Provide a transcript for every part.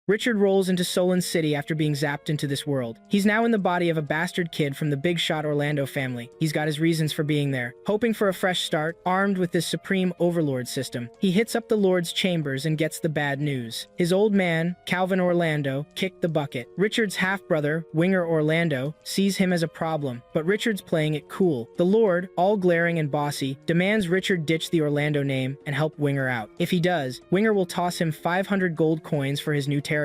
Richard rolls into Solon City after being zapped into this world. He's now in the body of a bastard kid from the big shot Orlando family. He's got his reasons for being there. Hoping for a fresh start, armed with this supreme overlord system, he hits up the Lord's chambers and gets the bad news. His old man, Calvin Orlando, kicked the bucket. Richard's half-brother, Winger Orlando, sees him as a problem, but Richard's playing it cool. The Lord, all glaring and bossy, demands Richard ditch the Orlando name and help Winger out. If he does, Winger will toss him 500 gold coins for his new territory.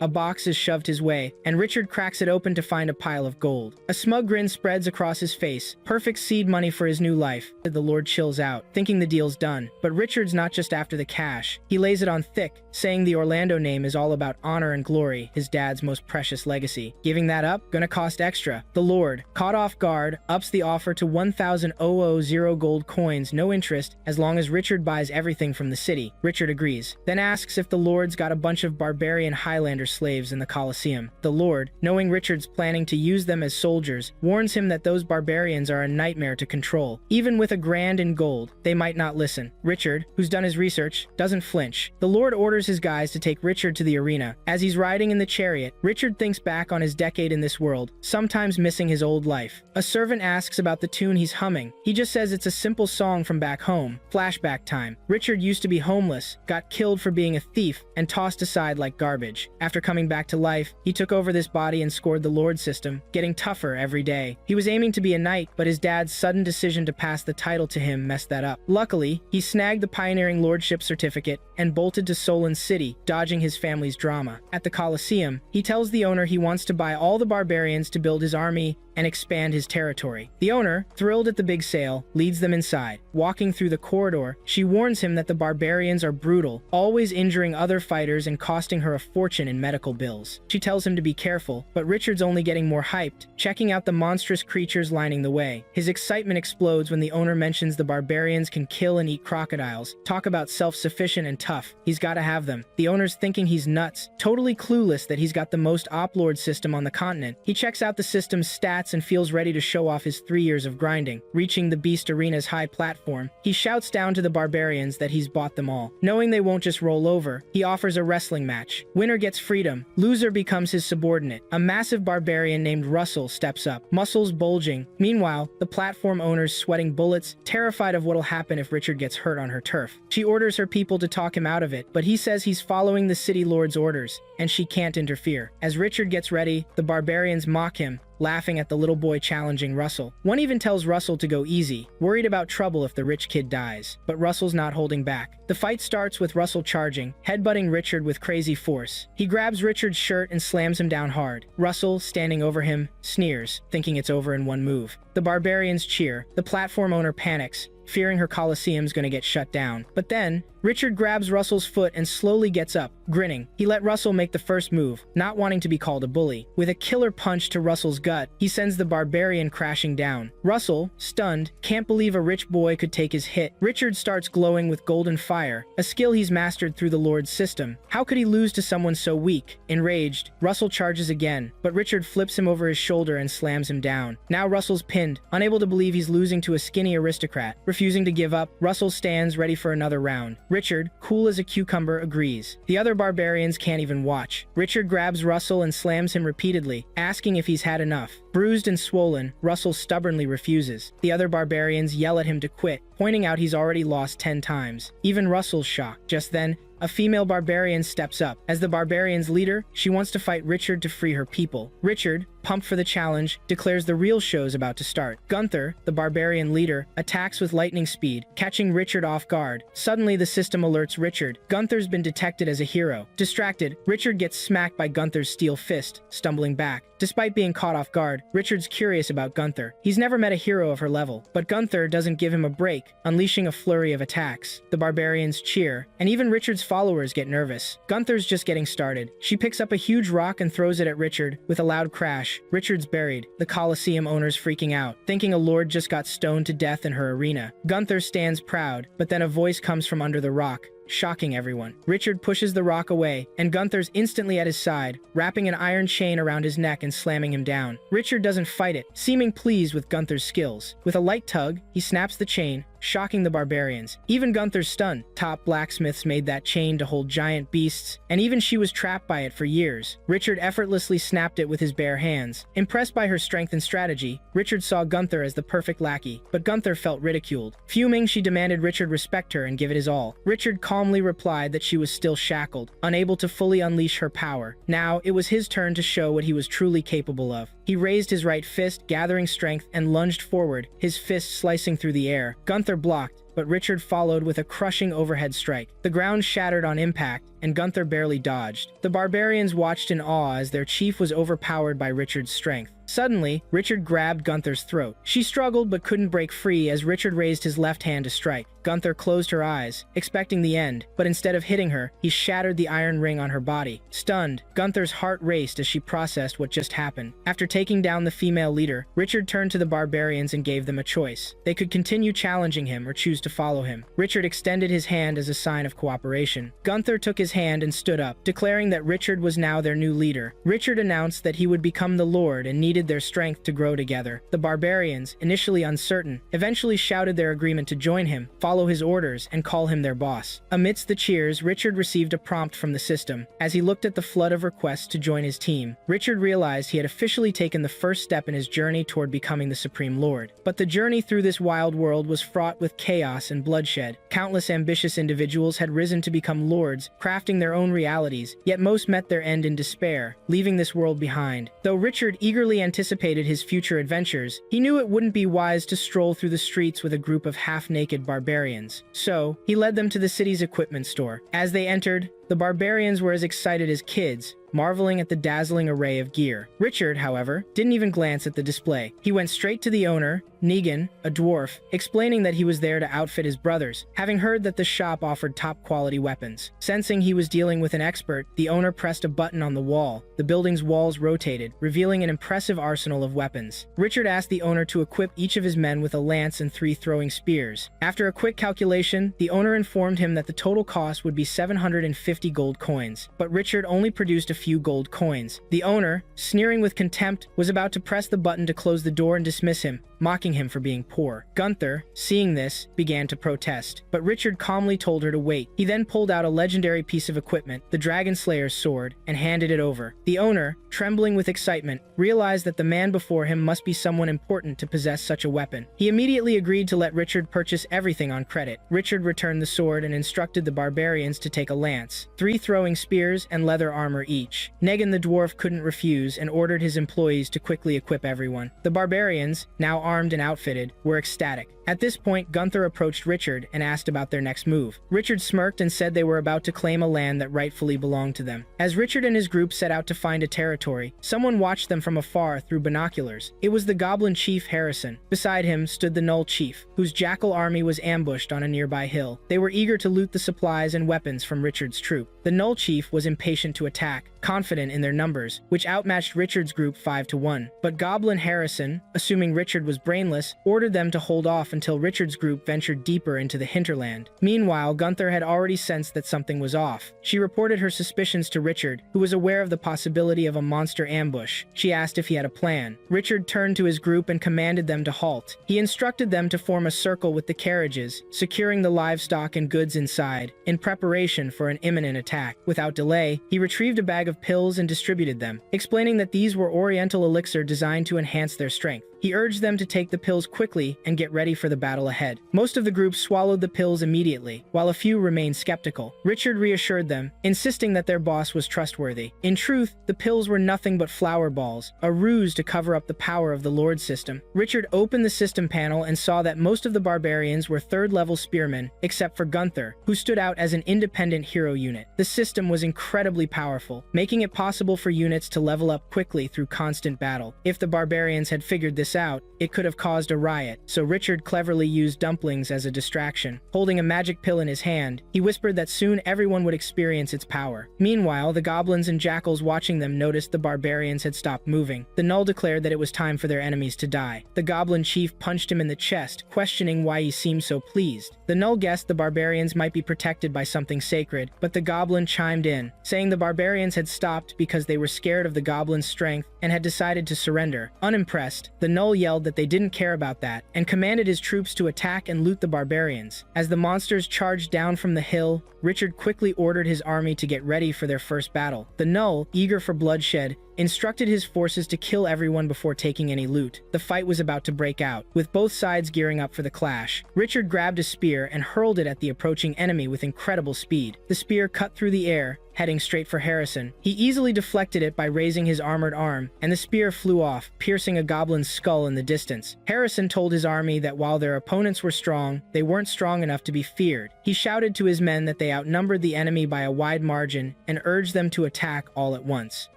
A box is shoved his way, and Richard cracks it open to find a pile of gold. A smug grin spreads across his face. Perfect seed money for his new life. The Lord chills out, thinking the deal's done. But Richard's not just after the cash. He lays it on thick, saying the Orlando name is all about honor and glory, his dad's most precious legacy. Giving that up, gonna cost extra. The Lord, caught off guard, ups the offer to 1,000 gold coins, no interest, as long as Richard buys everything from the city. Richard agrees, then asks if the Lord's got a bunch of barbarian Highlander slaves in the Colosseum. The Lord, knowing Richard's planning to use them as soldiers, warns him that those barbarians are a nightmare to control. Even with a grand in gold, they might not listen. Richard, who's done his research, doesn't flinch. The Lord orders his guys to take Richard to the arena. As he's riding in the chariot, Richard thinks back on his decade in this world, sometimes missing his old life. A servant asks about the tune he's humming. He just says it's a simple song from back home. Flashback time. Richard used to be homeless, got killed for being a thief, and tossed aside like garbage. After coming back to life, he took over this body and scored the Lord system, getting tougher every day. He was aiming to be a knight, but his dad's sudden decision to pass the title to him messed that up. Luckily, he snagged the pioneering lordship certificate and bolted to Solon City, dodging his family's drama. At the Colosseum, he tells the owner he wants to buy all the barbarians to build his army and expand his territory. The owner, thrilled at the big sale, leads them inside. Walking through the corridor, she warns him that the barbarians are brutal, always injuring other fighters and costing her a fortune in medical bills. She tells him to be careful, but Richard's only getting more hyped, checking out the monstrous creatures lining the way. His excitement explodes when the owner mentions the barbarians can kill and eat crocodiles. Talk about self-sufficient and tough. He's gotta have them. The owner's thinking he's nuts, totally clueless that he's got the most oplord system on the continent. He checks out the system's stats and feels ready to show off his 3 years of grinding. Reaching the Beast Arena's high platform, he shouts down to the barbarians that he's bought them all. Knowing they won't just roll over, he offers a wrestling match. Winner gets freedom. Loser becomes his subordinate. A massive barbarian named Russell steps up, muscles bulging. Meanwhile, the platform owner's sweating bullets, terrified of what'll happen if Richard gets hurt on her turf. She orders her people to talk him out of it, but he says he's following the city lord's orders, and she can't interfere. As Richard gets ready, the barbarians mock him, laughing at the little boy challenging Russell. One even tells Russell to go easy, worried about trouble if the rich kid dies. But Russell's not holding back. The fight starts with Russell charging, headbutting Richard with crazy force. He grabs Richard's shirt and slams him down hard. Russell, standing over him, sneers, thinking it's over in one move. The barbarians cheer. The platform owner panics, fearing her Colosseum's gonna get shut down. But then, Richard grabs Russell's foot and slowly gets up, grinning. He let Russell make the first move, not wanting to be called a bully. With a killer punch to Russell's gut, he sends the barbarian crashing down. Russell, stunned, can't believe a rich boy could take his hit. Richard starts glowing with golden fire, a skill he's mastered through the Lord's system. How could he lose to someone so weak? Enraged, Russell charges again, but Richard flips him over his shoulder and slams him down. Now Russell's pinned, unable to believe he's losing to a skinny aristocrat. Refusing to give up, Russell stands ready for another round. Richard, cool as a cucumber, agrees. The other barbarians can't even watch. Richard grabs Russell and slams him repeatedly, asking if he's had enough. Bruised and swollen, Russell stubbornly refuses. The other barbarians yell at him to quit, pointing out he's already lost 10 times. Even Russell's shocked. Just then, a female barbarian steps up. As the barbarian's leader, she wants to fight Richard to free her people. Richard, pumped for the challenge, declares the real show's about to start. Gunther, the barbarian leader, attacks with lightning speed, catching Richard off guard. Suddenly, the system alerts Richard. Gunther's been detected as a hero. Distracted, Richard gets smacked by Gunther's steel fist, stumbling back. Despite being caught off guard, Richard's curious about Gunther. He's never met a hero of her level, but Gunther doesn't give him a break, unleashing a flurry of attacks. The barbarians cheer, and even Richard's followers get nervous. Gunther's just getting started. She picks up a huge rock and throws it at Richard. With a loud crash, Richard's buried. The Colosseum owner's freaking out, thinking a lord just got stoned to death in her arena. Gunther stands proud, but then a voice comes from under the rock, shocking everyone. Richard pushes the rock away, and Gunther's instantly at his side, wrapping an iron chain around his neck and slamming him down. Richard doesn't fight it, seeming pleased with Gunther's skills. With a light tug, he snaps the chain, shocking the barbarians. Even Gunther's stunned. Top blacksmiths made that chain to hold giant beasts, and even she was trapped by it for years. Richard effortlessly snapped it with his bare hands. Impressed by her strength and strategy, Richard saw Gunther as the perfect lackey, but Gunther felt ridiculed. Fuming, she demanded Richard respect her and give it his all. Richard calmly replied that she was still shackled, unable to fully unleash her power. Now, it was his turn to show what he was truly capable of. He raised his right fist, gathering strength, and lunged forward, his fist slicing through the air. Gunther blocked, but Richard followed with a crushing overhead strike. The ground shattered on impact, and Gunther barely dodged. The barbarians watched in awe as their chief was overpowered by Richard's strength. Suddenly, Richard grabbed Gunther's throat. She struggled but couldn't break free as Richard raised his left hand to strike. Gunther closed her eyes, expecting the end, but instead of hitting her, he shattered the iron ring on her body. Stunned, Gunther's heart raced as she processed what just happened. After taking down the female leader, Richard turned to the barbarians and gave them a choice. They could continue challenging him or choose to follow him. Richard extended his hand as a sign of cooperation. Gunther took his hand and stood up, declaring that Richard was now their new leader. Richard announced that he would become the Lord and needed their strength to grow together. The barbarians, initially uncertain, eventually shouted their agreement to join him, follow his orders, and call him their boss. Amidst the cheers, Richard received a prompt from the system. As he looked at the flood of requests to join his team, Richard realized he had officially taken the first step in his journey toward becoming the Supreme Lord. But the journey through this wild world was fraught with chaos and bloodshed. Countless ambitious individuals had risen to become lords, crafting their own realities, yet most met their end in despair, leaving this world behind. Though Richard eagerly anticipated his future adventures, he knew it wouldn't be wise to stroll through the streets with a group of half-naked barbarians. So, he led them to the city's equipment store. As they entered, the barbarians were as excited as kids, marveling at the dazzling array of gear. Richard, however, didn't even glance at the display. He went straight to the owner, Negan, a dwarf, explaining that he was there to outfit his brothers, having heard that the shop offered top-quality weapons. Sensing he was dealing with an expert, the owner pressed a button on the wall. The building's walls rotated, revealing an impressive arsenal of weapons. Richard asked the owner to equip each of his men with a lance and 3 throwing spears. After a quick calculation, the owner informed him that the total cost would be 750 gold coins, but Richard only produced a few gold coins. The owner, sneering with contempt, was about to press the button to close the door and dismiss him, mocking him for being poor. Gunther, seeing this, began to protest, but Richard calmly told her to wait. He then pulled out a legendary piece of equipment, the Dragon Slayer's sword, and handed it over. The owner, trembling with excitement, realized that the man before him must be someone important to possess such a weapon. He immediately agreed to let Richard purchase everything on credit. Richard returned the sword and instructed the barbarians to take a lance, 3 throwing spears, and leather armor each. Negan the dwarf couldn't refuse and ordered his employees to quickly equip everyone. The barbarians, now armed and outfitted, were ecstatic. At this point, Gunther approached Richard and asked about their next move. Richard smirked and said they were about to claim a land that rightfully belonged to them. As Richard and his group set out to find a territory, someone watched them from afar through binoculars. It was the Goblin Chief Harrison. Beside him stood the Null Chief, whose jackal army was ambushed on a nearby hill. They were eager to loot the supplies and weapons from Richard's troop. The Null Chief was impatient to attack, confident in their numbers, which outmatched Richard's group 5-1. But Goblin Harrison, assuming Richard was brainless, ordered them to hold off until Richard's group ventured deeper into the hinterland. Meanwhile, Gunther had already sensed that something was off. She reported her suspicions to Richard, who was aware of the possibility of a monster ambush. She asked if he had a plan. Richard turned to his group and commanded them to halt. He instructed them to form a circle with the carriages, securing the livestock and goods inside, in preparation for an imminent attack. Without delay, he retrieved a bag of pills and distributed them, explaining that these were Oriental elixir designed to enhance their strength. He urged them to take the pills quickly and get ready for the battle ahead. Most of the group swallowed the pills immediately, while a few remained skeptical. Richard reassured them, insisting that their boss was trustworthy. In truth, the pills were nothing but flower balls, a ruse to cover up the power of the Lord system. Richard opened the system panel and saw that most of the barbarians were 3rd-level spearmen, except for Gunther, who stood out as an independent hero unit. The system was incredibly powerful, making it possible for units to level up quickly through constant battle. If the barbarians had figured this out, it could have caused a riot, so Richard cleverly used dumplings as a distraction. Holding a magic pill in his hand, he whispered that soon everyone would experience its power. Meanwhile, the goblins and jackals watching them noticed the barbarians had stopped moving. The Null declared that it was time for their enemies to die. The Goblin Chief punched him in the chest, questioning why he seemed so pleased. The Null guessed the barbarians might be protected by something sacred, but the Goblin chimed in, saying the barbarians had stopped because they were scared of the Goblin's strength and had decided to surrender. Unimpressed, the Null yelled that they didn't care about that, and commanded his troops to attack and loot the barbarians. As the monsters charged down from the hill, Richard quickly ordered his army to get ready for their first battle. The Null, eager for bloodshed, instructed his forces to kill everyone before taking any loot. The fight was about to break out, with both sides gearing up for the clash. Richard grabbed a spear and hurled it at the approaching enemy with incredible speed. The spear cut through the air, heading straight for Harrison. He easily deflected it by raising his armored arm, and the spear flew off, piercing a goblin's skull in the distance. Harrison told his army that while their opponents were strong, they weren't strong enough to be feared. He shouted to his men that they outnumbered the enemy by a wide margin and urged them to attack all at once.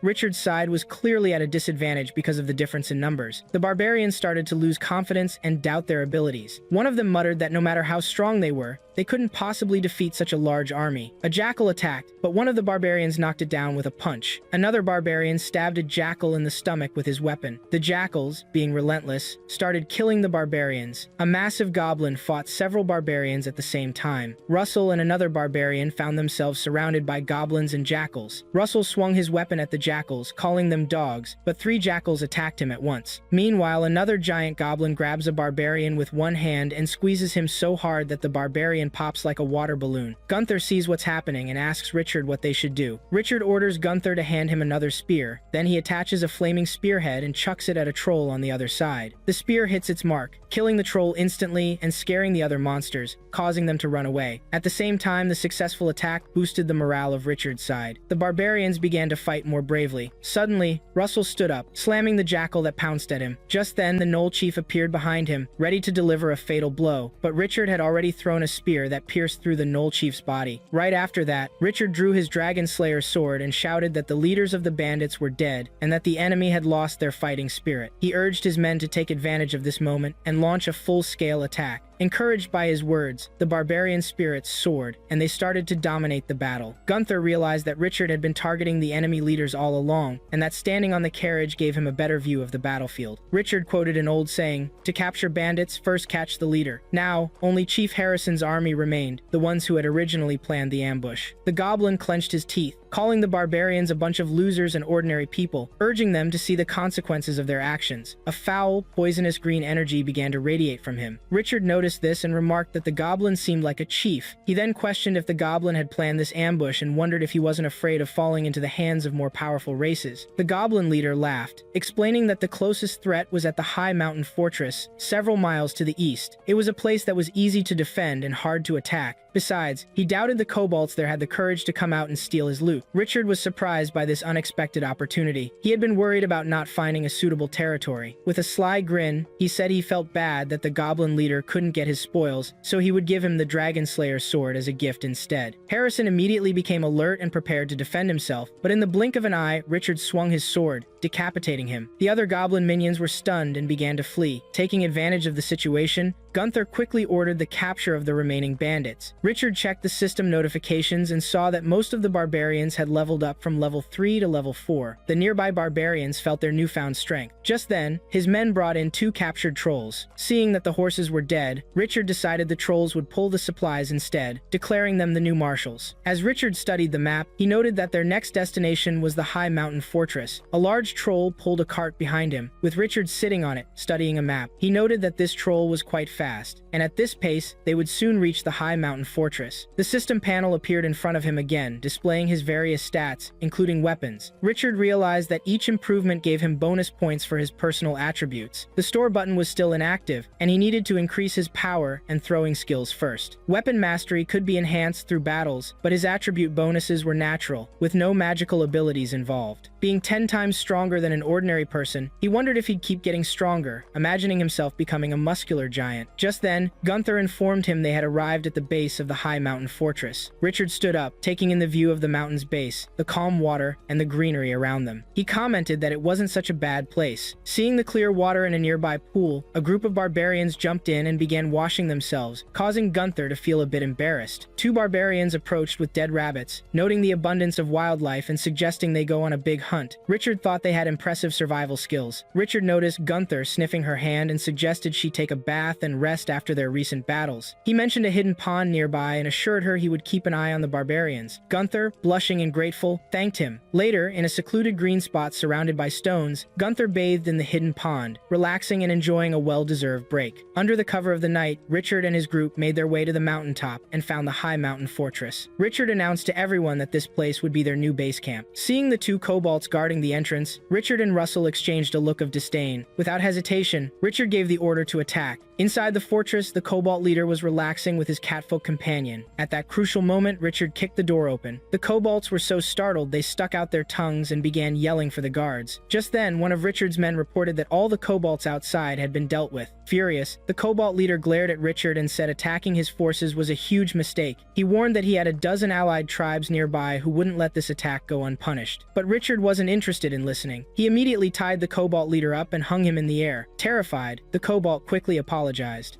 Richard's side was clearly at a disadvantage because of the difference in numbers. The barbarians started to lose confidence and doubt their abilities. One of them muttered that no matter how strong they were, they couldn't possibly defeat such a large army. A jackal attacked, but one of the barbarians knocked it down with a punch. Another barbarian stabbed a jackal in the stomach with his weapon. The jackals, being relentless, started killing the barbarians. A massive goblin fought several barbarians at the same time. Russell and another barbarian found themselves surrounded by goblins and jackals. Russell swung his weapon at the jackals, calling them dogs, but 3 jackals attacked him at once. Meanwhile, another giant goblin grabs a barbarian with one hand and squeezes him so hard that the barbarian pops like a water balloon. Gunther sees what's happening and asks Richard what they should do. Richard orders Gunther to hand him another spear. Then he attaches a flaming spearhead and chucks it at a troll on the other side. The spear hits its mark, killing the troll instantly and scaring the other monsters, causing them to run away. At the same time, the successful attack boosted the morale of Richard's side. The barbarians began to fight more bravely. Suddenly, Russell stood up, slamming the jackal that pounced at him. Just then, the Knoll Chief appeared behind him, ready to deliver a fatal blow, but Richard had already thrown a spear that pierced through the Knoll Chief's body. Right after that, Richard drew his Dragon Slayer sword and shouted that the leaders of the bandits were dead and that the enemy had lost their fighting spirit. He urged his men to take advantage of this moment and launch a full-scale attack. Encouraged by his words, the barbarian spirits soared, and they started to dominate the battle. Gunther realized that Richard had been targeting the enemy leaders all along, and that standing on the carriage gave him a better view of the battlefield. Richard quoted an old saying, "To capture bandits, first catch the leader." Now, only Chief Harrison's army remained, the ones who had originally planned the ambush. The goblin clenched his teeth, calling the barbarians a bunch of losers and ordinary people, urging them to see the consequences of their actions. A foul, poisonous green energy began to radiate from him. Richard noticed this and remarked that the goblin seemed like a chief. He then questioned if the goblin had planned this ambush and wondered if he wasn't afraid of falling into the hands of more powerful races. The goblin leader laughed, explaining that the closest threat was at the high mountain fortress, several miles to the east. It was a place that was easy to defend and hard to attack. Besides, he doubted the kobolds there had the courage to come out and steal his loot. Richard was surprised by this unexpected opportunity. He had been worried about not finding a suitable territory. With a sly grin, he said he felt bad that the goblin leader couldn't get his spoils, so he would give him the Dragon Slayer's sword as a gift instead. Harrison immediately became alert and prepared to defend himself, but in the blink of an eye, Richard swung his sword, decapitating him. The other goblin minions were stunned and began to flee. Taking advantage of the situation, Gunther quickly ordered the capture of the remaining bandits. Richard checked the system notifications and saw that most of the barbarians had leveled up from level 3 to level 4. The nearby barbarians felt their newfound strength. Just then, his men brought in 2 captured trolls. Seeing that the horses were dead, Richard decided the trolls would pull the supplies instead, declaring them the new marshals. As Richard studied the map, he noted that their next destination was the high mountain fortress. A large troll pulled a cart behind him, with Richard sitting on it, studying a map. He noted that this troll was quite fast, and at this pace, they would soon reach the high mountain fortress. The system panel appeared in front of him again, displaying his various stats, including weapons. Richard realized that each improvement gave him bonus points for his personal attributes. The store button was still inactive, and he needed to increase his power and throwing skills first. Weapon mastery could be enhanced through battles, but his attribute bonuses were natural, with no magical abilities involved. Being 10 times stronger than an ordinary person, he wondered if he'd keep getting stronger, imagining himself becoming a muscular giant. Just then, Gunther informed him they had arrived at the base of the high mountain fortress. Richard stood up, taking in the view of the mountain's base, the calm water, and the greenery around them. He commented that it wasn't such a bad place. Seeing the clear water in a nearby pool, a group of barbarians jumped in and began washing themselves, causing Gunther to feel a bit embarrassed. 2 barbarians approached with dead rabbits, noting the abundance of wildlife and suggesting they go on a big hunt. Richard thought they they had impressive survival skills. Richard noticed Gunther sniffing her hand and suggested she take a bath and rest after their recent battles. He mentioned a hidden pond nearby and assured her he would keep an eye on the barbarians. Gunther, blushing and grateful, thanked him. Later, in a secluded green spot surrounded by stones, Gunther bathed in the hidden pond, relaxing and enjoying a well-deserved break. Under the cover of the night, Richard and his group made their way to the mountaintop and found the high mountain fortress. Richard announced to everyone that this place would be their new base camp. Seeing the two kobolds guarding the entrance, Richard and Russell exchanged a look of disdain. Without hesitation, Richard gave the order to attack. Inside the fortress, the kobold leader was relaxing with his catfolk companion. At that crucial moment, Richard kicked the door open. The kobolds were so startled they stuck out their tongues and began yelling for the guards. Just then, one of Richard's men reported that all the kobolds outside had been dealt with. Furious, the kobold leader glared at Richard and said attacking his forces was a huge mistake. He warned that he had a dozen allied tribes nearby who wouldn't let this attack go unpunished. But Richard wasn't interested in listening. He immediately tied the kobold leader up and hung him in the air. Terrified, the kobold quickly apologized.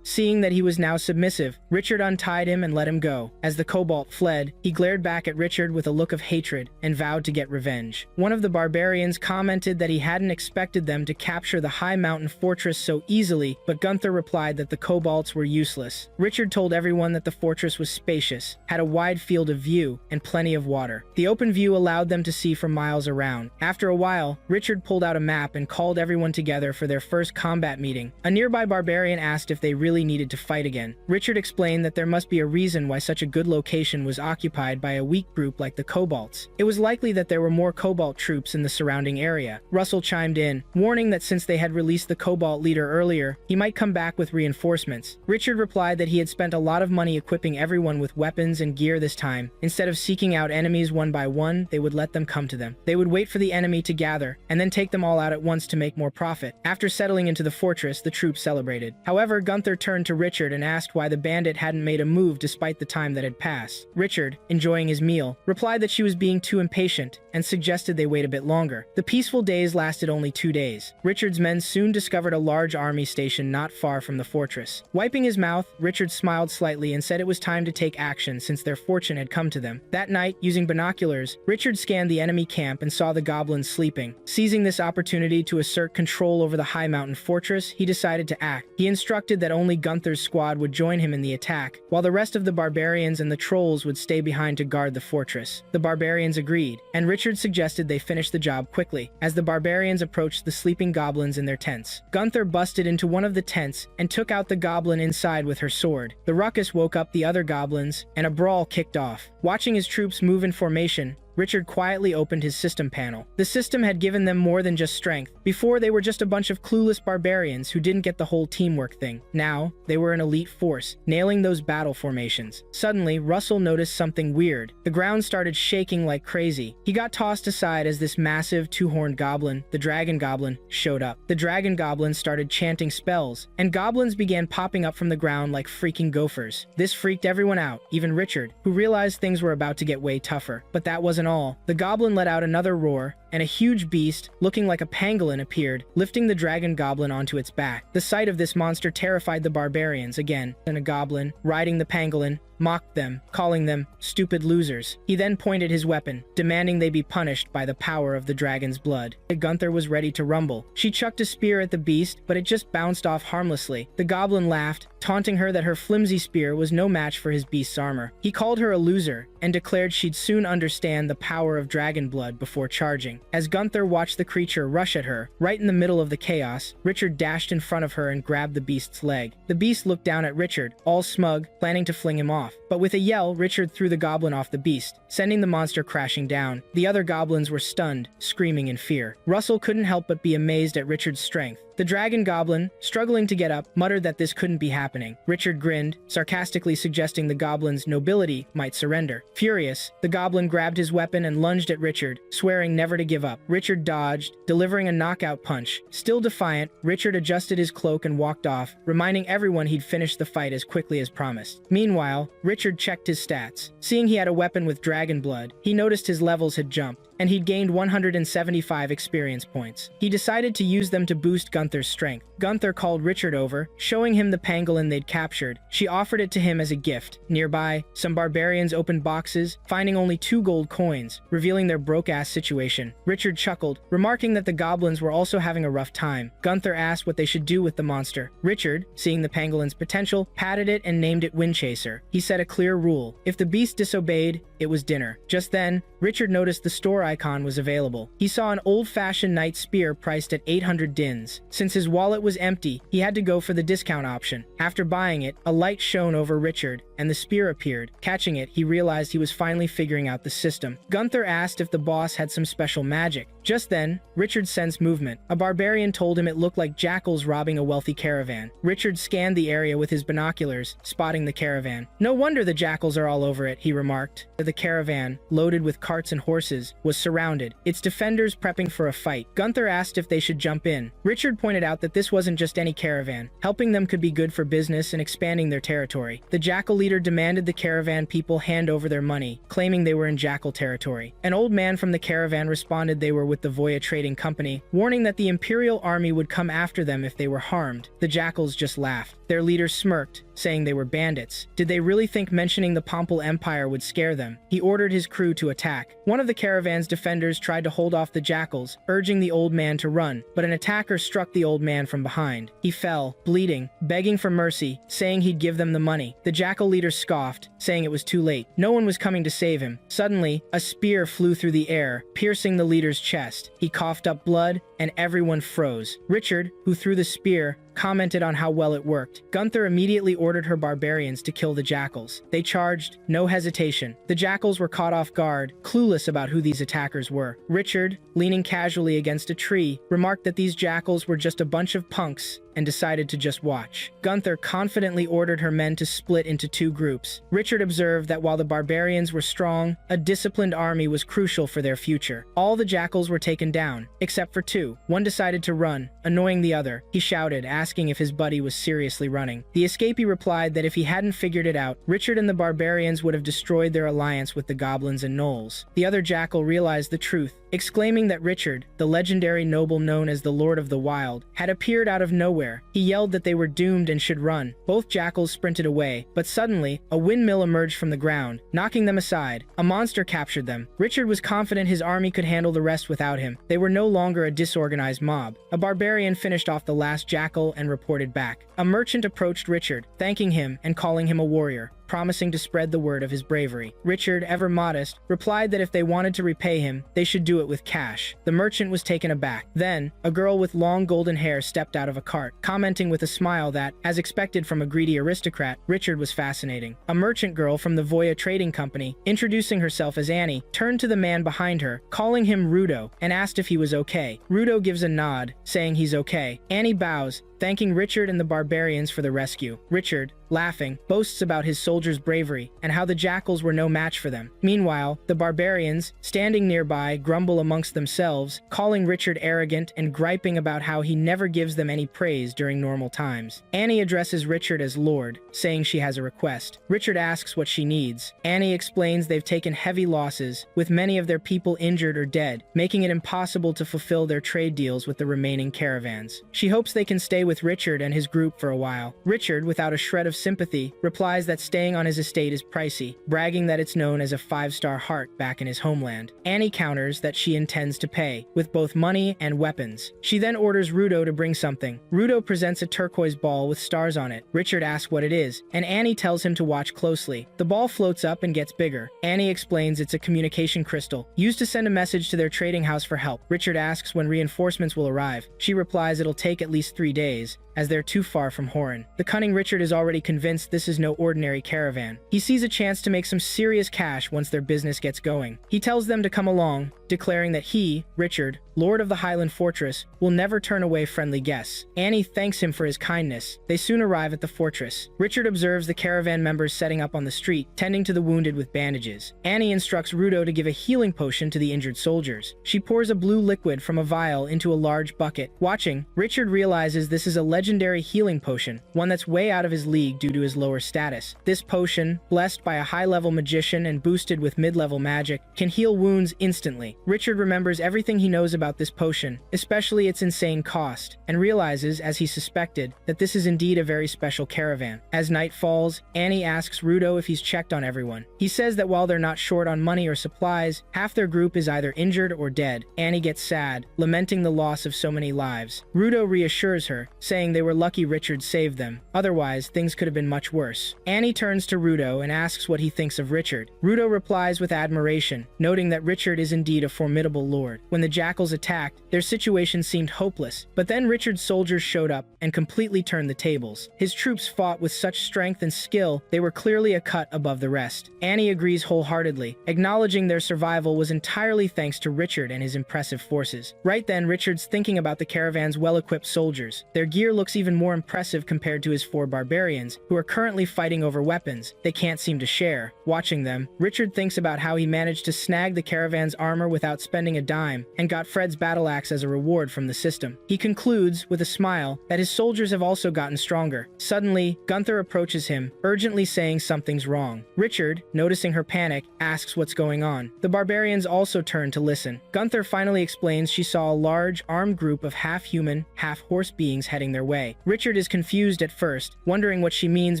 Seeing that he was now submissive, Richard untied him and let him go. As the kobold fled, he glared back at Richard with a look of hatred and vowed to get revenge. One of the barbarians commented that he hadn't expected them to capture the high mountain fortress so easily, but Gunther replied that the kobolds were useless. Richard told everyone that the fortress was spacious, had a wide field of view, and plenty of water. The open view allowed them to see for miles around. After a while, Richard pulled out a map and called everyone together for their first combat meeting. A nearby barbarian asked if they really needed to fight again. Richard explained that there must be a reason why such a good location was occupied by a weak group like the kobolds. It was likely that there were more kobold troops in the surrounding area. Russell chimed in, warning that since they had released the kobold leader earlier, he might come back with reinforcements. Richard replied that he had spent a lot of money equipping everyone with weapons and gear this time. Instead of seeking out enemies one by one, they would let them come to them. They would wait for the enemy to gather, and then take them all out at once to make more profit. After settling into the fortress, the troops celebrated. However, Gunther turned to Richard and asked why the bandit hadn't made a move despite the time that had passed. Richard, enjoying his meal, replied that she was being too impatient and suggested they wait a bit longer. The peaceful days lasted only 2 days. Richard's men soon discovered a large army station not far from the fortress. Wiping his mouth, Richard smiled slightly and said it was time to take action since their fortune had come to them. That night, using binoculars, Richard scanned the enemy camp and saw the goblins sleeping. Seizing this opportunity to assert control over the high mountain fortress, he decided to act. He instructed that only Gunther's squad would join him in the attack, while the rest of the barbarians and the trolls would stay behind to guard the fortress. The barbarians agreed, and Richard suggested they finish the job quickly. As the barbarians approached the sleeping goblins in their tents, Gunther busted into one of the tents and took out the goblin inside with her sword. The ruckus woke up the other goblins, and a brawl kicked off. Watching his troops move in formation, Richard quietly opened his system panel. The system had given them more than just strength. Before, they were just a bunch of clueless barbarians who didn't get the whole teamwork thing. Now, they were an elite force, nailing those battle formations. Suddenly, Russell noticed something weird. The ground started shaking like crazy. He got tossed aside as this massive two-horned goblin, the dragon goblin, showed up. The dragon goblin started chanting spells, and goblins began popping up from the ground like freaking gophers. This freaked everyone out, even Richard, who realized things were about to get way tougher. But that wasn't all. The goblin let out another roar, and a huge beast, looking like a pangolin, appeared, lifting the dragon goblin onto its back. The sight of this monster terrified the barbarians again, and a goblin, riding the pangolin, mocked them, calling them stupid losers. He then pointed his weapon, demanding they be punished by the power of the dragon's blood. Gunther was ready to rumble. She chucked a spear at the beast, but it just bounced off harmlessly. The goblin laughed, taunting her that her flimsy spear was no match for his beast's armor. He called her a loser, and declared she'd soon understand the power of dragon blood before charging. As Gunther watched the creature rush at her, right in the middle of the chaos, Richard dashed in front of her and grabbed the beast's leg. The beast looked down at Richard, all smug, planning to fling him off. But with a yell, Richard threw the goblin off the beast, sending the monster crashing down. The other goblins were stunned, screaming in fear. Russell couldn't help but be amazed at Richard's strength. The dragon goblin, struggling to get up, muttered that this couldn't be happening. Richard grinned, sarcastically suggesting the goblin's nobility might surrender. Furious, the goblin grabbed his weapon and lunged at Richard, swearing never to give up. Richard dodged, delivering a knockout punch. Still defiant, Richard adjusted his cloak and walked off, reminding everyone he'd finished the fight as quickly as promised. Meanwhile, Richard checked his stats. Seeing he had a weapon with dragon blood, he noticed his levels had jumped, and he'd gained 175 experience points. He decided to use them to boost Gunther's strength. Gunther called Richard over, showing him the pangolin they'd captured. She offered it to him as a gift. Nearby, some barbarians opened boxes, finding only 2 gold coins, revealing their broke-ass situation. Richard chuckled, remarking that the goblins were also having a rough time. Gunther asked what they should do with the monster. Richard, seeing the pangolin's potential, patted it and named it Windchaser. He set a clear rule: if the beast disobeyed, it was dinner. Just then, Richard noticed the store icon was available. He saw an old-fashioned knight spear priced at 800 dins. Since his wallet was empty, he had to go for the discount option. After buying it, a light shone over Richard, and the spear appeared. Catching it, he realized he was finally figuring out the system. Gunther asked if the boss had some special magic. Just then, Richard sensed movement. A barbarian told him it looked like jackals robbing a wealthy caravan. Richard scanned the area with his binoculars, spotting the caravan. "No wonder the jackals are all over it," he remarked. The caravan, loaded with carts and horses, was surrounded, its defenders prepping for a fight. Gunther asked if they should jump in. Richard pointed out that this wasn't just any caravan. Helping them could be good for business and expanding their territory. The jackal leader demanded the caravan people hand over their money, claiming they were in jackal territory. An old man from the caravan responded they were with the Voya Trading Company, warning that the Imperial Army would come after them if they were harmed. The jackals just laughed. Their leader smirked, saying they were bandits. Did they really think mentioning the Pompal Empire would scare them? He ordered his crew to attack. One of the caravan's defenders tried to hold off the jackals, urging the old man to run, but an attacker struck the old man from behind. He fell, bleeding, begging for mercy, saying he'd give them the money. The jackal leader scoffed, saying it was too late. No one was coming to save him. Suddenly, a spear flew through the air, piercing the leader's chest. He coughed up blood, and everyone froze. Richard, who threw the spear, commented on how well it worked. Gunther immediately ordered her barbarians to kill the jackals. They charged, no hesitation. The jackals were caught off guard, clueless about who these attackers were. Richard, leaning casually against a tree, remarked that these jackals were just a bunch of punks and decided to just watch. Gunther confidently ordered her men to split into 2 groups. Richard observed that while the barbarians were strong, a disciplined army was crucial for their future. All the jackals were taken down, except for 2. One decided to run, annoying the other. He shouted, asking if his buddy was seriously running. The escapee replied that if he hadn't figured it out, Richard and the barbarians would have destroyed their alliance with the goblins and gnolls. The other jackal realized the truth, exclaiming that Richard, the legendary noble known as the Lord of the Wild, had appeared out of nowhere. He yelled that they were doomed and should run. Both jackals sprinted away, but suddenly, a windmill emerged from the ground, knocking them aside. A monster captured them. Richard was confident his army could handle the rest without him. They were no longer a disorganized mob. A barbarian finished off the last jackal and reported back. A merchant approached Richard, thanking him and calling him a warrior, promising to spread the word of his bravery. Richard, ever modest, replied that if they wanted to repay him, they should do it with cash. The merchant was taken aback. Then, a girl with long golden hair stepped out of a cart, commenting with a smile that, as expected from a greedy aristocrat, Richard was fascinating. A merchant girl from the Voya Trading Company, introducing herself as Annie, turned to the man behind her, calling him Rudo, and asked if he was okay. Rudo gives a nod, saying he's okay. Annie bows, thanking Richard and the barbarians for the rescue. Richard, laughing, boasts about his soldiers' bravery and how the jackals were no match for them. Meanwhile, the barbarians, standing nearby, grumble amongst themselves, calling Richard arrogant and griping about how he never gives them any praise during normal times. Annie addresses Richard as Lord, saying she has a request. Richard asks what she needs. Annie explains they've taken heavy losses, with many of their people injured or dead, making it impossible to fulfill their trade deals with the remaining caravans. She hopes they can stay with Richard and his group for a while. Richard, without a shred of sympathy, replies that staying on his estate is pricey, bragging that it's known as a 5-star heart back in his homeland. Annie counters that she intends to pay, with both money and weapons. She then orders Rudo to bring something. Rudo presents a turquoise ball with stars on it. Richard asks what it is, and Annie tells him to watch closely. The ball floats up and gets bigger. Annie explains it's a communication crystal, used to send a message to their trading house for help. Richard asks when reinforcements will arrive. She replies it'll take at least 3 days, as they're too far from Horan. The cunning Richard is already convinced this is no ordinary caravan. He sees a chance to make some serious cash once their business gets going. He tells them to come along, declaring that he, Richard, Lord of the Highland Fortress, will never turn away friendly guests. Annie thanks him for his kindness. They soon arrive at the fortress. Richard observes the caravan members setting up on the street, tending to the wounded with bandages. Annie instructs Rudo to give a healing potion to the injured soldiers. She pours a blue liquid from a vial into a large bucket. Watching, Richard realizes this is a legendary legendary healing potion, one that's way out of his league due to his lower status. This potion, blessed by a high-level magician and boosted with mid-level magic, can heal wounds instantly. Richard remembers everything he knows about this potion, especially its insane cost, and realizes, as he suspected, that this is indeed a very special caravan. As night falls, Annie asks Rudo if he's checked on everyone. He says that while they're not short on money or supplies, half their group is either injured or dead. Annie gets sad, lamenting the loss of so many lives. Rudo reassures her, saying they were lucky Richard saved them. Otherwise, things could have been much worse. Annie turns to Rudo and asks what he thinks of Richard. Rudo replies with admiration, noting that Richard is indeed a formidable lord. When the jackals attacked, their situation seemed hopeless, but then Richard's soldiers showed up and completely turned the tables. His troops fought with such strength and skill, they were clearly a cut above the rest. Annie agrees wholeheartedly, acknowledging their survival was entirely thanks to Richard and his impressive forces. Right then, Richard's thinking about the caravan's well-equipped soldiers. Their gear looks even more impressive compared to his 4 barbarians, who are currently fighting over weapons they can't seem to share. Watching them, Richard thinks about how he managed to snag the caravan's armor without spending a dime, and got Fred's battle axe as a reward from the system. He concludes, with a smile, that his soldiers have also gotten stronger. Suddenly, Gunther approaches him, urgently saying something's wrong. Richard, noticing her panic, asks what's going on. The barbarians also turn to listen. Gunther finally explains she saw a large, armed group of half-human, half-horse beings heading their way. Richard is confused at first, wondering what she means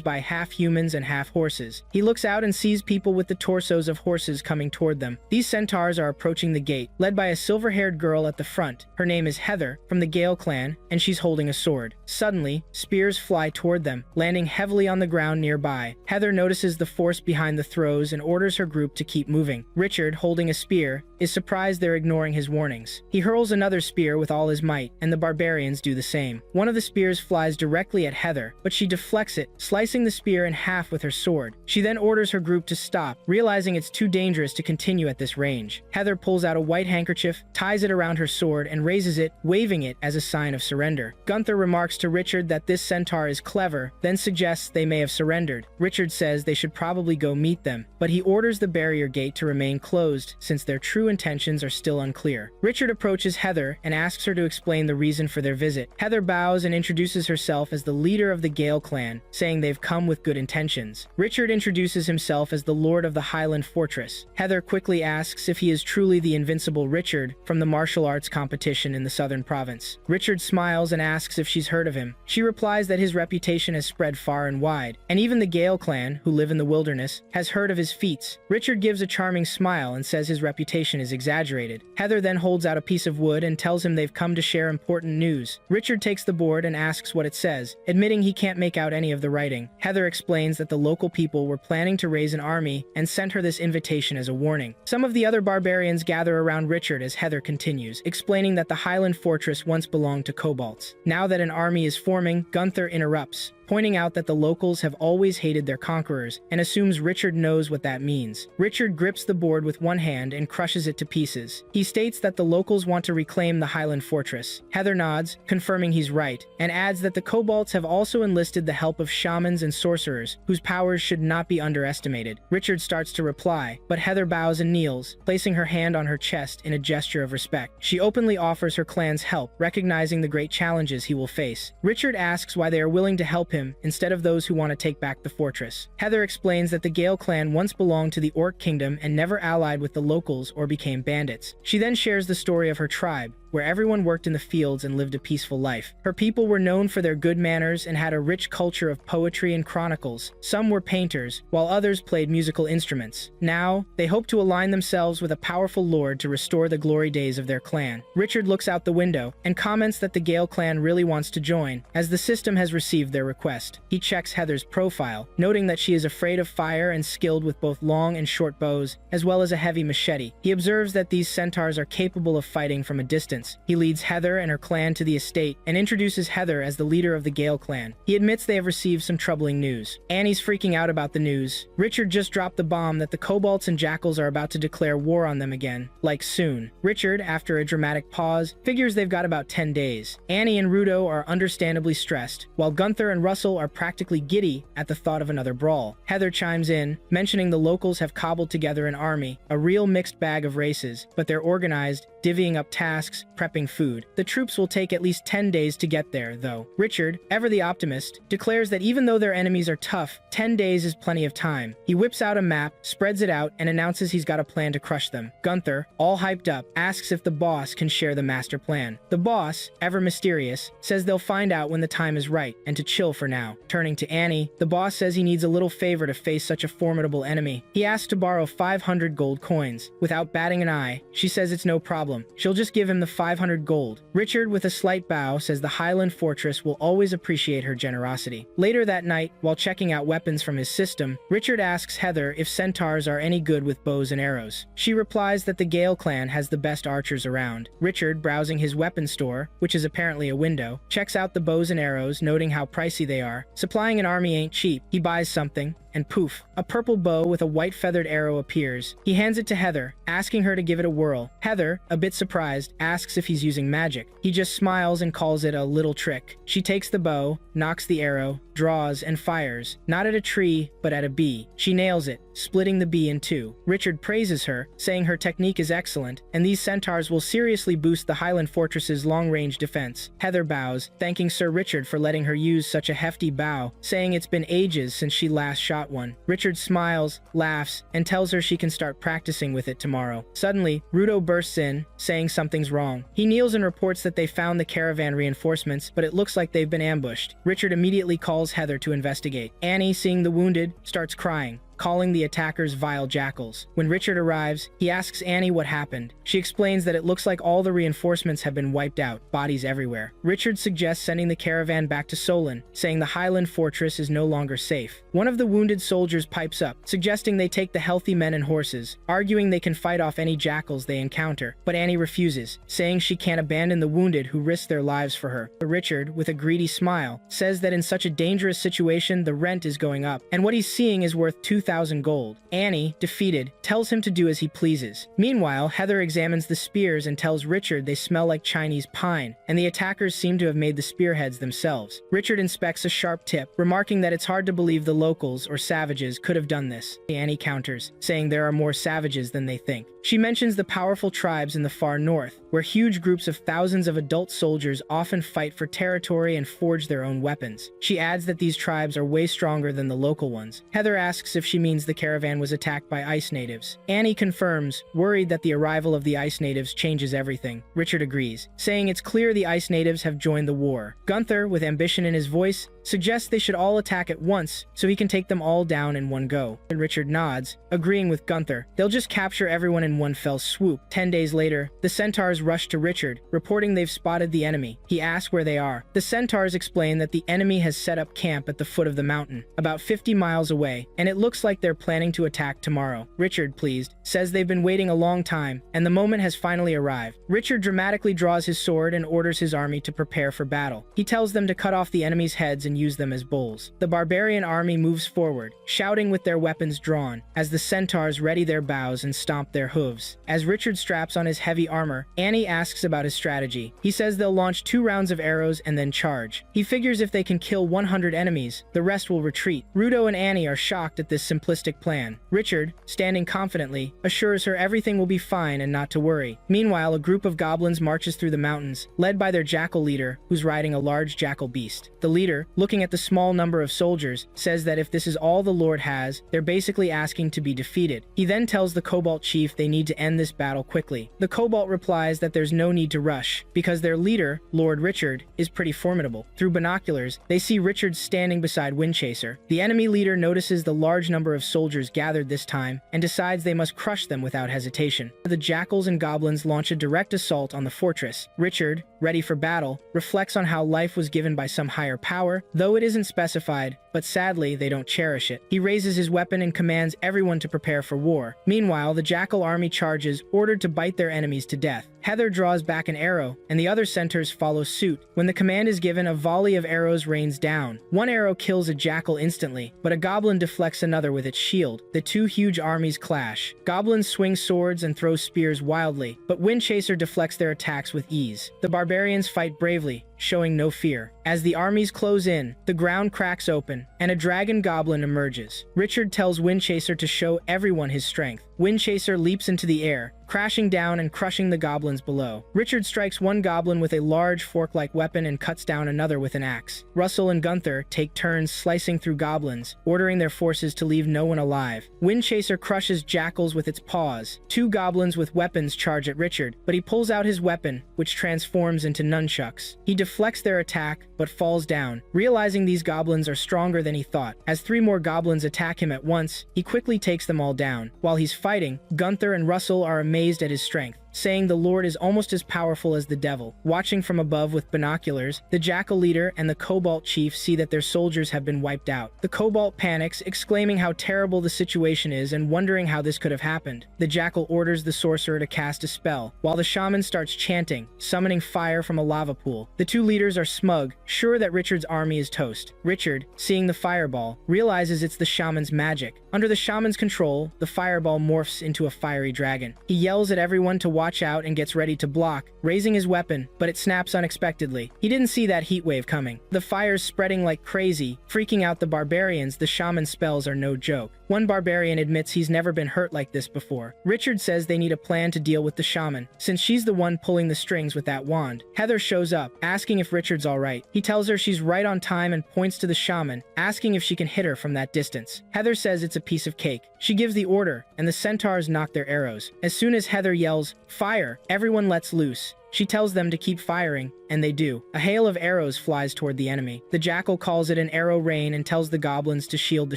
by half-humans and half-horses. He looks out and sees people with the torsos of horses coming toward them. These centaurs are approaching the gate, led by a silver-haired girl at the front. Her name is Heather, from the Gale clan, and she's holding a sword. Suddenly, spears fly toward them, landing heavily on the ground nearby. Heather notices the force behind the throws and orders her group to keep moving. Richard, holding a spear, is surprised they're ignoring his warnings. He hurls another spear with all his might, and the barbarians do the same. One of the spears flies directly at Heather, but she deflects it, slicing the spear in half with her sword. She then orders her group to stop, realizing it's too dangerous to continue at this range. Heather pulls out a white handkerchief, ties it around her sword, and raises it, waving it as a sign of surrender. Gunther remarks to Richard that this centaur is clever, then suggests they may have surrendered. Richard says they should probably go meet them, but he orders the barrier gate to remain closed since their true intentions are still unclear. Richard approaches Heather and asks her to explain the reason for their visit. Heather bows and introduces herself as the leader of the Gale clan, saying they've come with good intentions. Richard introduces himself as the Lord of the Highland Fortress. Heather quickly asks if he is truly the invincible Richard from the martial arts competition in the southern province. Richard smiles and asks if she's heard of him. She replies that his reputation has spread far and wide, and even the Gale clan, who live in the wilderness, has heard of his feats. Richard gives a charming smile and says his reputation is exaggerated. Heather then holds out a piece of wood and tells him they've come to share important news. Richard takes the board and asks what it says, admitting he can't make out any of the writing. Heather explains that the local people were planning to raise an army and sent her this invitation as a warning. Some of the other barbarians gather around Richard as Heather continues, explaining that the Highland Fortress once belonged to kobolds. Now that an army is forming, Gunther interrupts, pointing out that the locals have always hated their conquerors, and assumes Richard knows what that means. Richard grips the board with one hand and crushes it to pieces. He states that the locals want to reclaim the Highland Fortress. Heather nods, confirming he's right, and adds that the kobolds have also enlisted the help of shamans and sorcerers, whose powers should not be underestimated. Richard starts to reply, but Heather bows and kneels, placing her hand on her chest in a gesture of respect. She openly offers her clan's help, recognizing the great challenges he will face. Richard asks why they are willing to help him instead of those who want to take back the fortress. Heather explains that the Gale clan once belonged to the Orc Kingdom and never allied with the locals or became bandits. She then shares the story of her tribe, where everyone worked in the fields and lived a peaceful life. Her people were known for their good manners and had a rich culture of poetry and chronicles. Some were painters, while others played musical instruments. Now, they hope to align themselves with a powerful lord to restore the glory days of their clan. Richard looks out the window and comments that the Gale clan really wants to join, as the system has received their request. He checks Heather's profile, noting that she is afraid of fire and skilled with both long and short bows, as well as a heavy machete. He observes that these centaurs are capable of fighting from a distance. He leads Heather and her clan to the estate and introduces Heather as the leader of the Gale clan. He admits they have received some troubling news. Annie's freaking out about the news. Richard just dropped the bomb that the kobolds and jackals are about to declare war on them again, like soon. Richard, after a dramatic pause, figures they've got about 10 days. Annie and Rudo are understandably stressed, while Gunther and Russell are practically giddy at the thought of another brawl. Heather chimes in, mentioning the locals have cobbled together an army, a real mixed bag of races, but they're organized, divvying up tasks, prepping food. The troops will take at least 10 days to get there, though. Richard, ever the optimist, declares that even though their enemies are tough, 10 days is plenty of time. He whips out a map, spreads it out, and announces he's got a plan to crush them. Gunther, all hyped up, asks if the boss can share the master plan. The boss, ever mysterious, says they'll find out when the time is right, and to chill for now. Turning to Annie, the boss says he needs a little favor to face such a formidable enemy. He asks to borrow 500 gold coins. Without batting an eye, she says it's no problem. She'll just give him the 500 gold. Richard, with a slight bow, says the Highland Fortress will always appreciate her generosity. Later that night, while checking out weapons from his system, Richard asks Heather if centaurs are any good with bows and arrows. She replies that the Gale clan has the best archers around. Richard, browsing his weapon store, which is apparently a window, checks out the bows and arrows, noting how pricey they are. Supplying an army ain't cheap. He buys something, and poof, a purple bow with a white feathered arrow appears. He hands it to Heather, asking her to give it a whirl. Heather, a bit surprised, asks if he's using magic. He just smiles and calls it a little trick. She takes the bow, knocks the arrow, draws, and fires, not at a tree, but at a bee. She nails it, splitting the bee in two. Richard praises her, saying her technique is excellent, and these centaurs will seriously boost the Highland Fortress's long-range defense. Heather bows, thanking Sir Richard for letting her use such a hefty bow, saying it's been ages since she last shot one. Richard smiles, laughs, and tells her she can start practicing with it tomorrow. Suddenly, Rudo bursts in, saying something's wrong. He kneels and reports that they found the caravan reinforcements, but it looks like they've been ambushed. Richard immediately calls Heather to investigate. Annie, seeing the wounded, starts crying, calling the attackers vile jackals. When Richard arrives, he asks Annie what happened. She explains that it looks like all the reinforcements have been wiped out, bodies everywhere. Richard suggests sending the caravan back to Solon, saying the Highland Fortress is no longer safe. One of the wounded soldiers pipes up, suggesting they take the healthy men and horses, arguing they can fight off any jackals they encounter. But Annie refuses, saying she can't abandon the wounded who risk their lives for her. Richard, with a greedy smile, says that in such a dangerous situation, the rent is going up, and what he's seeing is worth 2,000 gold. Annie, defeated, tells him to do as he pleases. Meanwhile, Heather examines the spears and tells Richard they smell like Chinese pine, and the attackers seem to have made the spearheads themselves. Richard inspects a sharp tip, remarking that it's hard to believe the locals or savages could have done this. Annie counters, saying there are more savages than they think. She mentions the powerful tribes in the far north, where huge groups of thousands of adult soldiers often fight for territory and forge their own weapons. She adds that these tribes are way stronger than the local ones. Heather asks if she means the caravan was attacked by ice natives. Annie confirms, worried that the arrival of the ice natives changes everything. Richard agrees, saying it's clear the ice natives have joined the war. Gunther, with ambition in his voice, suggests they should all attack at once so he can take them all down in one go. And Richard nods, agreeing with Gunther. They'll just capture everyone in one fell swoop. 10 days later, the centaurs rush to Richard, reporting they've spotted the enemy. He asks where they are. The centaurs explain that the enemy has set up camp at the foot of the mountain, about 50 miles away, and it looks like they're planning to attack tomorrow. Richard, pleased, says they've been waiting a long time, and the moment has finally arrived. Richard dramatically draws his sword and orders his army to prepare for battle. He tells them to cut off the enemy's heads and use them as bowls. The barbarian army moves forward, shouting with their weapons drawn, as the centaurs ready their bows and stomp their hooves. As Richard straps on his heavy armor, Annie asks about his strategy. He says they'll launch 2 rounds of arrows and then charge. He figures if they can kill 100 enemies, the rest will retreat. Rudo and Annie are shocked at this simplistic plan. Richard, standing confidently, assures her everything will be fine and not to worry. Meanwhile, a group of goblins marches through the mountains, led by their jackal leader, who's riding a large jackal beast. The leader, looking at the small number of soldiers, says that if this is all the Lord has, they're basically asking to be defeated. He then tells the Cobalt chief they need to end this battle quickly. The Cobalt replies that there's no need to rush, because their leader, Lord Richard, is pretty formidable. Through binoculars, they see Richard standing beside Windchaser. The enemy leader notices the large number of soldiers gathered this time, and decides they must crush them without hesitation. The jackals and goblins launch a direct assault on the fortress. Richard, ready for battle, reflects on how life was given by some higher power, though it isn't specified, but sadly, they don't cherish it. He raises his weapon and commands everyone to prepare for war. Meanwhile, the jackal army charges, ordered to bite their enemies to death. Heather draws back an arrow, and the other centaurs follow suit. When the command is given, a volley of arrows rains down. One arrow kills a jackal instantly, but a goblin deflects another with its shield. The 2 huge armies clash. Goblins swing swords and throw spears wildly, but Windchaser deflects their attacks with ease. The barbarians fight bravely, showing no fear. As the armies close in, the ground cracks open, and a dragon goblin emerges. Richard tells Windchaser to show everyone his strength. Windchaser leaps into the air, crashing down and crushing the goblins below. Richard strikes one goblin with a large fork-like weapon and cuts down another with an axe. Russell and Gunther take turns slicing through goblins, ordering their forces to leave no one alive. Windchaser crushes jackals with its paws. Two goblins with weapons charge at Richard, but he pulls out his weapon, which transforms into nunchucks. He deflects their attack, but falls down, realizing these goblins are stronger than he thought. As three more goblins attack him at once, he quickly takes them all down. While he's fighting, Gunther and Russell are amazed at his strength, saying the Lord is almost as powerful as the devil. Watching from above with binoculars, the Jackal leader and the Cobalt chief see that their soldiers have been wiped out. The Cobalt panics, exclaiming how terrible the situation is and wondering how this could have happened. The Jackal orders the sorcerer to cast a spell, while the shaman starts chanting, summoning fire from a lava pool. The two leaders are smug, sure that Richard's army is toast. Richard, seeing the fireball, realizes it's the shaman's magic. Under the shaman's control, the fireball morphs into a fiery dragon. He yells at everyone to watch out and gets ready to block, raising his weapon, but it snaps unexpectedly. He didn't see that heat wave coming. The fire's spreading like crazy, freaking out the barbarians. The shaman's spells are no joke. One barbarian admits he's never been hurt like this before. Richard says they need a plan to deal with the shaman, since she's the one pulling the strings with that wand. Heather shows up, asking if Richard's alright. He tells her she's right on time and points to the shaman, asking if she can hit her from that distance. Heather says it's a piece of cake. She gives the order, and the centaurs knock their arrows. As soon as Heather yells, "Fire!" everyone lets loose. She tells them to keep firing, and they do. A hail of arrows flies toward the enemy. The Jackal calls it an arrow rain and tells the goblins to shield the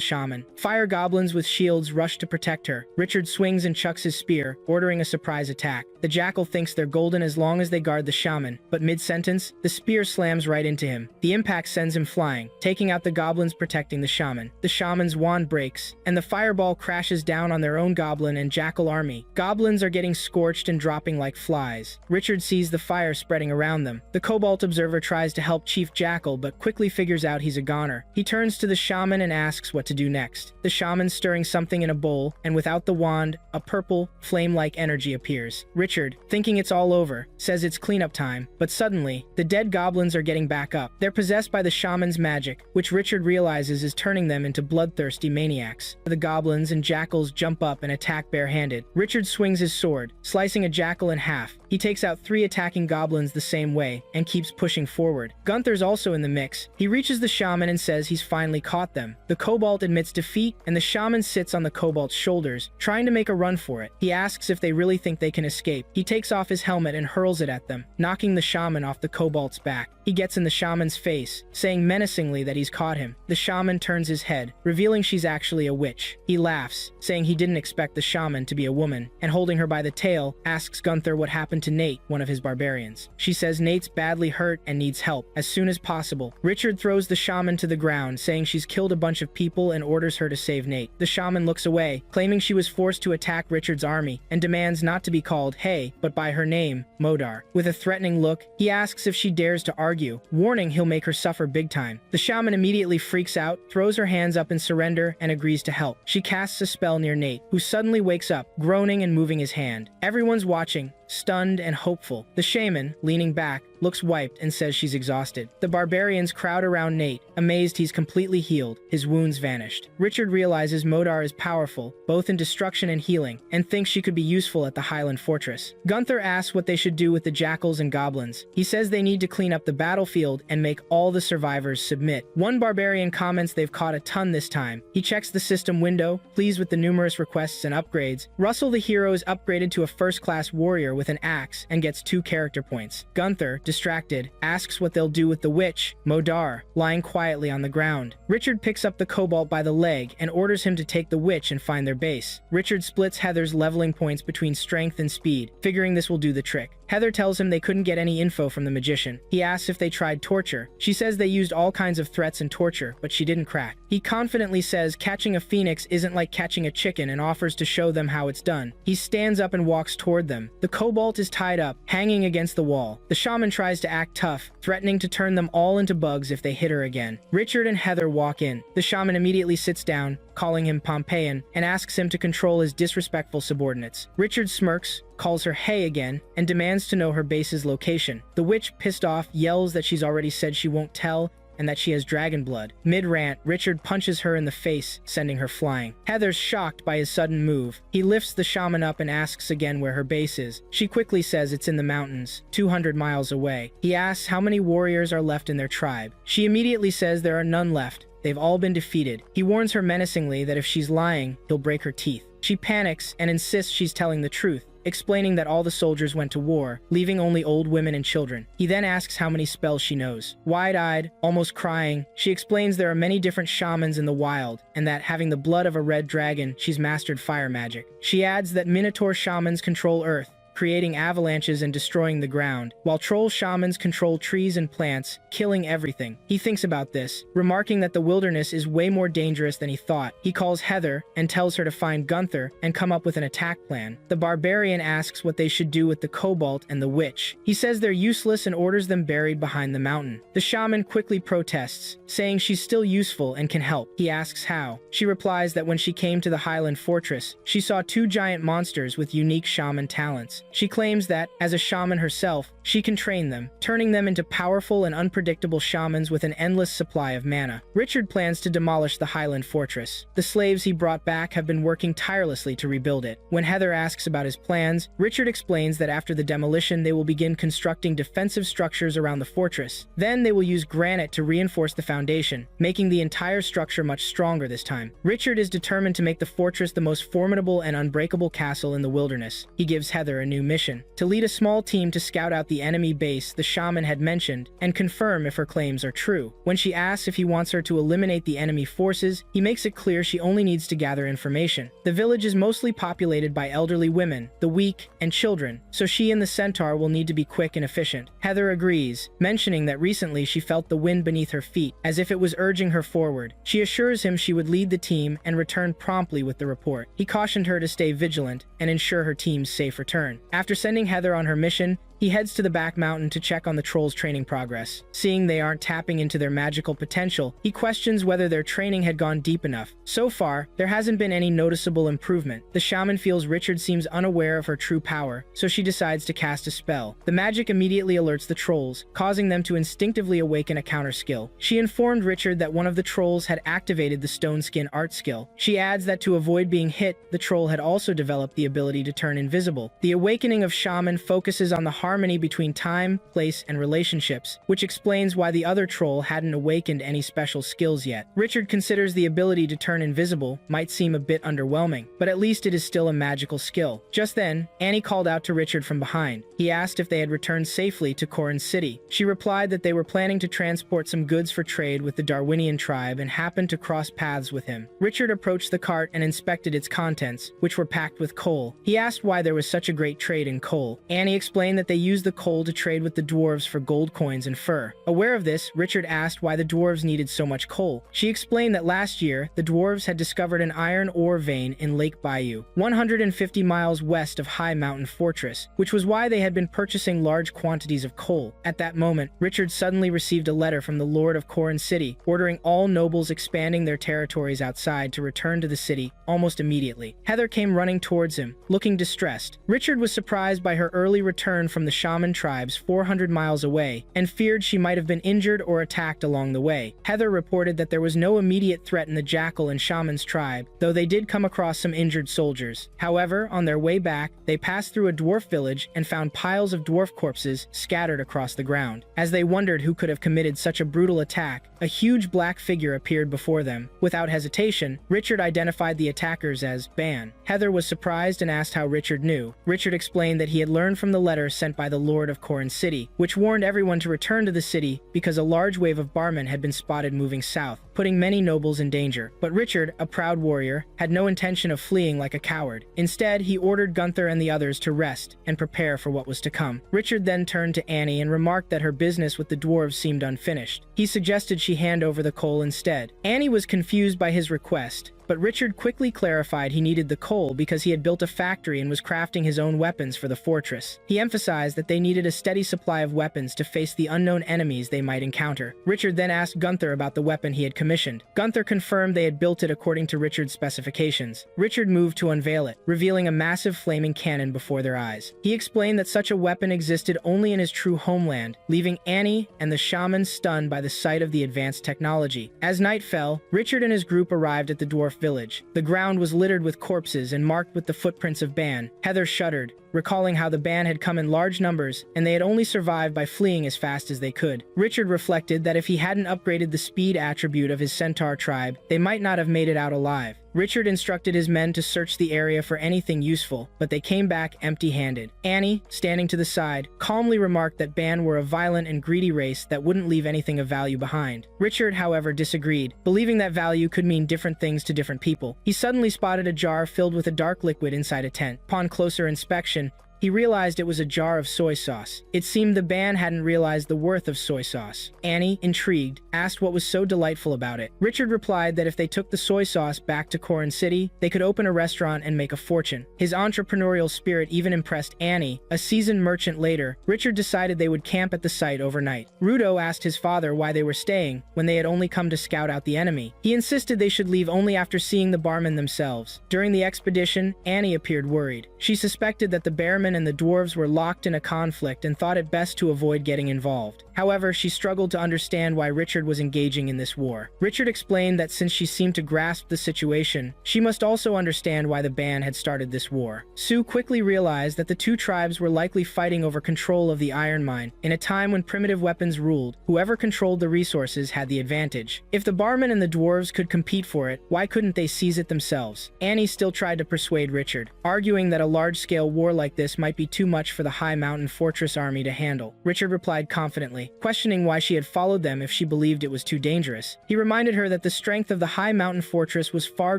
shaman. Fire goblins with shields rush to protect her. Richard swings and chucks his spear, ordering a surprise attack. The Jackal thinks they're golden as long as they guard the shaman, but mid-sentence, the spear slams right into him. The impact sends him flying, taking out the goblins protecting the shaman. The shaman's wand breaks, and the fireball crashes down on their own goblin and Jackal army. Goblins are getting scorched and dropping like flies. Richard sees the fire spreading around them. The Cobalt Observer tries to help Chief Jackal, but quickly figures out he's a goner. He turns to the shaman and asks what to do next. The shaman's stirring something in a bowl, and without the wand, a purple, flame-like energy appears. Richard, thinking it's all over, says it's cleanup time, but suddenly, the dead goblins are getting back up. They're possessed by the shaman's magic, which Richard realizes is turning them into bloodthirsty maniacs. The goblins and jackals jump up and attack barehanded. Richard swings his sword, slicing a jackal in half. He takes out 3 attacking goblins the same way, and keeps pushing forward. Gunther's also in the mix. He reaches the shaman and says he's finally caught them. The Cobalt admits defeat, and the shaman sits on the Cobalt's shoulders, trying to make a run for it. He asks if they really think they can escape. He takes off his helmet and hurls it at them, knocking the shaman off the Cobalt's back. He gets in the shaman's face, saying menacingly that he's caught him. The shaman turns his head, revealing she's actually a witch. He laughs, saying he didn't expect the shaman to be a woman, and holding her by the tail, asks Gunther what happened to Nate, one of his barbarians. She says Nate's badly hurt and needs help as soon as possible. Richard throws the shaman to the ground, saying she's killed a bunch of people and orders her to save Nate. The shaman looks away, claiming she was forced to attack Richard's army, and demands not to be called Hey, but by her name, Modar. With a threatening look, he asks if she dares to argue, warning he'll make her suffer big time. The shaman immediately freaks out, throws her hands up in surrender, and agrees to help. She casts a spell near Nate, who suddenly wakes up, groaning and moving his hand. Everyone's watching, stunned and hopeful. The shaman, leaning back, looks wiped and says she's exhausted. The barbarians crowd around Nate, amazed he's completely healed. His wounds vanished. Richard realizes Modar is powerful, both in destruction and healing, and thinks she could be useful at the Highland Fortress. Gunther asks what they should do with the jackals and goblins. He says they need to clean up the battlefield and make all the survivors submit. One barbarian comments they've caught a ton this time. He checks the system window, pleased with the numerous requests and upgrades. Russell the hero is upgraded to a first-class warrior with an axe and gets 2 character points. Gunther, distracted, asks what they'll do with the witch, Modar, lying quietly on the ground. Richard picks up the Cobalt by the leg and orders him to take the witch and find their base. Richard splits Heather's leveling points between strength and speed, figuring this will do the trick. Heather tells him they couldn't get any info from the magician. He asks if they tried torture. She says they used all kinds of threats and torture, but she didn't crack. He confidently says catching a phoenix isn't like catching a chicken and offers to show them how it's done. He stands up and walks toward them. The Cobalt is tied up, hanging against the wall. The shaman tries to act tough, threatening to turn them all into bugs if they hit her again. Richard and Heather walk in. The shaman immediately sits down, calling him Pompeian, and asks him to control his disrespectful subordinates. Richard smirks, calls her Hey again, and demands to know her base's location. The witch, pissed off, yells that she's already said she won't tell, and that she has dragon blood. Mid-rant, Richard punches her in the face, sending her flying. Heather's shocked by his sudden move. He lifts the shaman up and asks again where her base is. She quickly says it's in the mountains, 200 miles away. He asks how many warriors are left in their tribe. She immediately says there are none left. They've all been defeated. He warns her menacingly that if she's lying, he'll break her teeth. She panics and insists she's telling the truth, explaining that all the soldiers went to war, leaving only old women and children. He then asks how many spells she knows. Wide-eyed, almost crying, she explains there are many different shamans in the wild, and that, having the blood of a red dragon, she's mastered fire magic. She adds that Minotaur shamans control earth, creating avalanches and destroying the ground, while troll shamans control trees and plants, killing everything. He thinks about this, remarking that the wilderness is way more dangerous than he thought. He calls Heather and tells her to find Gunther and come up with an attack plan. The barbarian asks what they should do with the kobold and the witch. He says they're useless and orders them buried behind the mountain. The shaman quickly protests, saying she's still useful and can help. He asks how. She replies that when she came to the Highland Fortress, she saw two giant monsters with unique shaman talents. She claims that, as a shaman herself, she can train them, turning them into powerful and unpredictable shamans with an endless supply of mana. Richard plans to demolish the Highland Fortress. The slaves he brought back have been working tirelessly to rebuild it. When Heather asks about his plans, Richard explains that after the demolition they will begin constructing defensive structures around the fortress. Then they will use granite to reinforce the foundation, making the entire structure much stronger this time. Richard is determined to make the fortress the most formidable and unbreakable castle in the wilderness. He gives Heather a new mission: to lead a small team to scout out the enemy base the shaman had mentioned and confirm if her claims are true. When she asks if he wants her to eliminate the enemy forces, he makes it clear she only needs to gather information. The village is mostly populated by elderly women, the weak, and children, so she and the centaur will need to be quick and efficient. Heather agrees, mentioning that recently she felt the wind beneath her feet, as if it was urging her forward. She assures him she would lead the team and return promptly with the report. He cautioned her to stay vigilant and ensure her team's safe return. After sending Heather on her mission, he heads to the back mountain to check on the trolls' training progress. Seeing they aren't tapping into their magical potential, he questions whether their training had gone deep enough. So far, there hasn't been any noticeable improvement. The shaman feels Richard seems unaware of her true power, so she decides to cast a spell. The magic immediately alerts the trolls, causing them to instinctively awaken a counter skill. She informed Richard that one of the trolls had activated the stone skin art skill. She adds that to avoid being hit, the troll had also developed the ability to turn invisible. The awakening of shaman focuses on the harmony between time, place, and relationships, which explains why the other troll hadn't awakened any special skills yet. Richard considers the ability to turn invisible might seem a bit underwhelming, but at least it is still a magical skill. Just then, Annie called out to Richard from behind. He asked if they had returned safely to Corin City. She replied that they were planning to transport some goods for trade with the Darwinian tribe and happened to cross paths with him. Richard approached the cart and inspected its contents, which were packed with coal. He asked why there was such a great trade in coal. Annie explained that they used the coal to trade with the dwarves for gold coins and fur. Aware of this, Richard asked why the dwarves needed so much coal. She explained that last year, the dwarves had discovered an iron ore vein in Lake Bayou, 150 miles west of High Mountain Fortress, which was why they had been purchasing large quantities of coal. At that moment, Richard suddenly received a letter from the Lord of Corin City, ordering all nobles expanding their territories outside to return to the city almost immediately. Heather came running towards him, looking distressed. Richard was surprised by her early return from the shaman tribes 400 miles away and feared she might have been injured or attacked along the way. Heather reported that there was no immediate threat in the jackal and shaman's tribe, though they did come across some injured soldiers. However, on their way back, they passed through a dwarf village and found piles of dwarf corpses scattered across the ground. As they wondered who could have committed such a brutal attack, a huge black figure appeared before them. Without hesitation, Richard identified the attackers as Ban. Heather was surprised and asked how Richard knew. Richard explained that he had learned from the letter sent by the Lord of Corin City, which warned everyone to return to the city because a large wave of barmen had been spotted moving south, putting many nobles in danger. But Richard, a proud warrior, had no intention of fleeing like a coward. Instead, he ordered Gunther and the others to rest and prepare for what was to come. Richard then turned to Annie and remarked that her business with the dwarves seemed unfinished. He suggested she hand over the coal instead. Annie was confused by his request, but Richard quickly clarified he needed the coal because he had built a factory and was crafting his own weapons for the fortress. He emphasized that they needed a steady supply of weapons to face the unknown enemies they might encounter. Richard then asked Gunther about the weapon he had commissioned. Gunther confirmed they had built it according to Richard's specifications. Richard moved to unveil it, revealing a massive flaming cannon before their eyes. He explained that such a weapon existed only in his true homeland, leaving Annie and the shaman stunned by the sight of the advanced technology. As night fell, Richard and his group arrived at the dwarf village. The ground was littered with corpses and marked with the footprints of Ban. Heather shuddered, recalling how the band had come in large numbers and they had only survived by fleeing as fast as they could. Richard reflected that if he hadn't upgraded the speed attribute of his centaur tribe, they might not have made it out alive. Richard instructed his men to search the area for anything useful, but they came back empty-handed. Annie, standing to the side, calmly remarked that Ban were a violent and greedy race that wouldn't leave anything of value behind. Richard, however, disagreed, believing that value could mean different things to different people. He suddenly spotted a jar filled with a dark liquid inside a tent. Upon closer inspection, he realized it was a jar of soy sauce. It seemed the band hadn't realized the worth of soy sauce. Annie, intrigued, asked what was so delightful about it. Richard replied that if they took the soy sauce back to Corin City, they could open a restaurant and make a fortune. His entrepreneurial spirit even impressed Annie. A seasoned merchant later, Richard decided they would camp at the site overnight. Rudo asked his father why they were staying when they had only come to scout out the enemy. He insisted they should leave only after seeing the barmen themselves. During the expedition, Annie appeared worried. She suspected that the bearmen and the dwarves were locked in a conflict and thought it best to avoid getting involved. However, she struggled to understand why Richard was engaging in this war. Richard explained that since she seemed to grasp the situation, she must also understand why the band had started this war. Sue quickly realized that the two tribes were likely fighting over control of the iron mine. In a time when primitive weapons ruled, whoever controlled the resources had the advantage. If the barmen and the dwarves could compete for it, why couldn't they seize it themselves? Annie still tried to persuade Richard, arguing that a large-scale war like this might be too much for the high mountain fortress army to handle. Richard replied confidently, questioning why she had followed them if she believed it was too dangerous. He reminded her that the strength of the high mountain fortress was far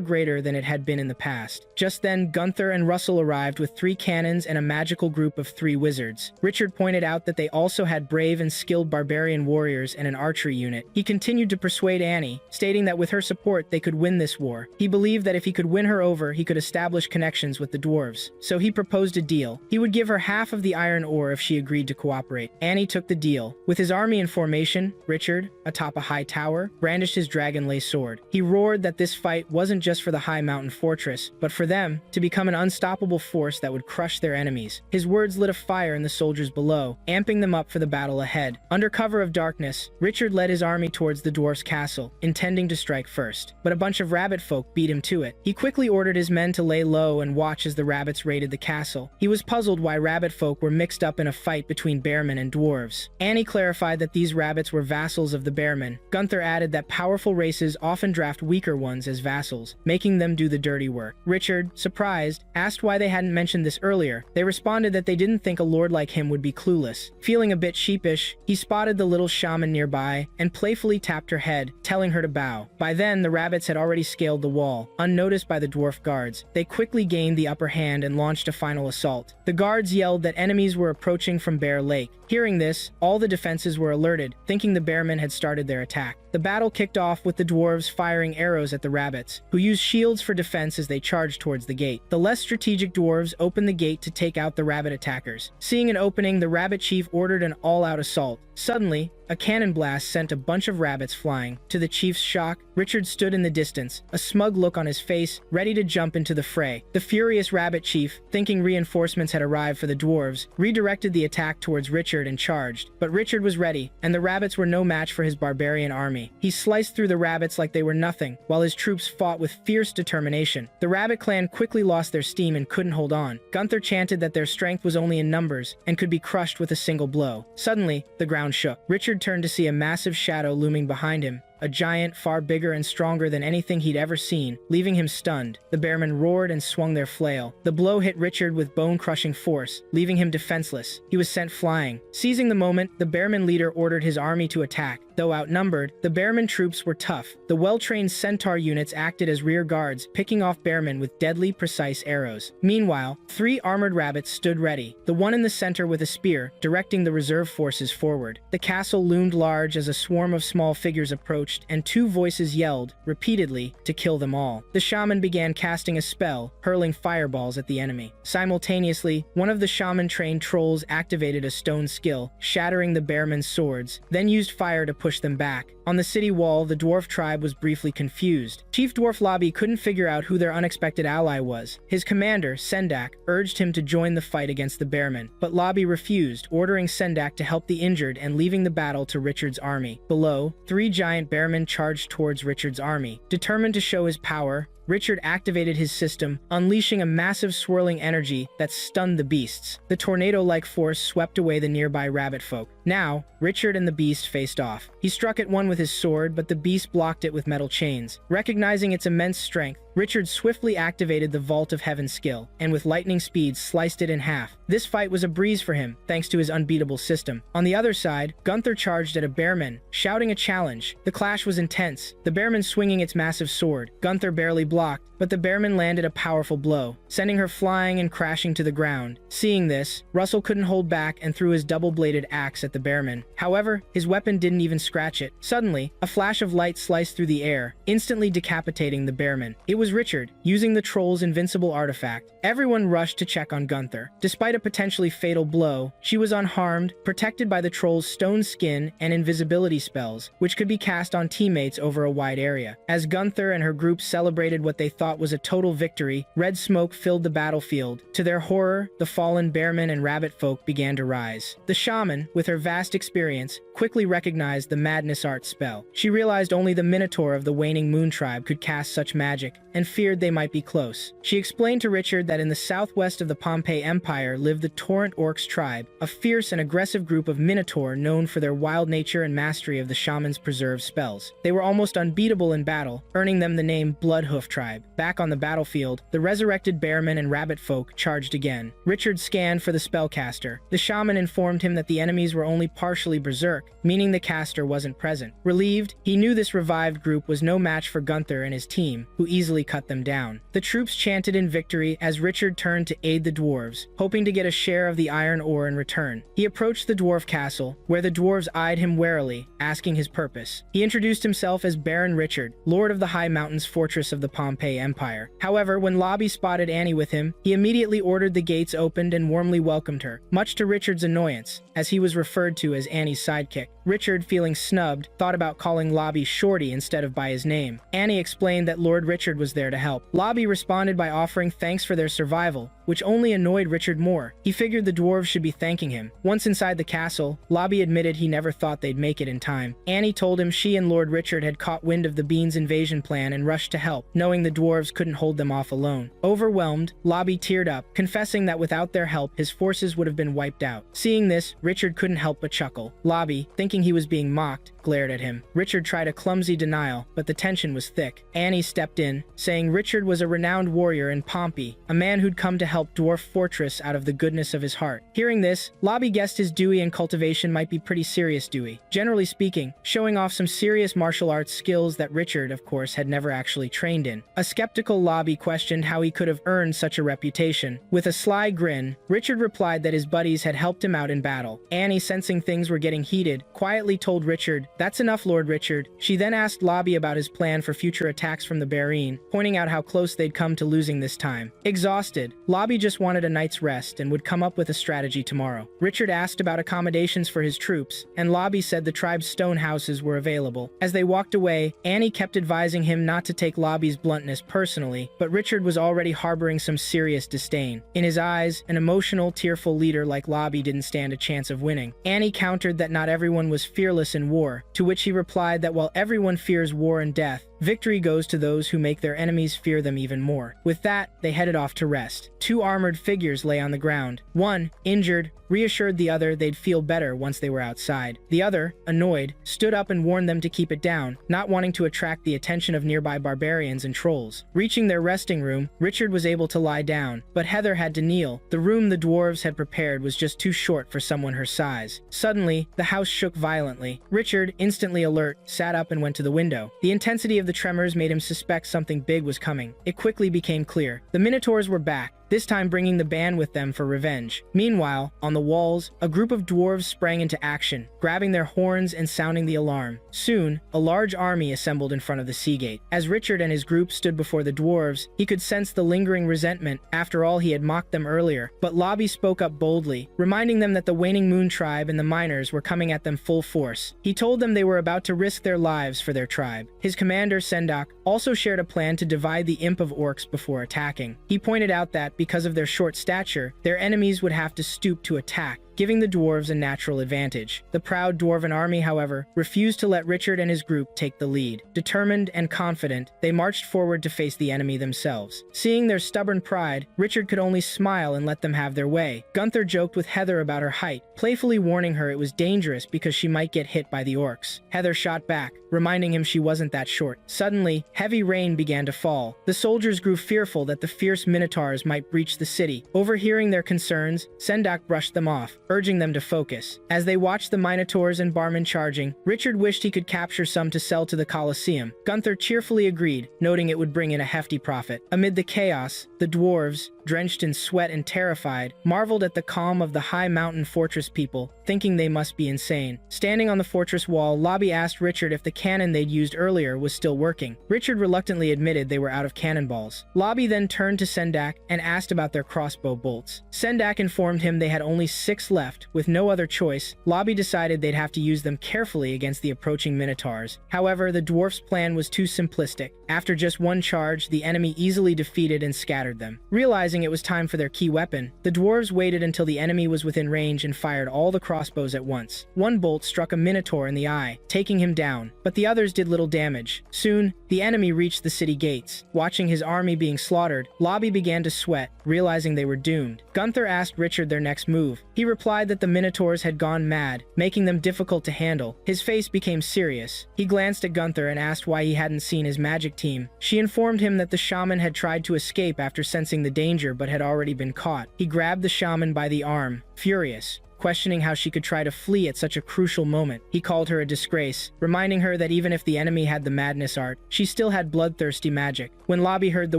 greater than it had been in the past. Just then, Gunther and Russell arrived with 3 cannons and a magical group of 3 wizards. Richard pointed out that they also had brave and skilled barbarian warriors and an archery unit. He continued to persuade Annie, stating that with her support they could win this war. He believed that if he could win her over, he could establish connections with the dwarves. So he proposed a deal. He would give her half of the iron ore if she agreed to cooperate. Annie took the deal. With his army in formation, Richard, atop a high tower, brandished his dragon-laced sword. He roared that this fight wasn't just for the high mountain fortress, but for them to become an unstoppable force that would crush their enemies. His words lit a fire in the soldiers below, amping them up for the battle ahead. Under cover of darkness, Richard led his army towards the dwarf's castle, intending to strike first. But a bunch of rabbit folk beat him to it. He quickly ordered his men to lay low and watch as the rabbits raided the castle. He was puzzled why rabbit folk were mixed up in a fight between bearmen and dwarves. Annie clarified that these rabbits were vassals of the bearmen. Gunther added that powerful races often draft weaker ones as vassals, making them do the dirty work. Richard, surprised, asked why they hadn't mentioned this earlier. They responded that they didn't think a lord like him would be clueless. Feeling a bit sheepish, he spotted the little shaman nearby and playfully tapped her head, telling her to bow. By then, the rabbits had already scaled the wall, unnoticed by the dwarf guards. They quickly gained the upper hand and launched a final assault. The guards yelled that enemies were approaching from Bear Lake. Hearing this, all the defenses were alerted, thinking the bearmen had started their attack. The battle kicked off with the dwarves firing arrows at the rabbits, who used shields for defense as they charged towards the gate. The less strategic dwarves opened the gate to take out the rabbit attackers. Seeing an opening, the rabbit chief ordered an all-out assault. Suddenly, a cannon blast sent a bunch of rabbits flying. To the chief's shock, Richard stood in the distance, a smug look on his face, ready to jump into the fray. The furious rabbit chief, thinking reinforcements had arrived for the dwarves, redirected the attack towards Richard and charged. But Richard was ready, and the rabbits were no match for his barbarian army. He sliced through the rabbits like they were nothing, while his troops fought with fierce determination. The rabbit clan quickly lost their steam and couldn't hold on. Gunther chanted that their strength was only in numbers and could be crushed with a single blow. Suddenly, the ground shook. Richard turned to see a massive shadow looming behind him. A giant far bigger and stronger than anything he'd ever seen, leaving him stunned. The bearmen roared and swung their flail. The blow hit Richard with bone-crushing force, leaving him defenseless. He was sent flying. Seizing the moment, the bearman leader ordered his army to attack. Though outnumbered, the Bearman troops were tough. The well-trained centaur units acted as rear guards, picking off Bearmen with deadly, precise arrows. Meanwhile, 3 armored rabbits stood ready, the one in the center with a spear, directing the reserve forces forward. The castle loomed large as a swarm of small figures approached, and 2 voices yelled, repeatedly, to kill them all. The shaman began casting a spell, hurling fireballs at the enemy. Simultaneously, one of the shaman-trained trolls activated a stone skill, shattering the Bearmen's swords, then used fire to push them back. On the city wall, the dwarf tribe was briefly confused. Chief Dwarf Lobby couldn't figure out who their unexpected ally was. His commander, Sendak, urged him to join the fight against the Bearmen, but Lobby refused, ordering Sendak to help the injured and leaving the battle to Richard's army. Below, 3 giant Bearmen charged towards Richard's army. Determined to show his power, Richard activated his system, unleashing a massive swirling energy that stunned the beasts. The tornado-like force swept away the nearby rabbit folk. Now, Richard and the beast faced off. He struck at one with his sword, but the beast blocked it with metal chains. Recognizing its immense strength, Richard swiftly activated the Vault of Heaven skill, and with lightning speed sliced it in half. This fight was a breeze for him, thanks to his unbeatable system. On the other side, Gunther charged at a Bearman, shouting a challenge. The clash was intense, the Bearman swinging its massive sword. Gunther barely blocked, but the Bearman landed a powerful blow, sending her flying and crashing to the ground. Seeing this, Russell couldn't hold back and threw his double-bladed axe at the Bearman. However, his weapon didn't even scratch it. Suddenly, a flash of light sliced through the air, instantly decapitating the Bearman. It was Richard, using the troll's invincible artifact. Everyone rushed to check on Gunther. Despite a potentially fatal blow, she was unharmed, protected by the troll's stone skin and invisibility spells, which could be cast on teammates over a wide area. As Gunther and her group celebrated what they thought was a total victory, red smoke filled the battlefield. To their horror, the fallen Bearmen and rabbit folk began to rise. The shaman, with her vast experience, quickly recognized the madness art spell. She realized only the Minotaur of the Waning Moon tribe could cast such magic, and feared they might be close. She explained to Richard that in the southwest of the Pompeii Empire lived the Torrent Orcs tribe, a fierce and aggressive group of Minotaur known for their wild nature and mastery of the shaman's preserved spells. They were almost unbeatable in battle, earning them the name Bloodhoof tribe. Back on the battlefield, the resurrected Bearmen and rabbit folk charged again. Richard scanned for the spellcaster. The shaman informed him that the enemies were only partially berserk, meaning the caster wasn't present. Relieved, he knew this revived group was no match for Gunther and his team, who easily cut them down. The troops chanted in victory as Richard turned to aid the dwarves, hoping to get a share of the iron ore in return. He approached the dwarf castle, where the dwarves eyed him warily, asking his purpose. He introduced himself as Baron Richard, Lord of the High Mountains fortress of the Pompeii Empire. However, when Lobby spotted Annie with him, he immediately ordered the gates opened and warmly welcomed her, much to Richard's annoyance, as he was referred to as Annie's sidekick. Richard, feeling snubbed, thought about calling Lobby Shorty instead of by his name. Annie explained that Lord Richard was there to help. Lobby responded by offering thanks for their survival, which only annoyed Richard more. He figured the dwarves should be thanking him. Once inside the castle, Lobby admitted he never thought they'd make it in time. Annie told him she and Lord Richard had caught wind of the Beans' invasion plan and rushed to help, knowing the dwarves couldn't hold them off alone. Overwhelmed, Lobby teared up, confessing that without their help, his forces would have been wiped out. Seeing this, Richard couldn't help but chuckle. Lobby, thinking he was being mocked, glared at him. Richard tried a clumsy denial, but the tension was thick. Annie stepped in, saying Richard was a renowned warrior in Pompeii, a man who'd come to help Dwarf Fortress out of the goodness of his heart. Hearing this, Lobby guessed his Dewey and cultivation might be pretty serious Dewey. Generally speaking, showing off some serious martial arts skills that Richard, of course, had never actually trained in. A skeptical Lobby questioned how he could have earned such a reputation. With a sly grin, Richard replied that his buddies had helped him out in battle. Annie, sensing things were getting heated, quietly told Richard, "That's enough, Lord Richard." She then asked Lobby about his plan for future attacks from the Barine, pointing out how close they'd come to losing this time. Exhausted, Lobby just wanted a night's rest and would come up with a strategy tomorrow. Richard asked about accommodations for his troops, and Lobby said the tribe's stone houses were available. As they walked away, Annie kept advising him not to take Lobby's bluntness personally, but Richard was already harboring some serious disdain. In his eyes, an emotional, tearful leader like Lobby didn't stand a chance of winning. Annie countered that not everyone was fearless in war, to which he replied that while everyone fears war and death, Victory goes to those who make their enemies fear them even more. With that, they headed off to rest. Two armored figures lay on the ground. One, injured, reassured the other they'd feel better once they were outside. The other, annoyed, stood up and warned them to keep it down, not wanting to attract the attention of nearby barbarians and trolls. Reaching their resting room, Richard was able to lie down, but Heather had to kneel. The room the dwarves had prepared was just too short for someone her size. Suddenly, the house shook violently. Richard, instantly alert, sat up and went to the window. The intensity of the tremors made him suspect something big was coming. It quickly became clear. The Minotaurs were back, this time bringing the band with them for revenge. Meanwhile, on the walls, a group of dwarves sprang into action, grabbing their horns and sounding the alarm. Soon, a large army assembled in front of the sea gate. As Richard and his group stood before the dwarves, he could sense the lingering resentment. After all, he had mocked them earlier. But Lobby spoke up boldly, reminding them that the Waning Moon tribe and the miners were coming at them full force. He told them they were about to risk their lives for their tribe. His commander, Sendak, also shared a plan to divide the imp of orcs before attacking. He pointed out that, because of their short stature, their enemies would have to stoop to attack, giving the dwarves a natural advantage. The proud dwarven army, however, refused to let Richard and his group take the lead. Determined and confident, they marched forward to face the enemy themselves. Seeing their stubborn pride, Richard could only smile and let them have their way. Gunther joked with Heather about her height, playfully warning her it was dangerous because she might get hit by the orcs. Heather shot back, reminding him she wasn't that short. Suddenly, heavy rain began to fall. The soldiers grew fearful that the fierce minotaurs might breach the city. Overhearing their concerns, Sendak brushed them off, urging them to focus. As they watched the Minotaurs and Barman charging, Richard wished he could capture some to sell to the Colosseum. Gunther cheerfully agreed, noting it would bring in a hefty profit. Amid the chaos, the dwarves, drenched in sweat and terrified, marveled at the calm of the high mountain fortress people, thinking they must be insane. Standing on the fortress wall, Lobby asked Richard if the cannon they'd used earlier was still working. Richard reluctantly admitted they were out of cannonballs. Lobby then turned to Sendak and asked about their crossbow bolts. Sendak informed him they had only 6 left. With no other choice, Lobby decided they'd have to use them carefully against the approaching minotaurs. However, the dwarf's plan was too simplistic. After just one charge, the enemy easily defeated and scattered them. Realizing it was time for their key weapon, the dwarves waited until the enemy was within range and fired all the crossbows at once. One bolt struck a minotaur in the eye, taking him down, but the others did little damage. Soon, the enemy reached the city gates. Watching his army being slaughtered, Lobby began to sweat, realizing they were doomed. Gunther asked Richard their next move. He replied that the minotaurs had gone mad, making them difficult to handle. His face became serious. He glanced at Gunther and asked why he hadn't seen his magic team. She informed him that the shaman had tried to escape after sensing the danger but had already been caught. He grabbed the shaman by the arm, furious, questioning how she could try to flee at such a crucial moment. He called her a disgrace, reminding her that even if the enemy had the madness art, she still had bloodthirsty magic. When Lobby heard the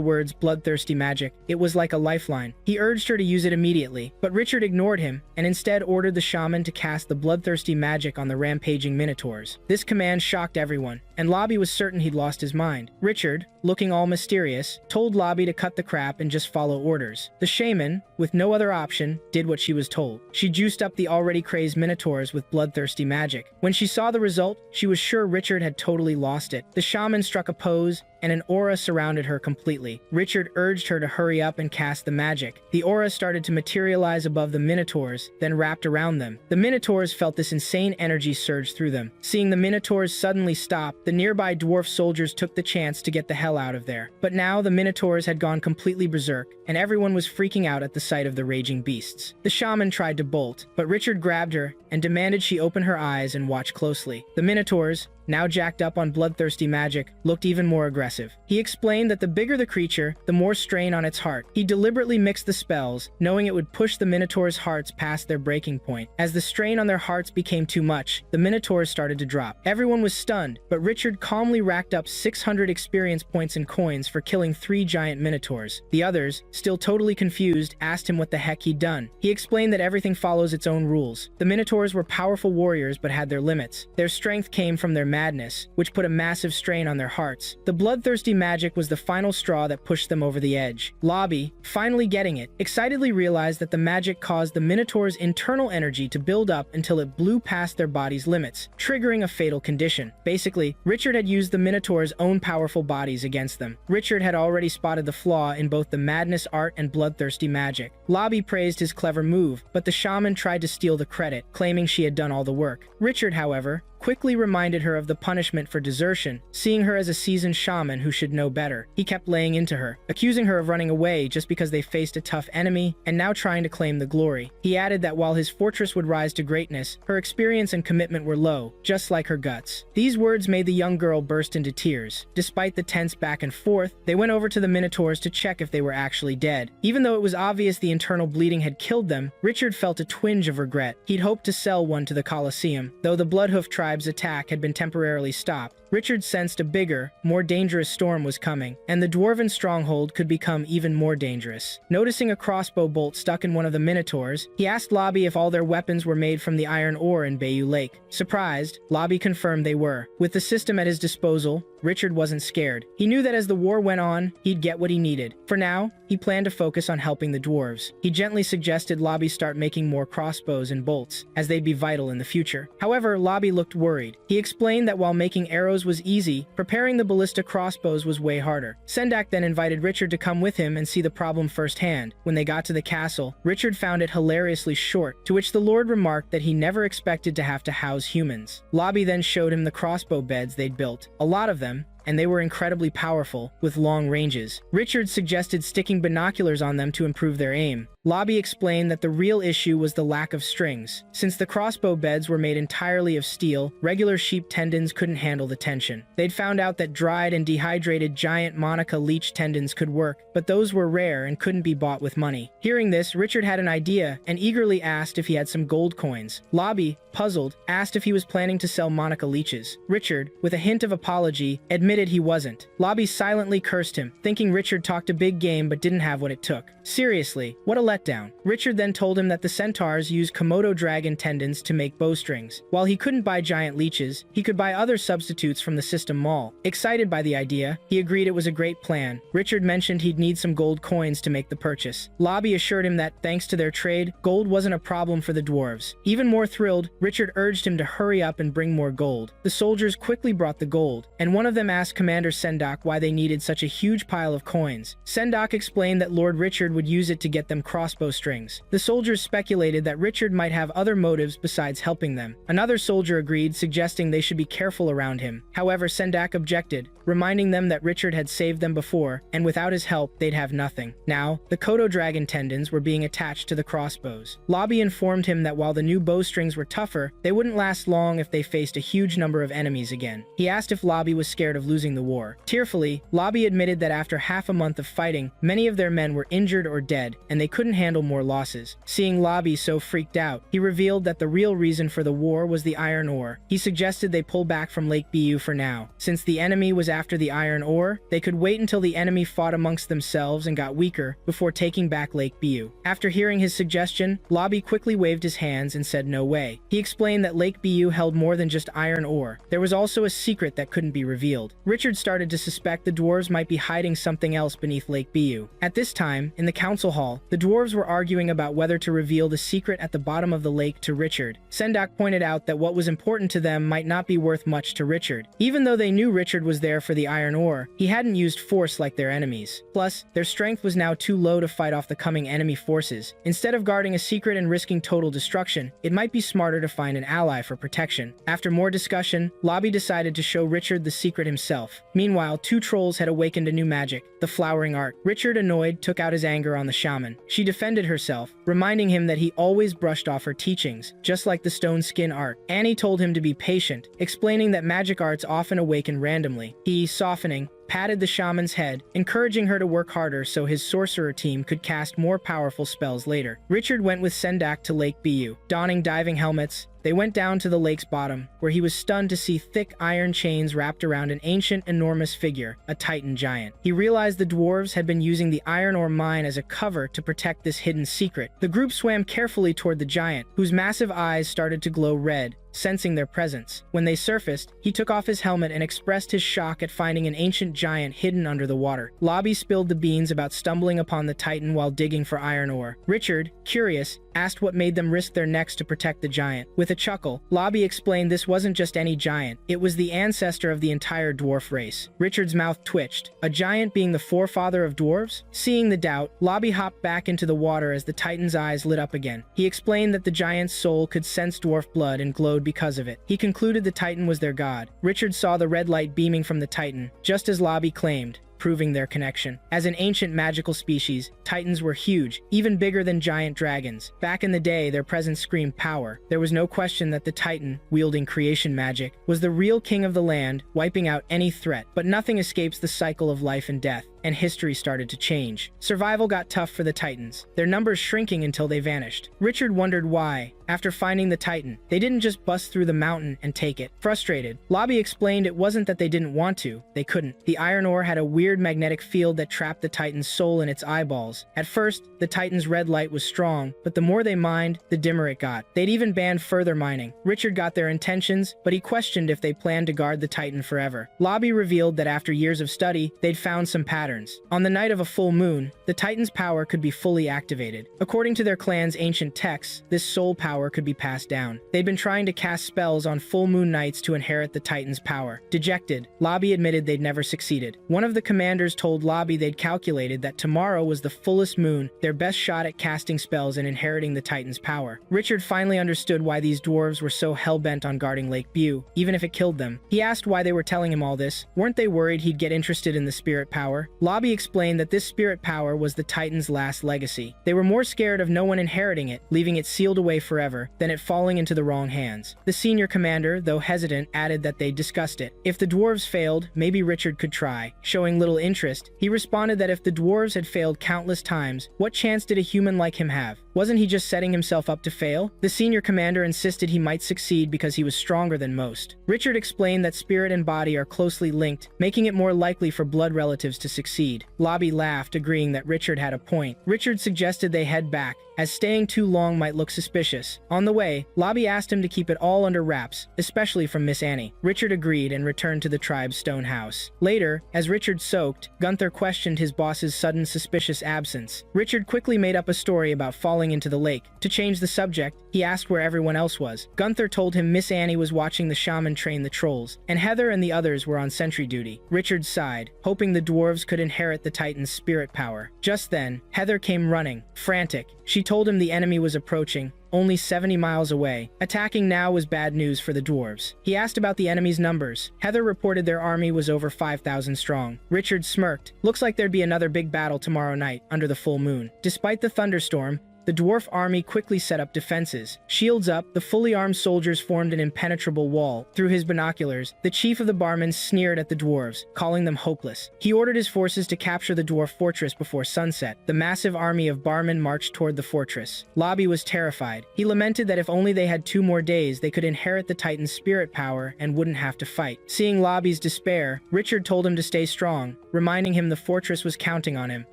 words bloodthirsty magic, it was like a lifeline. He urged her to use it immediately, but Richard ignored him and instead ordered the shaman to cast the bloodthirsty magic on the rampaging minotaurs. This command shocked everyone, and Lobby was certain he'd lost his mind. Richard, looking all mysterious, told Lobby to cut the crap and just follow orders. The shaman, with no other option, did what she was told. She juiced up the already crazed minotaurs with bloodthirsty magic. When she saw the result, she was sure Richard had totally lost it. The shaman struck a pose, and an aura surrounded her completely. Richard urged her to hurry up and cast the magic. The aura started to materialize above the minotaurs, then wrapped around them. The minotaurs felt this insane energy surge through them. Seeing the minotaurs suddenly stop, the nearby dwarf soldiers took the chance to get the hell out of there. But now the minotaurs had gone completely berserk, and everyone was freaking out at the sight of the raging beasts. The shaman tried to bolt, but Richard grabbed her and demanded she open her eyes and watch closely. The minotaurs, now jacked up on bloodthirsty magic, looked even more aggressive. He explained that the bigger the creature, the more strain on its heart. He deliberately mixed the spells, knowing it would push the minotaurs' hearts past their breaking point. As the strain on their hearts became too much, the minotaurs started to drop. Everyone was stunned, but Richard calmly racked up 600 experience points and coins for killing 3 giant minotaurs. The others, still totally confused, asked him what the heck he'd done. He explained that everything follows its own rules. The minotaurs were powerful warriors but had their limits. Their strength came from their madness, which put a massive strain on their hearts. The bloodthirsty magic was the final straw that pushed them over the edge. Lobby, finally getting it, excitedly realized that the magic caused the minotaurs' internal energy to build up until it blew past their body's limits, triggering a fatal condition. Basically, Richard had used the minotaurs' own powerful bodies against them. Richard had already spotted the flaw in both the madness art and bloodthirsty magic. Lobby praised his clever move, but the shaman tried to steal the credit, claiming she had done all the work. Richard, however, quickly reminded her of the punishment for desertion, seeing her as a seasoned shaman who should know better. He kept laying into her, accusing her of running away just because they faced a tough enemy, and now trying to claim the glory. He added that while his fortress would rise to greatness, her experience and commitment were low, just like her guts. These words made the young girl burst into tears. Despite the tense back and forth, they went over to the Minotaurs to check if they were actually dead. Even though it was obvious the internal bleeding had killed them, Richard felt a twinge of regret. He'd hoped to sell one to the Colosseum. Though the Bloodhoof tribe's attack had been temporarily stopped, Richard sensed a bigger, more dangerous storm was coming, and the dwarven stronghold could become even more dangerous. Noticing a crossbow bolt stuck in one of the Minotaurs, he asked Lobby if all their weapons were made from the iron ore in Bayou Lake. Surprised, Lobby confirmed they were. With the system at his disposal, Richard wasn't scared. He knew that as the war went on, he'd get what he needed. For now, he planned to focus on helping the dwarves. He gently suggested Lobby start making more crossbows and bolts, as they'd be vital in the future. However, Lobby looked worried. He explained that while making arrows was easy, preparing the ballista crossbows was way harder. Sendak then invited Richard to come with him and see the problem firsthand. When they got to the castle, Richard found it hilariously short, to which the Lord remarked that he never expected to have to house humans. Lobby then showed him the crossbow beds they'd built, a lot of them, and they were incredibly powerful, with long ranges. Richard suggested sticking binoculars on them to improve their aim. Lobby explained that the real issue was the lack of strings. Since the crossbow beds were made entirely of steel, regular sheep tendons couldn't handle the tension. They'd found out that dried and dehydrated giant Monica leech tendons could work, but those were rare and couldn't be bought with money. Hearing this, Richard had an idea and eagerly asked if he had some gold coins. Lobby, puzzled, asked if he was planning to sell Monica leeches. Richard, with a hint of apology, admitted he wasn't. Lobby silently cursed him, thinking Richard talked a big game but didn't have what it took. Seriously, what a letdown. Richard then told him that the centaurs use Komodo dragon tendons to make bowstrings. While he couldn't buy giant leeches, he could buy other substitutes from the system mall. Excited by the idea, he agreed it was a great plan. Richard mentioned he'd need some gold coins to make the purchase. Lobby assured him that, thanks to their trade, gold wasn't a problem for the dwarves. Even more thrilled, Richard urged him to hurry up and bring more gold. The soldiers quickly brought the gold, and one of them asked Commander Sendak why they needed such a huge pile of coins. Sendak explained that Lord Richard would use it to get them crossbow strings. The soldiers speculated that Richard might have other motives besides helping them. Another soldier agreed, suggesting they should be careful around him. However, Sendak objected, reminding them that Richard had saved them before, and without his help, they'd have nothing. Now, the Kodo dragon tendons were being attached to the crossbows. Lobby informed him that while the new bowstrings were tougher, they wouldn't last long if they faced a huge number of enemies again. He asked if Lobby was scared of losing the war. Tearfully, Lobby admitted that after half a month of fighting, many of their men were injured or dead, and they couldn't handle more losses. Seeing Lobby so freaked out, he revealed that the real reason for the war was the iron ore. He suggested they pull back from Lake Biu for now. Since the enemy was after the iron ore, they could wait until the enemy fought amongst themselves and got weaker before taking back Lake Biu. After hearing his suggestion, Lobby quickly waved his hands and said no way. He explained that Lake Biu held more than just iron ore. There was also a secret that couldn't be revealed. Richard started to suspect the dwarves might be hiding something else beneath Lake Biu. At this time, in the council hall, the dwarves were arguing about whether to reveal the secret at the bottom of the lake to Richard. Sendak pointed out that what was important to them might not be worth much to Richard. Even though they knew Richard was there for the iron ore, he hadn't used force like their enemies. Plus, their strength was now too low to fight off the coming enemy forces. Instead of guarding a secret and risking total destruction, it might be smarter to find an ally for protection. After more discussion, Lobby decided to show Richard the secret himself. Meanwhile, two trolls had awakened a new magic, the flowering art. Richard, annoyed, took out his anger on the shaman. She defended herself, reminding him that he always brushed off her teachings, just like the stone skin art. Annie told him to be patient, explaining that magic arts often awaken randomly. He, softening, patted the shaman's head, encouraging her to work harder so his sorcerer team could cast more powerful spells later. Richard went with Sendak to Lake Biu. Donning diving helmets, they went down to the lake's bottom, where he was stunned to see thick iron chains wrapped around an ancient, enormous figure, a titan giant. He realized the dwarves had been using the iron ore mine as a cover to protect this hidden secret. The group swam carefully toward the giant, whose massive eyes started to glow red, sensing their presence. When they surfaced, he took off his helmet and expressed his shock at finding an ancient giant hidden under the water. Lobby spilled the beans about stumbling upon the titan while digging for iron ore. Richard, curious, asked what made them risk their necks to protect the giant. With a chuckle, Lobby explained this wasn't just any giant, it was the ancestor of the entire dwarf race. Richard's mouth twitched. A giant being the forefather of dwarves? Seeing the doubt, Lobby hopped back into the water as the titan's eyes lit up again. He explained that the giant's soul could sense dwarf blood and glowed because of it. He concluded the Titan was their god. Richard saw the red light beaming from the Titan, just as Lobby claimed, proving their connection. As an ancient magical species, Titans were huge, even bigger than giant dragons. Back in the day, their presence screamed power. There was no question that the Titan, wielding creation magic, was the real king of the land, wiping out any threat. But nothing escapes the cycle of life and death, and history started to change. Survival got tough for the Titans, their numbers shrinking until they vanished. Richard wondered why. After finding the Titan, they didn't just bust through the mountain and take it. Frustrated, Lobby explained it wasn't that they didn't want to, they couldn't. The iron ore had a weird magnetic field that trapped the Titan's soul in its eyeballs. At first, the Titan's red light was strong, but the more they mined, the dimmer it got. They'd even banned further mining. Richard got their intentions, but he questioned if they planned to guard the Titan forever. Lobby revealed that after years of study, they'd found some patterns. On the night of a full moon, the Titan's power could be fully activated. According to their clan's ancient texts, this soul power could be passed down. They'd been trying to cast spells on full moon nights to inherit the Titan's power. Dejected, Lobby admitted they'd never succeeded. One of the commanders told Lobby they'd calculated that tomorrow was the fullest moon, their best shot at casting spells and inheriting the Titan's power. Richard finally understood why these dwarves were so hell-bent on guarding Lake Butte, even if it killed them. He asked why they were telling him all this. Weren't they worried he'd get interested in the spirit power? Lobby explained that this spirit power was the Titan's last legacy. They were more scared of no one inheriting it, leaving it sealed away forever, than it falling into the wrong hands. The senior commander, though hesitant, added that they'd discussed it. If the dwarves failed, maybe Richard could try. Showing little interest, he responded that if the dwarves had failed countless times, what chance did a human like him have? Wasn't he just setting himself up to fail? The senior commander insisted he might succeed because he was stronger than most. Richard explained that spirit and body are closely linked, making it more likely for blood relatives to succeed. Lobby laughed, agreeing that Richard had a point. Richard suggested they head back, as staying too long might look suspicious. On the way, Lobby asked him to keep it all under wraps, especially from Miss Annie. Richard agreed and returned to the tribe's stone house. Later, as Richard soaked, Gunther questioned his boss's sudden suspicious absence. Richard quickly made up a story about falling into the lake. To change the subject, he asked where everyone else was. Gunther told him Miss Annie was watching the shaman train the trolls, and Heather and the others were on sentry duty. Richard sighed, hoping the dwarves could inherit the Titan's spirit power. Just then, Heather came running, frantic. She told him the enemy was approaching, only 70 miles away. Attacking now was bad news for the dwarves. He asked about the enemy's numbers. Heather reported their army was over 5,000 strong. Richard smirked. Looks like there'd be another big battle tomorrow night, under the full moon. Despite the thunderstorm, the dwarf army quickly set up defenses. Shields up, the fully armed soldiers formed an impenetrable wall. Through his binoculars, the chief of the barmen sneered at the dwarves, calling them hopeless. He ordered his forces to capture the dwarf fortress before sunset. The massive army of barmen marched toward the fortress. Lobby was terrified. He lamented that if only they had 2 more days, they could inherit the Titan's spirit power and wouldn't have to fight. Seeing Lobby's despair, Richard told him to stay strong, reminding him the fortress was counting on him.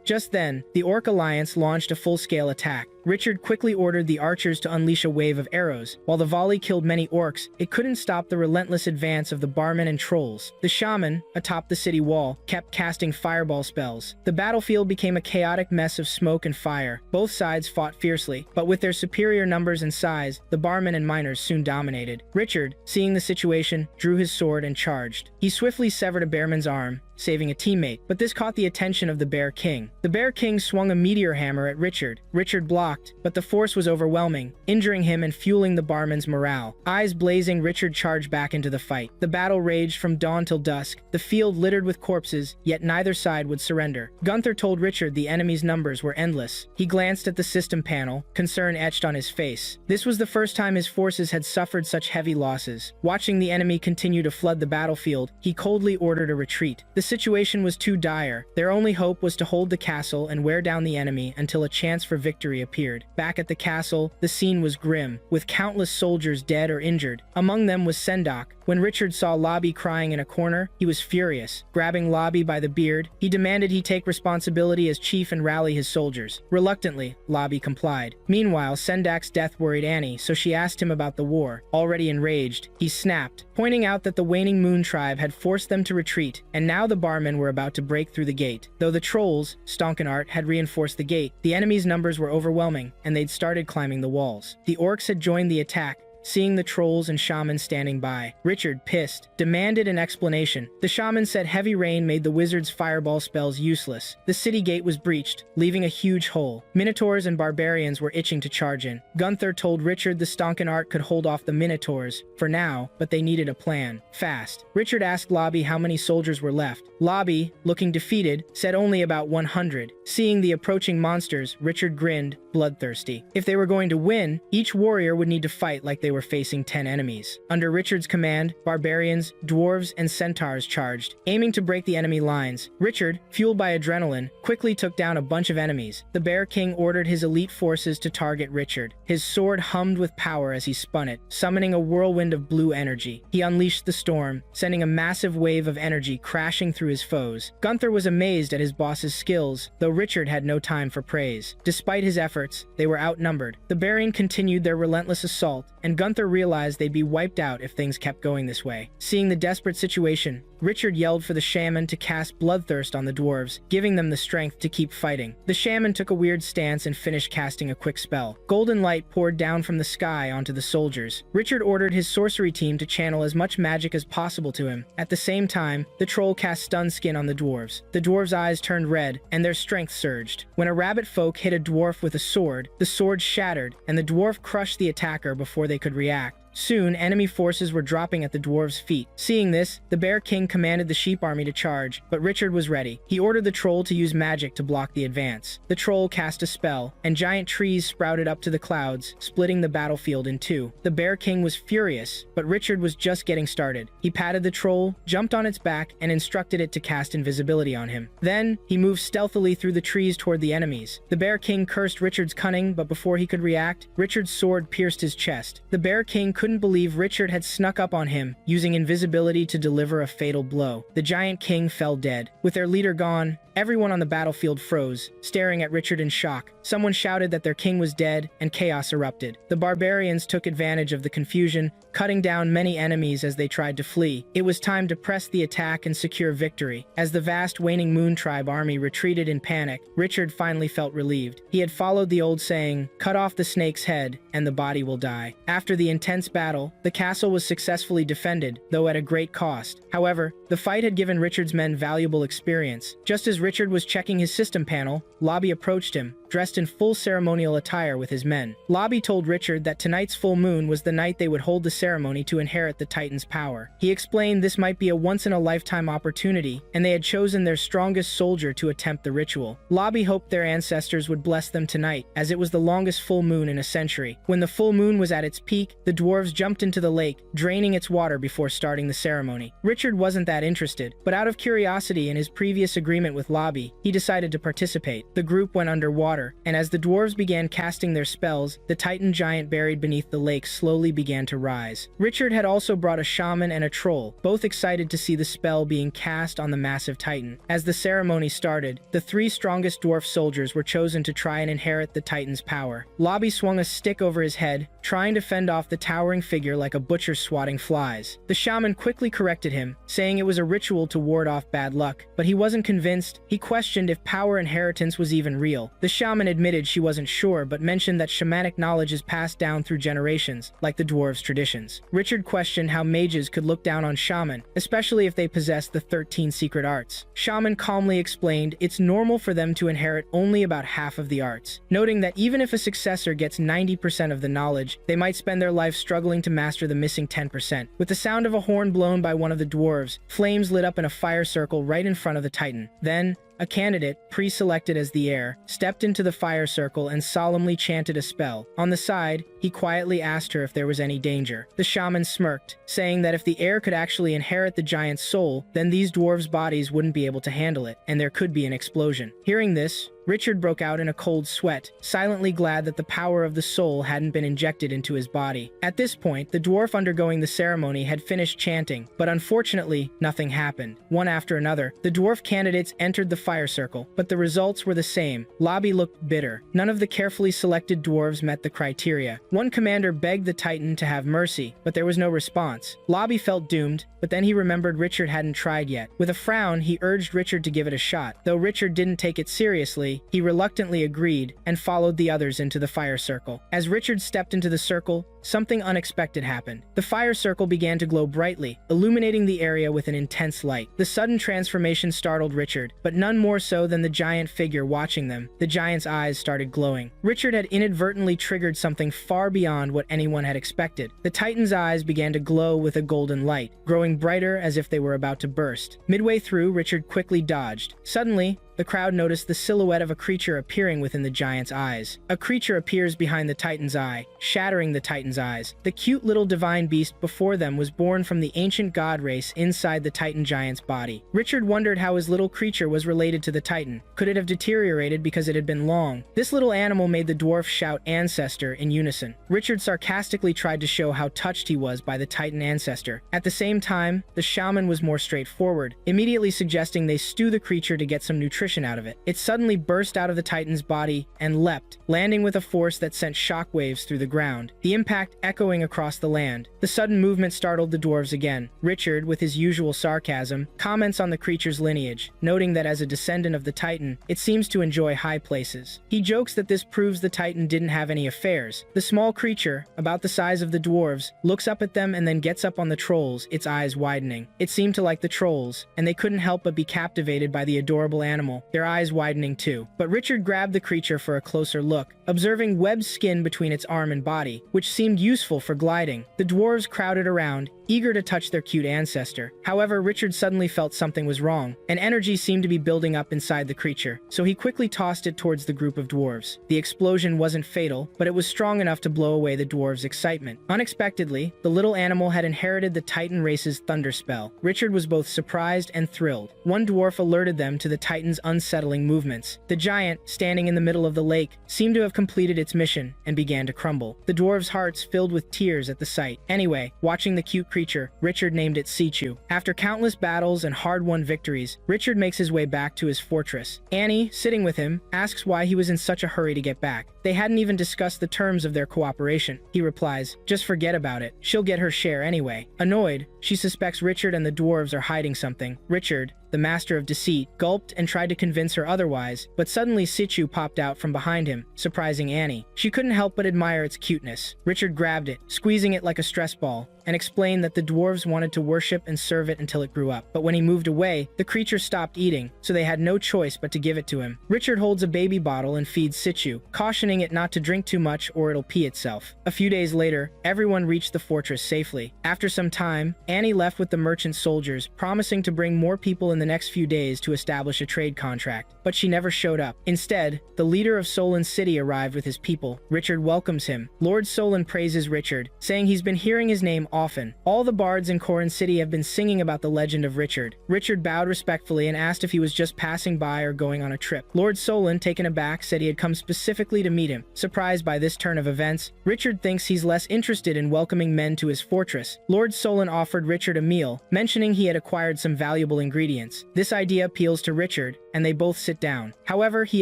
Just then, the Orc Alliance launched a full-scale attack. Richard quickly ordered the archers to unleash a wave of arrows. While the volley killed many orcs, it couldn't stop the relentless advance of the barmen and trolls. The shaman, atop the city wall, kept casting fireball spells. The battlefield became a chaotic mess of smoke and fire. Both sides fought fiercely, but with their superior numbers and size, the barmen and miners soon dominated. Richard, seeing the situation, drew his sword and charged. He swiftly severed a bearman's arm, saving a teammate, but this caught the attention of the Bear King. The Bear King swung a meteor hammer at Richard. Richard blocked, but the force was overwhelming, injuring him and fueling the barman's morale. Eyes blazing, Richard charged back into the fight. The battle raged from dawn till dusk, the field littered with corpses, yet neither side would surrender. Gunther told Richard the enemy's numbers were endless. He glanced at the system panel, concern etched on his face. This was the first time his forces had suffered such heavy losses. Watching the enemy continue to flood the battlefield, he coldly ordered a retreat. The situation was too dire. Their only hope was to hold the castle and wear down the enemy until a chance for victory appeared. Back at the castle, the scene was grim, with countless soldiers dead or injured. Among them was Sendok. When Richard saw Lobby crying in a corner, he was furious. Grabbing Lobby by the beard, he demanded he take responsibility as chief and rally his soldiers. Reluctantly, Lobby complied. Meanwhile, Sendak's death worried Annie, so she asked him about the war. Already enraged, he snapped, pointing out that the waning Moon tribe had forced them to retreat, and now the barmen were about to break through the gate. Though the trolls, Stonkenart, had reinforced the gate, the enemy's numbers were overwhelming, and they'd started climbing the walls. The orcs had joined the attack, seeing the trolls and shamans standing by. Richard, pissed, demanded an explanation. The shaman said heavy rain made the wizard's fireball spells useless. The city gate was breached, leaving a huge hole. Minotaurs and barbarians were itching to charge in. Gunther told Richard the Stonken art could hold off the Minotaurs, for now, but they needed a plan. Fast. Richard asked Lobby how many soldiers were left. Lobby, looking defeated, said only about 100. Seeing the approaching monsters, Richard grinned, bloodthirsty. If they were going to win, each warrior would need to fight like they were facing 10 enemies. Under Richard's command, barbarians, dwarves, and centaurs charged, aiming to break the enemy lines. Richard, fueled by adrenaline, quickly took down a bunch of enemies. The Bear King ordered his elite forces to target Richard. His sword hummed with power as he spun it, summoning a whirlwind of blue energy. He unleashed the storm, sending a massive wave of energy crashing through his foes. Gunther was amazed at his boss's skills, though Richard had no time for praise. Despite his efforts, they were outnumbered. The Barian continued their relentless assault, and Gunther realized they'd be wiped out if things kept going this way. Seeing the desperate situation, Richard yelled for the shaman to cast Bloodthirst on the dwarves, giving them the strength to keep fighting. The shaman took a weird stance and finished casting a quick spell. Golden light poured down from the sky onto the soldiers. Richard ordered his sorcery team to channel as much magic as possible to him. At the same time, the troll cast Stun Skin on the dwarves. The dwarves' eyes turned red, and their strength surged. When a rabbit folk hit a dwarf with a sword, the sword shattered, and the dwarf crushed the attacker before they could react. Soon, enemy forces were dropping at the dwarves' feet. Seeing this, the Bear King commanded the sheep army to charge, but Richard was ready. He ordered the troll to use magic to block the advance. The troll cast a spell, and giant trees sprouted up to the clouds, splitting the battlefield in two. The Bear King was furious, but Richard was just getting started. He patted the troll, jumped on its back, and instructed it to cast invisibility on him. Then, he moved stealthily through the trees toward the enemies. The Bear King cursed Richard's cunning, but before he could react, Richard's sword pierced his chest. The Bear King couldn't believe Richard had snuck up on him, using invisibility to deliver a fatal blow. The giant king fell dead. With their leader gone, everyone on the battlefield froze, staring at Richard in shock. Someone shouted that their king was dead, and chaos erupted. The barbarians took advantage of the confusion, cutting down many enemies as they tried to flee. It was time to press the attack and secure victory. As the vast Waning Moon Tribe army retreated in panic, Richard finally felt relieved. He had followed the old saying, "Cut off the snake's head, and the body will die." After the intense battle, the castle was successfully defended, though at a great cost. However, the fight had given Richard's men valuable experience. Just as Richard was checking his system panel, Lobby approached him, dressed in full ceremonial attire with his men. Lobby told Richard that tonight's full moon was the night they would hold the ceremony to inherit the Titan's power. He explained this might be a once-in-a-lifetime opportunity, and they had chosen their strongest soldier to attempt the ritual. Lobby hoped their ancestors would bless them tonight, as it was the longest full moon in a century. When the full moon was at its peak, the dwarves jumped into the lake, draining its water before starting the ceremony. Richard wasn't that interested, but out of curiosity and his previous agreement with Lobby, he decided to participate. The group went underwater, and as the dwarves began casting their spells, the Titan giant buried beneath the lake slowly began to rise. Richard had also brought a shaman and a troll, both excited to see the spell being cast on the massive Titan. As the ceremony started, the 3 strongest dwarf soldiers were chosen to try and inherit the Titan's power. Lobby swung a stick over his head, trying to fend off the towering figure like a butcher swatting flies. The shaman quickly corrected him, saying it was a ritual to ward off bad luck, but he wasn't convinced. He questioned if power inheritance was even real. The shaman admitted she wasn't sure, but mentioned that shamanic knowledge is passed down through generations, like the dwarves' traditions. Richard questioned how mages could look down on shaman, especially if they possessed the 13 secret arts. Shaman calmly explained it's normal for them to inherit only about half of the arts, noting that even if a successor gets 90% of the knowledge, they might spend their life struggling to master the missing 10%. With the sound of a horn blown by one of the dwarves, flames lit up in a fire circle right in front of the Titan. Then, a candidate, pre-selected as the heir, stepped into the fire circle and solemnly chanted a spell. On the side, he quietly asked her if there was any danger. The shaman smirked, saying that if the heir could actually inherit the giant's soul, then these dwarves' bodies wouldn't be able to handle it, and there could be an explosion. Hearing this, Richard broke out in a cold sweat, silently glad that the power of the soul hadn't been injected into his body. At this point, the dwarf undergoing the ceremony had finished chanting, but unfortunately, nothing happened. One after another, the dwarf candidates entered the fire circle, but the results were the same. Lobby looked bitter. None of the carefully selected dwarves met the criteria. One commander begged the Titan to have mercy, but there was no response. Lobby felt doomed, but then he remembered Richard hadn't tried yet. With a frown, he urged Richard to give it a shot. Though Richard didn't take it seriously, Naturally, he reluctantly agreed and followed the others into the fire circle. As Richard stepped into the circle, something unexpected happened. The fire circle began to glow brightly, illuminating the area with an intense light. The sudden transformation startled Richard, but none more so than the giant figure watching them. The giant's eyes started glowing. Richard had inadvertently triggered something far beyond what anyone had expected. The Titan's eyes began to glow with a golden light, growing brighter as if they were about to burst. Midway through, Richard quickly dodged. Suddenly, the crowd noticed the silhouette of a creature appearing within the giant's eyes. A creature appears behind the Titan's eye, shattering the Titan's eyes. The cute little divine beast before them was born from the ancient god race inside the Titan giant's body. Richard wondered how his little creature was related to the Titan. Could it have deteriorated because it had been long? This little animal made the dwarf shout "ancestor" in unison. Richard sarcastically tried to show how touched he was by the Titan ancestor. At the same time, the shaman was more straightforward, immediately suggesting they stew the creature to get some nutrition out of it. It suddenly burst out of the Titan's body and leapt, landing with a force that sent shockwaves through the ground, the impact echoing across the land. The sudden movement startled the dwarves again. Richard, with his usual sarcasm, comments on the creature's lineage, noting that as a descendant of the Titan, it seems to enjoy high places. He jokes that this proves the Titan didn't have any affairs. The small creature, about the size of the dwarves, looks up at them and then gets up on the trolls, its eyes widening. It seemed to like the trolls, and they couldn't help but be captivated by the adorable animal, their eyes widening too. But Richard grabbed the creature for a closer look, observing webbed skin between its arm and body, which seemed useful for gliding. The dwarves crowded around, eager to touch their cute ancestor. However, Richard suddenly felt something was wrong. An energy seemed to be building up inside the creature, so he quickly tossed it towards the group of dwarves. The explosion wasn't fatal, but it was strong enough to blow away the dwarves' excitement. Unexpectedly, the little animal had inherited the Titan race's thunder spell. Richard was both surprised and thrilled. One dwarf alerted them to the Titan's unsettling movements. The giant, standing in the middle of the lake, seemed to have completed its mission and began to crumble. The dwarves' hearts filled with tears at the sight. Anyway, watching the cute creature, Richard named it Sichu. After countless battles and hard-won victories, Richard makes his way back to his fortress. Annie, sitting with him, asks why he was in such a hurry to get back. They hadn't even discussed the terms of their cooperation. He replies, "Just forget about it. She'll get her share anyway." Annoyed, she suspects Richard and the dwarves are hiding something. Richard, the master of deceit, gulped and tried to convince her otherwise, but suddenly Sichu popped out from behind him, surprising Annie. She couldn't help but admire its cuteness. Richard grabbed it, squeezing it like a stress ball, and explained that the dwarves wanted to worship and serve it until it grew up. But when he moved away, the creature stopped eating, so they had no choice but to give it to him. Richard holds a baby bottle and feeds Sichu, cautioning it not to drink too much or it'll pee itself. A few days later, everyone reached the fortress safely. After some time, Annie left with the merchant soldiers, promising to bring more people in the next few days to establish a trade contract. But she never showed up. Instead, the leader of Solon City arrived with his people. Richard welcomes him. Lord Solon praises Richard, saying he's been hearing his name often. All the bards in Corin City have been singing about the legend of Richard. Richard bowed respectfully and asked if he was just passing by or going on a trip. Lord Solon, taken aback, said he had come specifically to meet him. Surprised by this turn of events, Richard thinks he's less interested in welcoming men to his fortress. Lord Solon offered Richard a meal, mentioning he had acquired some valuable ingredients. This idea appeals to Richard, and they both sit down. However, he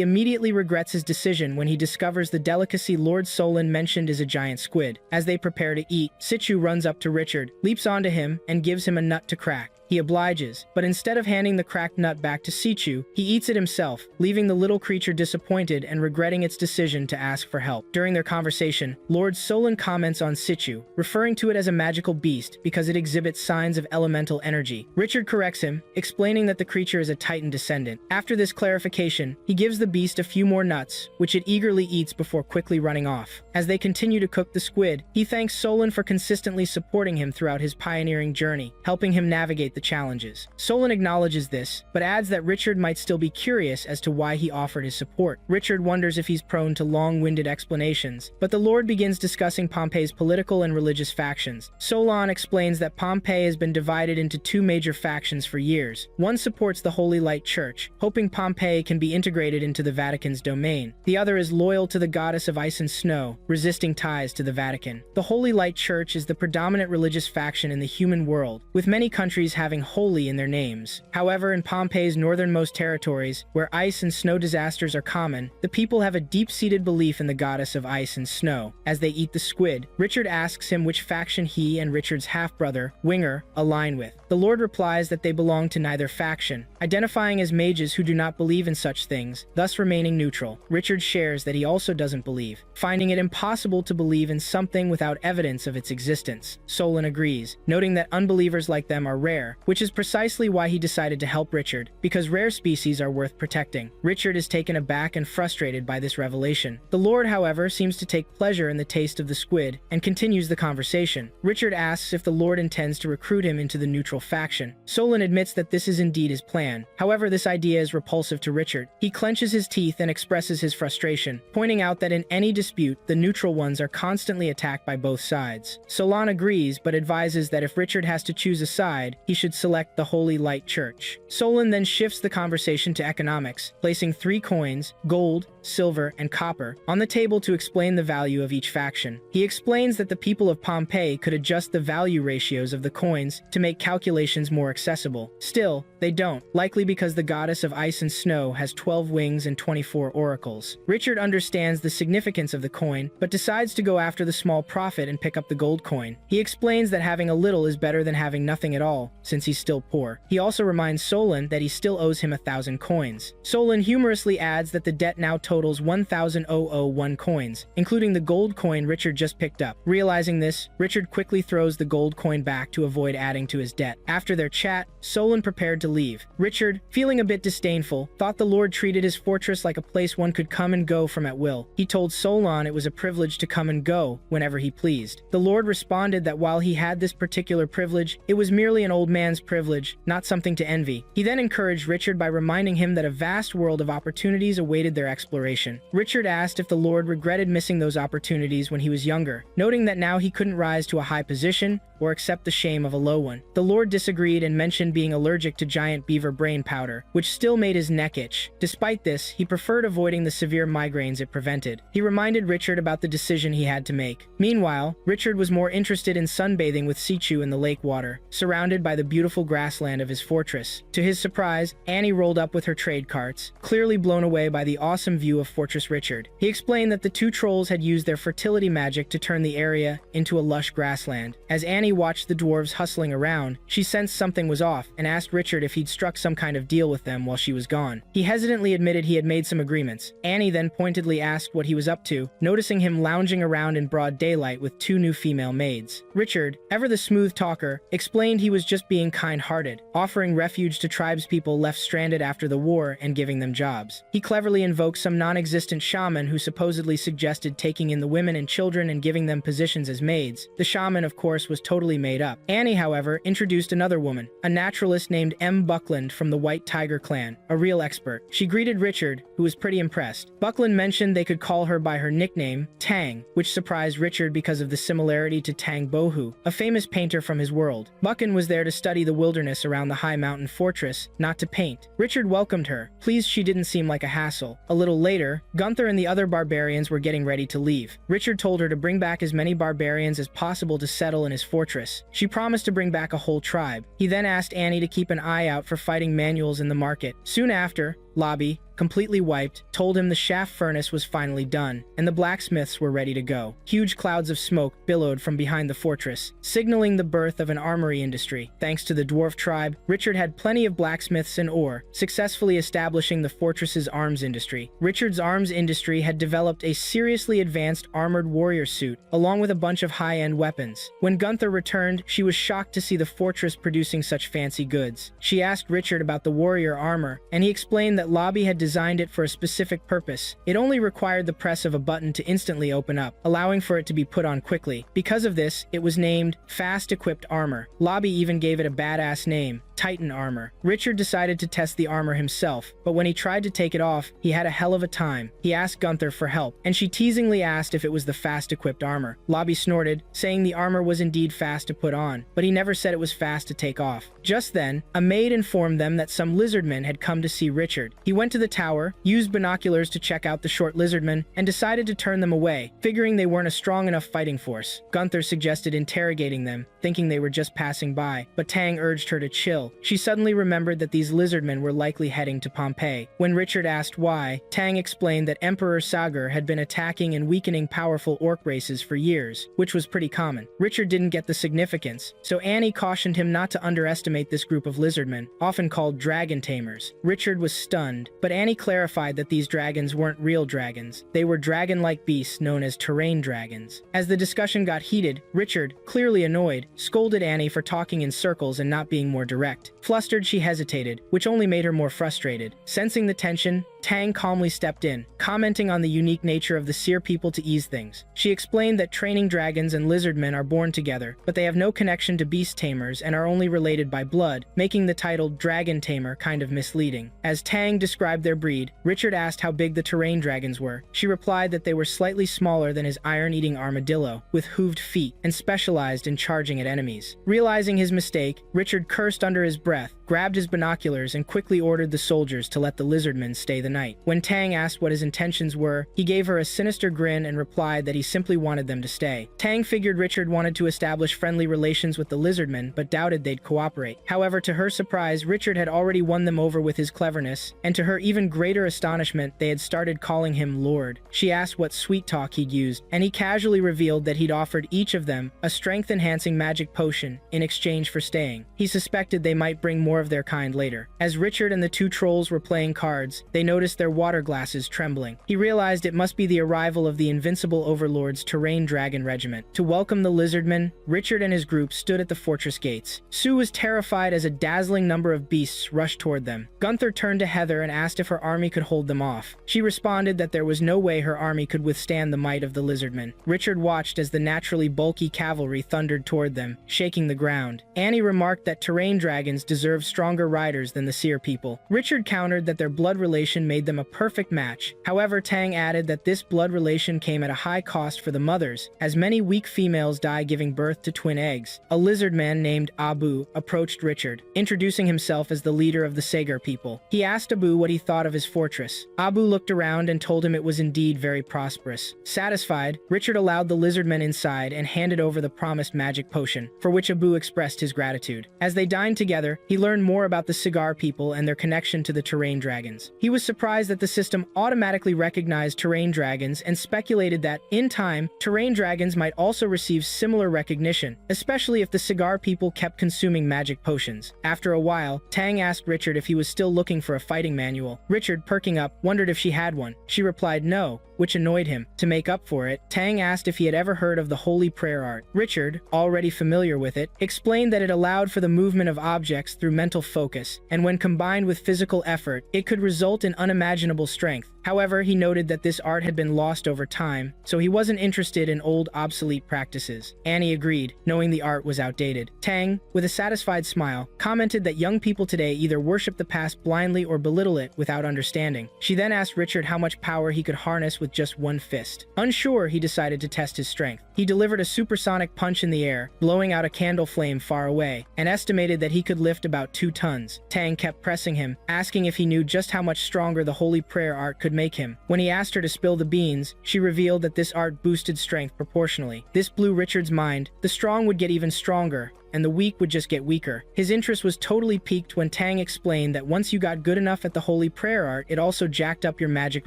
immediately regrets his decision when he discovers the delicacy Lord Solon mentioned is a giant squid. As they prepare to eat, Sichu runs up to Richard, leaps onto him, and gives him a nut to crack. He obliges, but instead of handing the cracked nut back to Sichu, he eats it himself, leaving the little creature disappointed and regretting its decision to ask for help. During their conversation, Lord Solon comments on Sichu, referring to it as a magical beast because it exhibits signs of elemental energy. Richard corrects him, explaining that the creature is a Titan descendant. After this clarification, he gives the beast a few more nuts, which it eagerly eats before quickly running off. As they continue to cook the squid, he thanks Solon for consistently supporting him throughout his pioneering journey, helping him navigate the challenges. Solon acknowledges this, but adds that Richard might still be curious as to why he offered his support. Richard wonders if he's prone to long-winded explanations, but the Lord begins discussing Pompeii's political and religious factions. Solon explains that Pompeii has been divided into two major factions for years. One supports the Holy Light Church, hoping Pompeii can be integrated into the Vatican's domain. The other is loyal to the goddess of ice and snow, resisting ties to the Vatican. The Holy Light Church is the predominant religious faction in the human world, with many countries having having holy in their names. However, in Pompeii's northernmost territories, where ice and snow disasters are common, the people have a deep-seated belief in the goddess of ice and snow. As they eat the squid, Richard asks him which faction he and Richard's half-brother, Winger, align with. The Lord replies that they belong to neither faction, identifying as mages who do not believe in such things, thus remaining neutral. Richard shares that he also doesn't believe, finding it impossible to believe in something without evidence of its existence. Solon agrees, noting that unbelievers like them are rare, which is precisely why he decided to help Richard, because rare species are worth protecting. Richard is taken aback and frustrated by this revelation. The Lord, however, seems to take pleasure in the taste of the squid and continues the conversation. Richard asks if the Lord intends to recruit him into the neutral faction. Solon admits that this is indeed his plan. However, this idea is repulsive to Richard. He clenches his teeth and expresses his frustration, pointing out that in any dispute, the neutral ones are constantly attacked by both sides. Solon agrees, but advises that if Richard has to choose a side, he should select the Holy Light Church. Solon then shifts the conversation to economics, placing 3 coins, gold, silver, and copper, on the table to explain the value of each faction. He explains that the people of Pompeii could adjust the value ratios of the coins to make calculations more accessible. Still, they don't, likely because the goddess of ice and snow has 12 wings and 24 oracles. Richard understands the significance of the coin, but decides to go after the small profit and pick up the gold coin. He explains that having a little is better than having nothing at all, since he's still poor. He also reminds Solon that he still owes him 1,000 coins. Solon humorously adds that the debt now totals 1,001 coins, including the gold coin Richard just picked up. Realizing this, Richard quickly throws the gold coin back to avoid adding to his debt. After their chat, Solon prepared to leave. Richard, feeling a bit disdainful, thought the Lord treated his fortress like a place one could come and go from at will. He told Solon it was a privilege to come and go whenever he pleased. The Lord responded that while he had this particular privilege, it was merely an old man's privilege, not something to envy. He then encouraged Richard by reminding him that a vast world of opportunities awaited their exploration. Richard asked if the Lord regretted missing those opportunities when he was younger, noting that now he couldn't rise to a high position or accept the shame of a low one. The Lord disagreed and mentioned being allergic to giant beaver brain powder, which still made his neck itch. Despite this, he preferred avoiding the severe migraines it prevented. He reminded Richard about the decision he had to make. Meanwhile, Richard was more interested in sunbathing with Sichu in the lake water, surrounded by the beautiful grassland of his fortress. To his surprise, Annie rolled up with her trade carts, clearly blown away by the awesome view of Fortress Richard. He explained that the 2 trolls had used their fertility magic to turn the area into a lush grassland. As Annie watched the dwarves hustling around, she sensed something was off and asked Richard if he'd struck some kind of deal with them while she was gone. He hesitantly admitted he had made some agreements. Annie then pointedly asked what he was up to, noticing him lounging around in broad daylight with 2 new female maids. Richard, ever the smooth talker, explained he was just being kind-hearted, offering refuge to tribespeople left stranded after the war and giving them jobs. He cleverly invoked some non-existent shaman who supposedly suggested taking in the women and children and giving them positions as maids. The shaman, of course, was totally made up. Annie, however, introduced another woman, a naturalist named M. Buckland from the White Tiger clan, a real expert. She greeted Richard, who was pretty impressed. Buckland mentioned they could call her by her nickname, Tang, which surprised Richard because of the similarity to Tang Bohu, a famous painter from his world. Buchan was there to study the wilderness around the high mountain fortress, not to paint. Richard welcomed her, pleased she didn't seem like a hassle. A little later, Gunther and the other barbarians were getting ready to leave. Richard told her to bring back as many barbarians as possible to settle in his fortress. She promised to bring back a whole tribe. He then asked Annie to keep an eye out for fighting manuals in the market. Soon after, Lobby, completely wiped, told him the shaft furnace was finally done, and the blacksmiths were ready to go. Huge clouds of smoke billowed from behind the fortress, signaling the birth of an armory industry. Thanks to the dwarf tribe, Richard had plenty of blacksmiths and ore, successfully establishing the fortress's arms industry. Richard's arms industry had developed a seriously advanced armored warrior suit, along with a bunch of high-end weapons. When Gunther returned, she was shocked to see the fortress producing such fancy goods. She asked Richard about the warrior armor, and he explained that Lobby had designed it for a specific purpose. It only required the press of a button to instantly open up, allowing for it to be put on quickly. Because of this, it was named Fast Equipped Armor. Lobby even gave it a badass name, Titan armor. Richard decided to test the armor himself, but when he tried to take it off, he had a hell of a time. He asked Gunther for help, and she teasingly asked if it was the fast-equipped armor. Lobby snorted, saying the armor was indeed fast to put on, but he never said it was fast to take off. Just then, a maid informed them that some lizardmen had come to see Richard. He went to the tower, used binoculars to check out the short lizardmen, and decided to turn them away, figuring they weren't a strong enough fighting force. Gunther suggested interrogating them, thinking they were just passing by, but Tang urged her to chill. She suddenly remembered that these lizardmen were likely heading to Pompeii. When Richard asked why, Tang explained that Emperor Sagar had been attacking and weakening powerful orc races for years, which was pretty common. Richard didn't get the significance, so Annie cautioned him not to underestimate this group of lizardmen, often called dragon tamers. Richard was stunned, but Annie clarified that these dragons weren't real dragons. They were dragon-like beasts known as terrain dragons. As the discussion got heated, Richard, clearly annoyed, scolded Annie for talking in circles and not being more direct. Flustered, she hesitated, which only made her more frustrated. Sensing the tension, Tang calmly stepped in, commenting on the unique nature of the Seer people to ease things. She explained that training dragons and lizardmen are born together, but they have no connection to beast tamers and are only related by blood, making the title Dragon Tamer kind of misleading. As Tang described their breed, Richard asked how big the terrain dragons were. She replied that they were slightly smaller than his iron-eating armadillo, with hooved feet, and specialized in charging at enemies. Realizing his mistake, Richard cursed under his breath, grabbed his binoculars, and quickly ordered the soldiers to let the lizardmen stay the night. When Tang asked what his intentions were, he gave her a sinister grin and replied that he simply wanted them to stay. Tang figured Richard wanted to establish friendly relations with the lizardmen, but doubted they'd cooperate. However, to her surprise, Richard had already won them over with his cleverness, and to her even greater astonishment, they had started calling him Lord. She asked what sweet talk he'd used, and he casually revealed that he'd offered each of them a strength-enhancing magic potion in exchange for staying. He suspected they might bring more of their kind later. As Richard and the two trolls were playing cards, they noticed their water glasses trembling. He realized it must be the arrival of the invincible overlord's terrain dragon regiment. To welcome the lizardmen, Richard and his group stood at the fortress gates. Sue was terrified as a dazzling number of beasts rushed toward them. Gunther turned to Heather and asked if her army could hold them off. She responded that there was no way her army could withstand the might of the lizardmen. Richard watched as the naturally bulky cavalry thundered toward them, shaking the ground. Annie remarked that terrain dragons deserve stronger riders than the Seer people. Richard countered that their blood relation made them a perfect match. However, Tang added that this blood relation came at a high cost for the mothers, as many weak females die giving birth to twin eggs. A lizard man named Abu approached Richard, introducing himself as the leader of the Sagar people. He asked Abu what he thought of his fortress. Abu looked around and told him it was indeed very prosperous. Satisfied, Richard allowed the lizardmen inside and handed over the promised magic potion, for which Abu expressed his gratitude. As they dined together, he learned more about the Sagar people and their connection to the terrain dragons. He was surprised that the system automatically recognized terrain dragons and speculated that, in time, terrain dragons might also receive similar recognition, especially if the Sagar people kept consuming magic potions. After a while, Tang asked Richard if he was still looking for a fighting manual. Richard, perking up, wondered if she had one. She replied no, which annoyed him. To make up for it, Tang asked if he had ever heard of the Holy Prayer Art. Richard, already familiar with it, explained that it allowed for the movement of objects through mental focus, and when combined with physical effort, it could result in unimaginable strength. However, he noted that this art had been lost over time, so he wasn't interested in old, obsolete practices. Annie agreed, knowing the art was outdated. Tang, with a satisfied smile, commented that young people today either worship the past blindly or belittle it without understanding. She then asked Richard how much power he could harness with just one fist. Unsure, he decided to test his strength. He delivered a supersonic punch in the air, blowing out a candle flame far away, and estimated that he could lift about 2 tons. Tang kept pressing him, asking if he knew just how much stronger the Holy Prayer Art could make him. When he asked her to spill the beans, she revealed that this art boosted strength proportionally. This blew Richard's mind. The strong would get even stronger, and the weak would just get weaker. His interest was totally piqued when Tang explained that once you got good enough at the Holy Prayer Art, it also jacked up your magic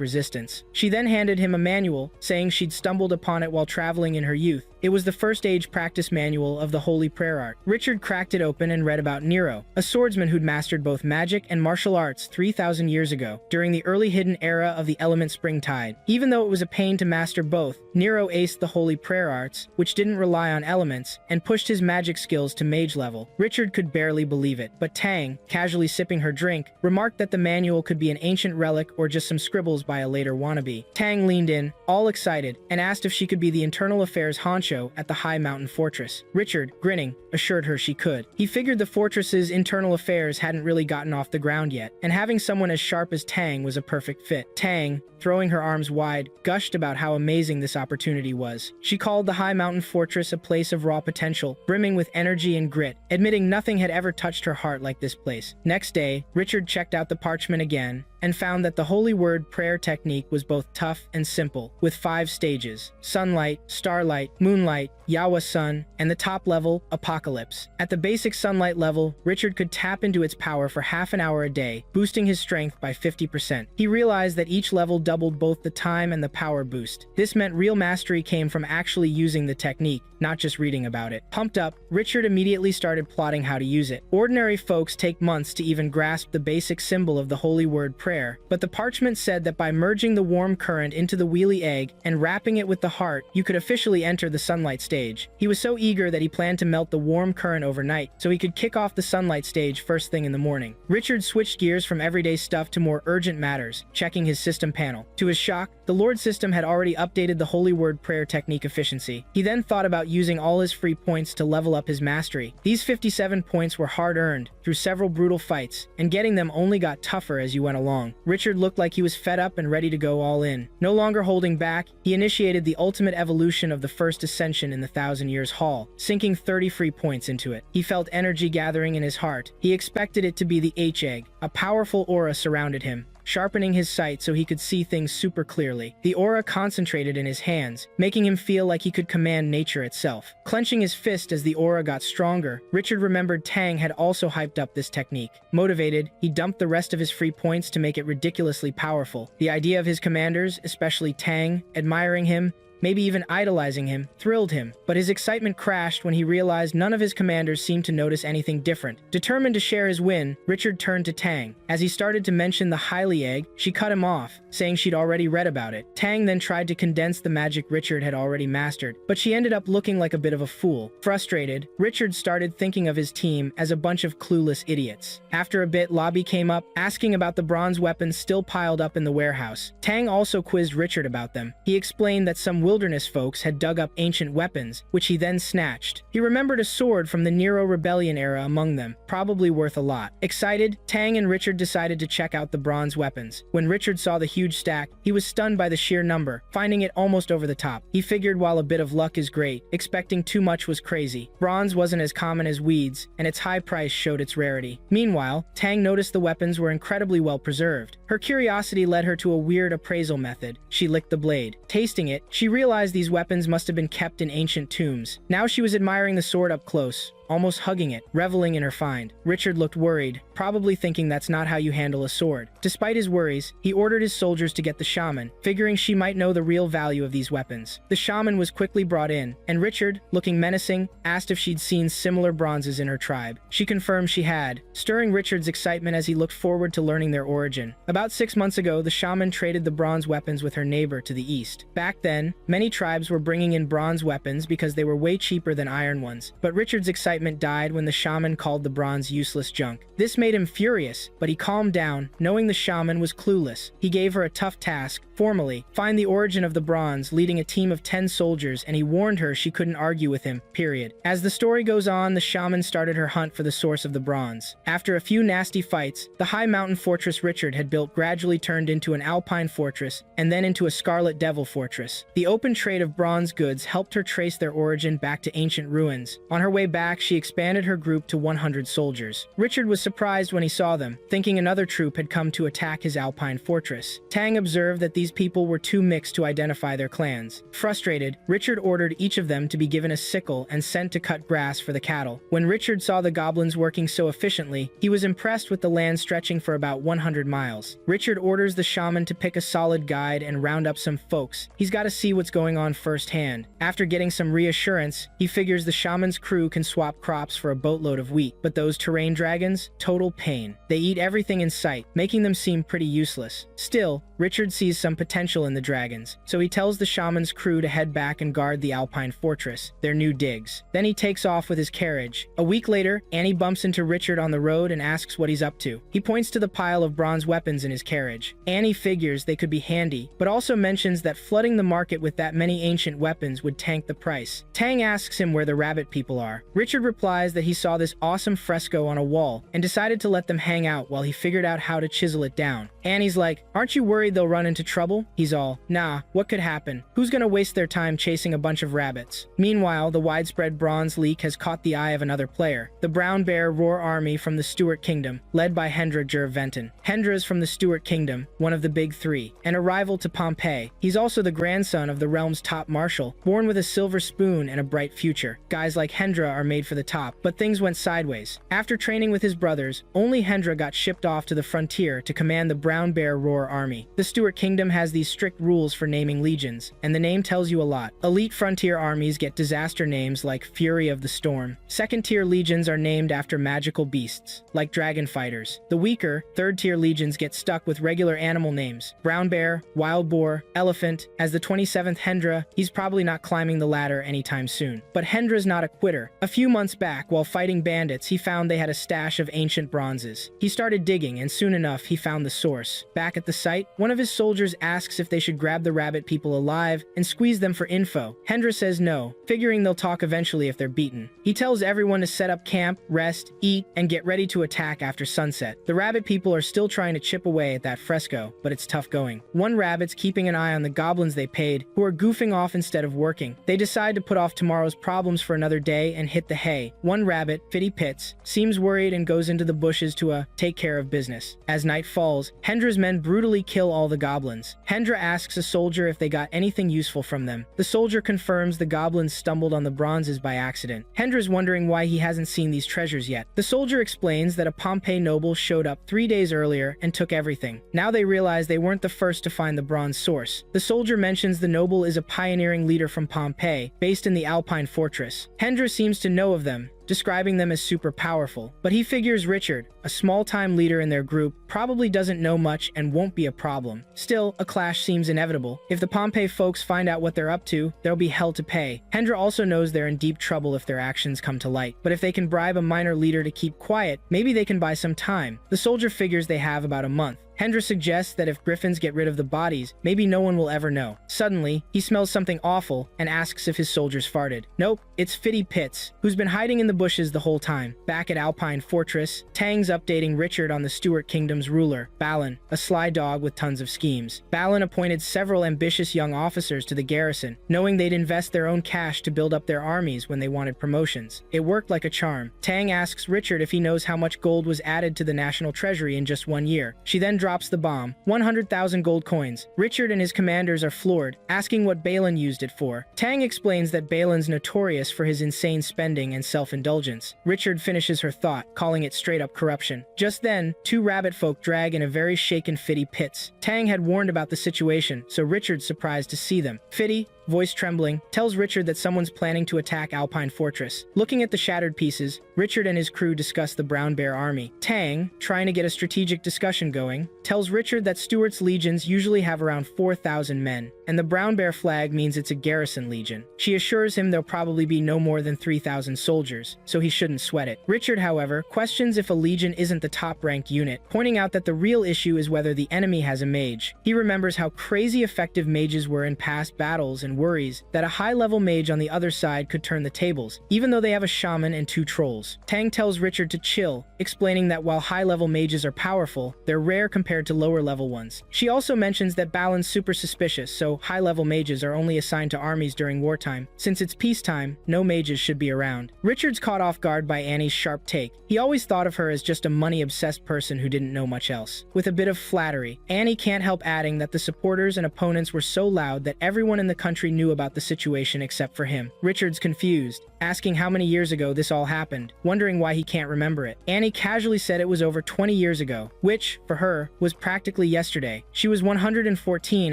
resistance. She then handed him a manual, saying she'd stumbled upon it while traveling in her youth. It was the first age practice manual of the Holy Prayer Art. Richard cracked it open and read about Nero, a swordsman who'd mastered both magic and martial arts 3,000 years ago, during the early hidden era of the element springtide. Even though it was a pain to master both, Nero aced the Holy Prayer Arts, which didn't rely on elements, and pushed his magic skills to mage level. Richard could barely believe it, but Tang, casually sipping her drink, remarked that the manual could be an ancient relic or just some scribbles by a later wannabe. Tang leaned in, all excited, and asked if she could be the internal affairs honcho show at the high mountain fortress. Richard, grinning, assured her she could. He figured the fortress's internal affairs hadn't really gotten off the ground yet, and having someone as sharp as Tang was a perfect fit. Tang, throwing her arms wide, gushed about how amazing this opportunity was. She called the high mountain fortress a place of raw potential, brimming with energy and grit, admitting nothing had ever touched her heart like this place. Next day, Richard checked out the parchment again, and found that the holy word prayer technique was both tough and simple, with 5 stages: sunlight, starlight, moonlight, Yawa sun, and the top level, apocalypse. At the basic sunlight level, Richard could tap into its power for half an hour a day, boosting his strength by 50%. He realized that each level doubled both the time and the power boost. This meant real mastery came from actually using the technique, not just reading about it. Pumped up, Richard immediately started plotting how to use it. Ordinary folks take months to even grasp the basic symbol of the holy word prayer, but the parchment said that by merging the warm current into the wheelie egg and wrapping it with the heart, you could officially enter the sunlight stage. He was so eager that he planned to melt the warm current overnight, so he could kick off the sunlight stage first thing in the morning. Richard switched gears from everyday stuff to more urgent matters, checking his system panel. To his shock, the Lord system had already updated the holy word prayer technique efficiency. He then thought about using all his free points to level up his mastery. These 57 points were hard-earned through several brutal fights, and getting them only got tougher as you went along. Richard looked like he was fed up and ready to go all in. No longer holding back, he initiated the ultimate evolution of the first ascension in the Thousand Years Hall, sinking 30 free points into it. He felt energy gathering in his heart. He expected it to be the H-egg. A powerful aura surrounded him, sharpening his sight so he could see things super clearly. The aura concentrated in his hands, making him feel like he could command nature itself. Clenching his fist as the aura got stronger, Richard remembered Tang had also hyped up this technique. Motivated, he dumped the rest of his free points to make it ridiculously powerful. The idea of his commanders, especially Tang, admiring him, maybe even idolizing him, thrilled him, but his excitement crashed when he realized none of his commanders seemed to notice anything different. Determined to share his win, Richard turned to Tang. As he started to mention the Hylie egg, she cut him off, saying she'd already read about it. Tang then tried to condense the magic Richard had already mastered, but she ended up looking like a bit of a fool. Frustrated, Richard started thinking of his team as a bunch of clueless idiots. After a bit, Lobby came up, asking about the bronze weapons still piled up in the warehouse. Tang also quizzed Richard about them. He explained that some wilderness folks had dug up ancient weapons, which he then snatched. He remembered a sword from the Nero Rebellion era among them, probably worth a lot. Excited, Tang and Richard decided to check out the bronze weapons. When Richard saw the huge stack, he was stunned by the sheer number, finding it almost over the top. He figured while a bit of luck is great, expecting too much was crazy. Bronze wasn't as common as weeds, and its high price showed its rarity. Meanwhile, Tang noticed the weapons were incredibly well preserved. Her curiosity led her to a weird appraisal method. She licked the blade. Tasting it, she realized these weapons must have been kept in ancient tombs. Now she was admiring the sword up close, almost hugging it, reveling in her find. Richard looked worried, probably thinking that's not how you handle a sword. Despite his worries, he ordered his soldiers to get the shaman, figuring she might know the real value of these weapons. The shaman was quickly brought in, and Richard, looking menacing, asked if she'd seen similar bronzes in her tribe. She confirmed she had, stirring Richard's excitement as he looked forward to learning their origin. About 6 months ago, the shaman traded the bronze weapons with her neighbor to the east. Back then, many tribes were bringing in bronze weapons because they were way cheaper than iron ones, but Richard's excitement died when the shaman called the bronze useless junk. This made him furious, but he calmed down, knowing the shaman was clueless. He gave her a tough task, formally, find the origin of the bronze, leading a team of 10 soldiers, and he warned her she couldn't argue with him, period. As the story goes on, the shaman started her hunt for the source of the bronze. After a few nasty fights, the high mountain fortress Richard had built gradually turned into an alpine fortress, and then into a scarlet devil fortress. The open trade of bronze goods helped her trace their origin back to ancient ruins. On her way back, she expanded her group to 100 soldiers. Richard was surprised when he saw them, thinking another troop had come to attack his alpine fortress. Tang observed that these people were too mixed to identify their clans. Frustrated, Richard ordered each of them to be given a sickle and sent to cut grass for the cattle. When Richard saw the goblins working so efficiently, he was impressed with the land stretching for about 100 miles. Richard orders the shaman to pick a solid guide and round up some folks. He's got to see what's going on firsthand. After getting some reassurance, he figures the shaman's crew can swap crop crops for a boatload of wheat, but those terrain dragons, total pain. They eat everything in sight, making them seem pretty useless. Still, Richard sees some potential in the dragons, so he tells the shaman's crew to head back and guard the Alpine Fortress, their new digs. Then he takes off with his carriage. A week later, Annie bumps into Richard on the road and asks what he's up to. He points to the pile of bronze weapons in his carriage. Annie figures they could be handy, but also mentions that flooding the market with that many ancient weapons would tank the price. Tang asks him where the rabbit people are. Richard replies that he saw this awesome fresco on a wall and decided to let them hang out while he figured out how to chisel it down. Annie's like, "Aren't you worried they'll run into trouble?" He's all, "Nah, what could happen? Who's gonna waste their time chasing a bunch of rabbits?" Meanwhile, the widespread bronze leak has caught the eye of another player, the Brown Bear Roar army from the Stuart Kingdom, led by Hendra Jerventon. Hendra's from the Stuart Kingdom, one of the big three, and a rival to Pompeii. He's also the grandson of the realm's top marshal, born with a silver spoon and a bright future. Guys like Hendra are made for the top, but things went sideways. After training with his brothers, only Hendra got shipped off to the frontier to command the Brown Bear Roar army. The Stuart Kingdom has these strict rules for naming legions, and the name tells you a lot. Elite frontier armies get disaster names like Fury of the Storm. Second-tier legions are named after magical beasts, like dragon fighters. The weaker, third-tier legions get stuck with regular animal names: brown bear, wild boar, elephant. As the 27th Hendra, he's probably not climbing the ladder anytime soon. But Hendra's not a quitter. A few months back, while fighting bandits, he found they had a stash of ancient bronzes. He started digging, and soon enough, he found the source. Back at the site, one of his soldiers asks if they should grab the rabbit people alive and squeeze them for info. Hendra says no, figuring they'll talk eventually if they're beaten. He tells everyone to set up camp, rest, eat, and get ready to attack after sunset. The rabbit people are still trying to chip away at that fresco, but it's tough going. One rabbit's keeping an eye on the goblins they paid, who are goofing off instead of working. They decide to put off tomorrow's problems for another day and hit the hay. One rabbit, Fitty Pits, seems worried and goes into the bushes to take care of business. As night falls, Hendra's men brutally kill all the goblins. Hendra asks a soldier if they got anything useful from them. The soldier confirms the goblins stumbled on the bronzes by accident. Hendra's wondering why he hasn't seen these treasures yet. The soldier explains that a Pompeii noble showed up 3 days earlier and took everything. Now they realize they weren't the first to find the bronze source. The soldier mentions the noble is a pioneering leader from Pompeii, based in the Alpine Fortress. Hendra seems to know of them, describing them as super powerful. But he figures Richard, a small-time leader in their group, probably doesn't know much and won't be a problem. Still, a clash seems inevitable. If the Pompeii folks find out what they're up to, there'll be hell to pay. Hendra also knows they're in deep trouble if their actions come to light. But if they can bribe a minor leader to keep quiet, maybe they can buy some time. The soldier figures they have about a month. Hendra suggests that if griffins get rid of the bodies, maybe no one will ever know. Suddenly, he smells something awful and asks if his soldiers farted. Nope, it's Fitty Pits, who's been hiding in the bushes the whole time. Back at Alpine Fortress, Tang's updating Richard on the Stuart Kingdom's ruler, Balin, a sly dog with tons of schemes. Balin appointed several ambitious young officers to the garrison, knowing they'd invest their own cash to build up their armies when they wanted promotions. It worked like a charm. Tang asks Richard if he knows how much gold was added to the national treasury in just 1 year. She then drops the bomb: 100,000 gold coins. Richard and his commanders are floored, asking what Balin used it for. Tang explains that Balin's notorious for his insane spending and self-indulgence. Richard finishes her thought, calling it straight-up corruption. Just then, 2 rabbit folk drag in a very shaken Fitty Pits. Tang had warned about the situation, so Richard's surprised to see them. Fitty, voice trembling, tells Richard that someone's planning to attack Alpine Fortress. Looking at the shattered pieces, Richard and his crew discuss the Brown Bear army. Tang, trying to get a strategic discussion going, tells Richard that Stuart's legions usually have around 4,000 men, and the Brown Bear flag means it's a garrison legion. She assures him there'll probably be no more than 3,000 soldiers, so he shouldn't sweat it. Richard, however, questions if a legion isn't the top-ranked unit, pointing out that the real issue is whether the enemy has a mage. He remembers how crazy effective mages were in past battles and worries that a high-level mage on the other side could turn the tables, even though they have a shaman and 2 trolls. Tang tells Richard to chill, explaining that while high-level mages are powerful, they're rare compared to lower-level ones. She also mentions that Balin's super suspicious, so high-level mages are only assigned to armies during wartime. Since it's peacetime, no mages should be around. Richard's caught off guard by Annie's sharp take. He always thought of her as just a money-obsessed person who didn't know much else. With a bit of flattery, Annie can't help adding that the supporters and opponents were so loud that everyone in the country knew about the situation except for him. Richard's confused. asking how many years ago this all happened, wondering why he can't remember it. Annie casually said it was over 20 years ago, which, for her, was practically yesterday. She was 114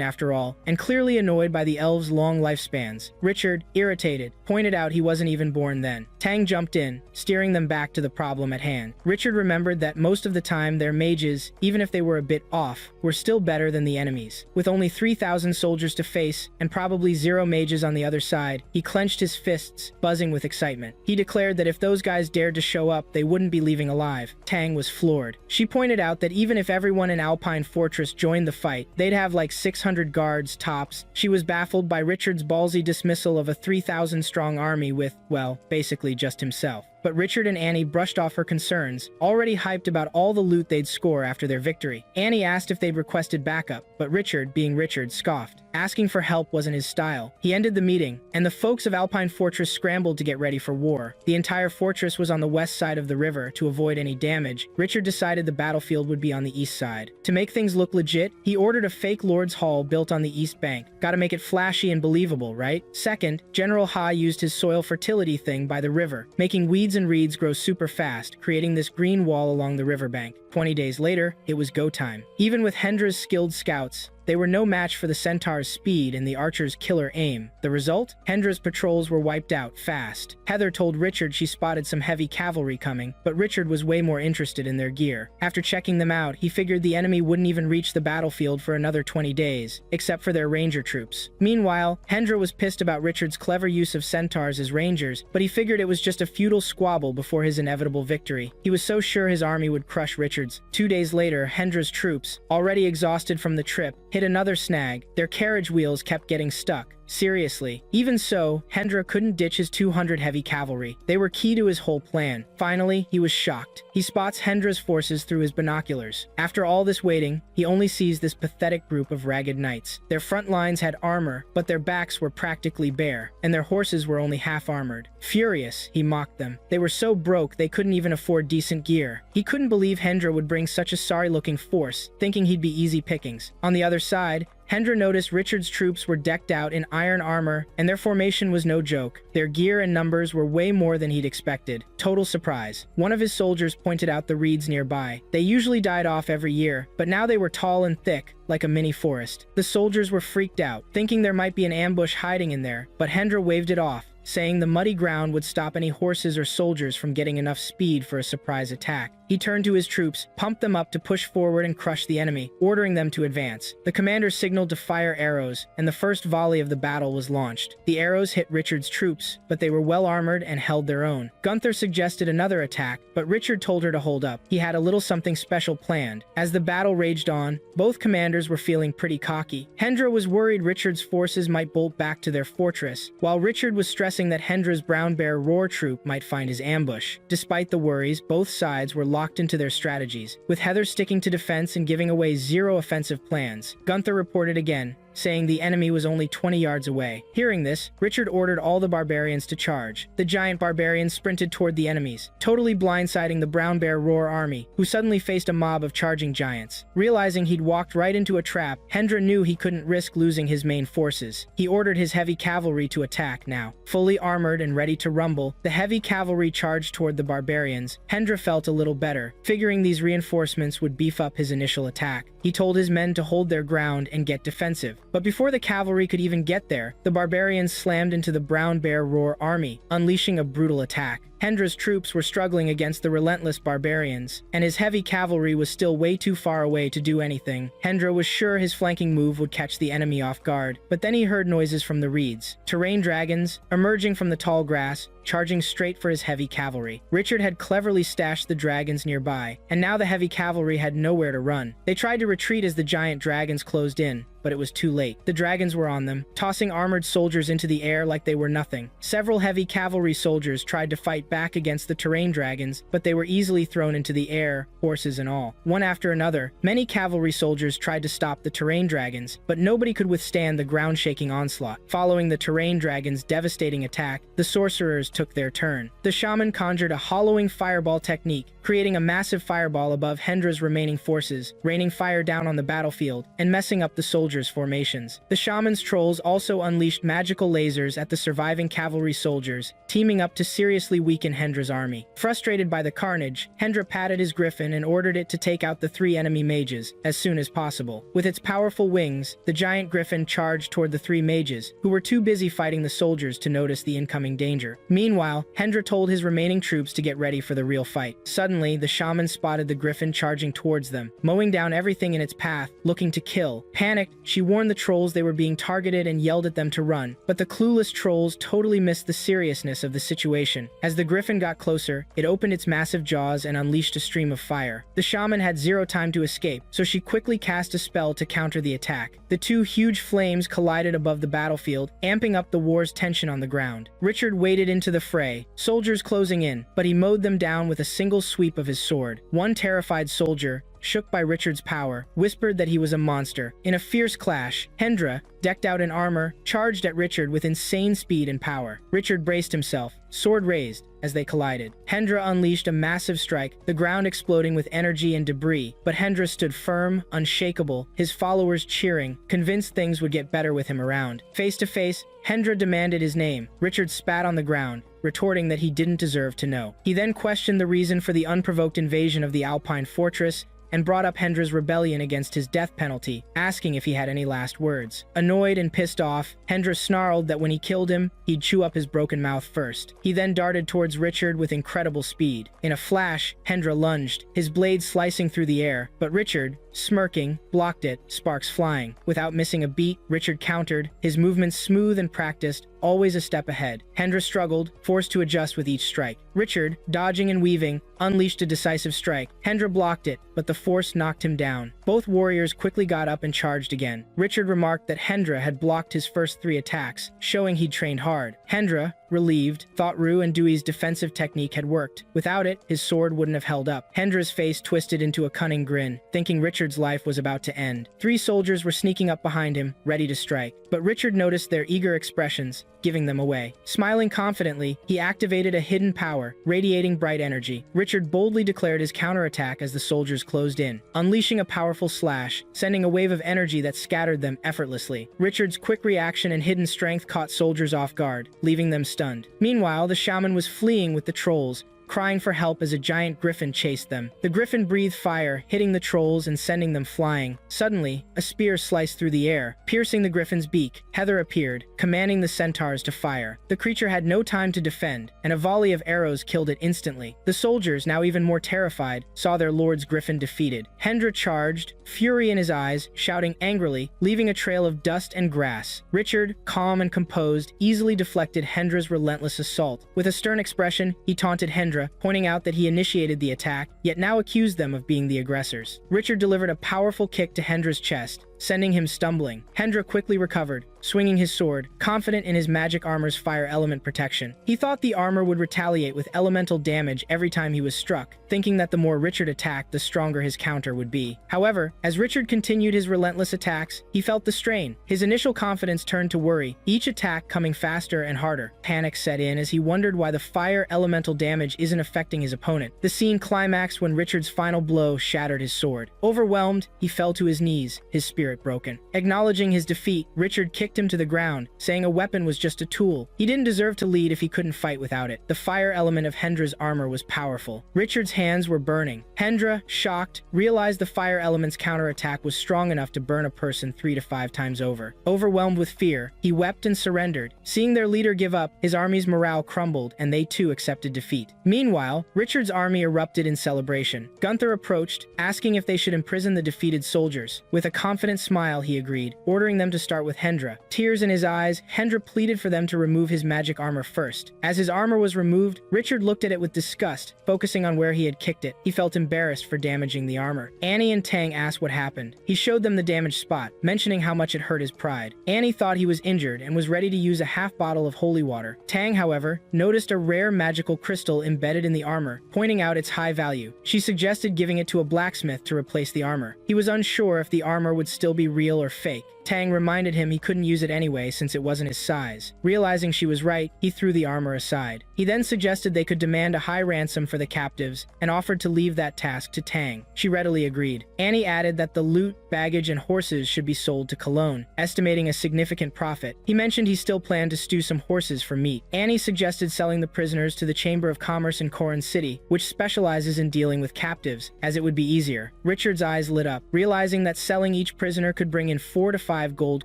after all, and clearly annoyed by the elves' long lifespans. Richard, irritated, pointed out he wasn't even born then. Tang jumped in, steering them back to the problem at hand. Richard remembered that most of the time their mages, even if they were a bit off, were still better than the enemies. With only 3,000 soldiers to face, and probably 0 mages on the other side, he clenched his fists, buzzing with excitement. He declared that if those guys dared to show up, they wouldn't be leaving alive. Tang was floored. She pointed out that even if everyone in Alpine Fortress joined the fight, they'd have like 600 guards tops. She was baffled by Richard's ballsy dismissal of a 3,000-strong army with, well, basically just himself. But Richard and Annie brushed off her concerns, already hyped about all the loot they'd score after their victory. Annie asked if they'd requested backup, but Richard, being Richard, scoffed. Asking for help wasn't his style. He ended the meeting, and the folks of Alpine Fortress scrambled to get ready for war. The entire fortress was on the west side of the river. To avoid any damage, Richard decided the battlefield would be on the east side. To make things look legit, he ordered a fake Lord's Hall built on the east bank. Gotta make it flashy and believable, right? Second, General Ha used his soil fertility thing by the river, making weeds and reeds grow super fast, creating this green wall along the riverbank. 20 days later, it was go time. Even with Hendra's skilled scouts, they were no match for the Centaur's speed and the Archer's killer aim. The result? Hendra's patrols were wiped out fast. Heather told Richard she spotted some heavy cavalry coming, but Richard was way more interested in their gear. After checking them out, he figured the enemy wouldn't even reach the battlefield for another 20 days, except for their ranger troops. Meanwhile, Hendra was pissed about Richard's clever use of centaurs as rangers, but he figured it was just a futile squabble before his inevitable victory. He was so sure his army would crush Richard's. 2 days later, Hendra's troops, already exhausted from the trip, hit another snag. Their carriage wheels kept getting stuck. Seriously. Even so, Hendra couldn't ditch his 200 heavy cavalry. They were key to his whole plan. Finally, he was shocked. He spots Hendra's forces through his binoculars. After all this waiting, he only sees this pathetic group of ragged knights. Their front lines had armor, but their backs were practically bare, and their horses were only half armored. Furious, he mocked them. They were so broke they couldn't even afford decent gear. He couldn't believe Hendra would bring such a sorry-looking force, thinking he'd be easy pickings. On the other side, Hendra noticed Richard's troops were decked out in iron armor, and their formation was no joke. Their gear and numbers were way more than he'd expected. Total surprise. One of his soldiers pointed out the reeds nearby. They usually died off every year, but now they were tall and thick, like a mini forest. The soldiers were freaked out, thinking there might be an ambush hiding in there, but Hendra waved it off, saying the muddy ground would stop any horses or soldiers from getting enough speed for a surprise attack. He turned to his troops, pumped them up to push forward and crush the enemy, ordering them to advance. The commander signaled to fire arrows, and the first volley of the battle was launched. The arrows hit Richard's troops, but they were well armored and held their own. Gunther suggested another attack, but Richard told her to hold up. He had a little something special planned. As the battle raged on, both commanders were feeling pretty cocky. Hendra was worried Richard's forces might bolt back to their fortress, while Richard was stressing that Hendra's Brown Bear Roar troop might find his ambush. Despite the worries, both sides were locked into their strategies, with Heather sticking to defense and giving away 0 offensive plans. Gunther reported again, saying the enemy was only 20 yards away. Hearing this, Richard ordered all the barbarians to charge. The giant barbarians sprinted toward the enemies, totally blindsiding the Brown Bear Roar army, who suddenly faced a mob of charging giants. Realizing he'd walked right into a trap, Hendra knew he couldn't risk losing his main forces. He ordered his heavy cavalry to attack now. Fully armored and ready to rumble, the heavy cavalry charged toward the barbarians. Hendra felt a little better, figuring these reinforcements would beef up his initial attack. He told his men to hold their ground and get defensive. But before the cavalry could even get there, the barbarians slammed into the Brown Bear Roar army, unleashing a brutal attack. Hendra's troops were struggling against the relentless barbarians, and his heavy cavalry was still way too far away to do anything. Hendra was sure his flanking move would catch the enemy off guard, but then he heard noises from the reeds. Terrain dragons, emerging from the tall grass, charging straight for his heavy cavalry. Richard had cleverly stashed the dragons nearby, and now the heavy cavalry had nowhere to run. They tried to retreat as the giant dragons closed in, but it was too late. The dragons were on them, tossing armored soldiers into the air like they were nothing. Several heavy cavalry soldiers tried to fight back against the terrain dragons, but they were easily thrown into the air, horses and all. One after another, many cavalry soldiers tried to stop the terrain dragons, but nobody could withstand the ground-shaking onslaught. Following the terrain dragons' devastating attack, the sorcerers took their turn. The shaman conjured a hollowing fireball technique, creating a massive fireball above Hendra's remaining forces, raining fire down on the battlefield, and messing up the soldiers' soldiers' formations. The shaman's trolls also unleashed magical lasers at the surviving cavalry soldiers, teaming up to seriously weaken Hendra's army. Frustrated by the carnage, Hendra patted his griffin and ordered it to take out the 3 enemy mages as soon as possible. With its powerful wings, the giant griffin charged toward the 3 mages, who were too busy fighting the soldiers to notice the incoming danger. Meanwhile, Hendra told his remaining troops to get ready for the real fight. Suddenly, the shaman spotted the griffin charging towards them, mowing down everything in its path, looking to kill. Panicked, she warned the trolls they were being targeted and yelled at them to run, but the clueless trolls totally missed the seriousness of the situation. As the griffin got closer, it opened its massive jaws and unleashed a stream of fire. The shaman had zero time to escape, so she quickly cast a spell to counter the attack. The 2 huge flames collided above the battlefield, amping up the war's tension on the ground. Richard waded into the fray, soldiers closing in, but he mowed them down with a single sweep of his sword. One terrified soldier, shook by Richard's power, whispered that he was a monster. In a fierce clash, Hendra, decked out in armor, charged at Richard with insane speed and power. Richard braced himself, sword raised, as they collided. Hendra unleashed a massive strike, the ground exploding with energy and debris, but Hendra stood firm, unshakable, his followers cheering, convinced things would get better with him around. Face to face, Hendra demanded his name. Richard spat on the ground, retorting that he didn't deserve to know. He then questioned the reason for the unprovoked invasion of the Alpine fortress, and brought up Hendra's rebellion against his death penalty, asking if he had any last words. Annoyed and pissed off, Hendra snarled that when he killed him, he'd chew up his broken mouth first. He then darted towards Richard with incredible speed. In a flash, Hendra lunged, his blade slicing through the air, but Richard, smirking, blocked it, sparks flying. Without missing a beat, Richard countered, his movements smooth and practiced, always a step ahead. Hendra struggled, forced to adjust with each strike. Richard, dodging and weaving, unleashed a decisive strike. Hendra blocked it, but the force knocked him down. Both warriors quickly got up and charged again. Richard remarked that Hendra had blocked his first 3 attacks, showing he'd trained hard. Hendra, relieved, thought Rue and Dewey's defensive technique had worked. Without it, his sword wouldn't have held up. Hendra's face twisted into a cunning grin, thinking Richard's life was about to end. 3 soldiers were sneaking up behind him, ready to strike, but Richard noticed their eager expressions, giving them away. Smiling confidently, he activated a hidden power, radiating bright energy. Richard boldly declared his counterattack as the soldiers closed in, unleashing a powerful slash, sending a wave of energy that scattered them effortlessly. Richard's quick reaction and hidden strength caught soldiers off guard, leaving them stunned. Meanwhile, the shaman was fleeing with the trolls, crying for help as a giant griffin chased them. The griffin breathed fire, hitting the trolls and sending them flying. Suddenly, a spear sliced through the air, piercing the griffin's beak. Heather appeared, commanding the centaurs to fire. The creature had no time to defend, and a volley of arrows killed it instantly. The soldiers, now even more terrified, saw their lord's griffin defeated. Hendra charged, fury in his eyes, shouting angrily, leaving a trail of dust and grass. Richard, calm and composed, easily deflected Hendra's relentless assault. With a stern expression, he taunted Hendra, pointing out that he initiated the attack, yet now accused them of being the aggressors. Richard delivered a powerful kick to Hendra's chest, sending him stumbling. Hendra quickly recovered, swinging his sword, confident in his magic armor's fire element protection. He thought the armor would retaliate with elemental damage every time he was struck, thinking that the more Richard attacked, the stronger his counter would be. However, as Richard continued his relentless attacks, he felt the strain. His initial confidence turned to worry, each attack coming faster and harder. Panic set in as he wondered why the fire elemental damage isn't affecting his opponent. The scene climaxed when Richard's final blow shattered his sword. Overwhelmed, he fell to his knees, his spirit broken. Acknowledging his defeat, Richard kicked him to the ground, saying a weapon was just a tool. He didn't deserve to lead if he couldn't fight without it. The fire element of Hendra's armor was powerful. Richard's hands were burning. Hendra, shocked, realized the fire element's counterattack was strong enough to burn a person 3 to 5 times over. Overwhelmed with fear, he wept and surrendered. Seeing their leader give up, his army's morale crumbled, and they too accepted defeat. Meanwhile, Richard's army erupted in celebration. Gunther approached, asking if they should imprison the defeated soldiers. With a confident smile, he agreed, ordering them to start with Hendra. Tears in his eyes, Hendra pleaded for them to remove his magic armor first. As his armor was removed, Richard looked at it with disgust, focusing on where he had kicked it. He felt embarrassed for damaging the armor. Annie and Tang asked what happened. He showed them the damaged spot, mentioning how much it hurt his pride. Annie thought he was injured and was ready to use a half bottle of holy water. Tang, however, noticed a rare magical crystal embedded in the armor, pointing out its high value. She suggested giving it to a blacksmith to replace the armor. He was unsure if the armor would still be real or fake. Tang reminded him he couldn't use it anyway since it wasn't his size. Realizing she was right, he threw the armor aside. He then suggested they could demand a high ransom for the captives and offered to leave that task to Tang. She readily agreed. Annie added that the loot, baggage, and horses should be sold to Cologne, estimating a significant profit. He mentioned he still planned to stew some horses for meat. Annie suggested selling the prisoners to the Chamber of Commerce in Corin City, which specializes in dealing with captives, as it would be easier. Richard's eyes lit up, realizing that selling each prisoner could bring in 4 to 5 gold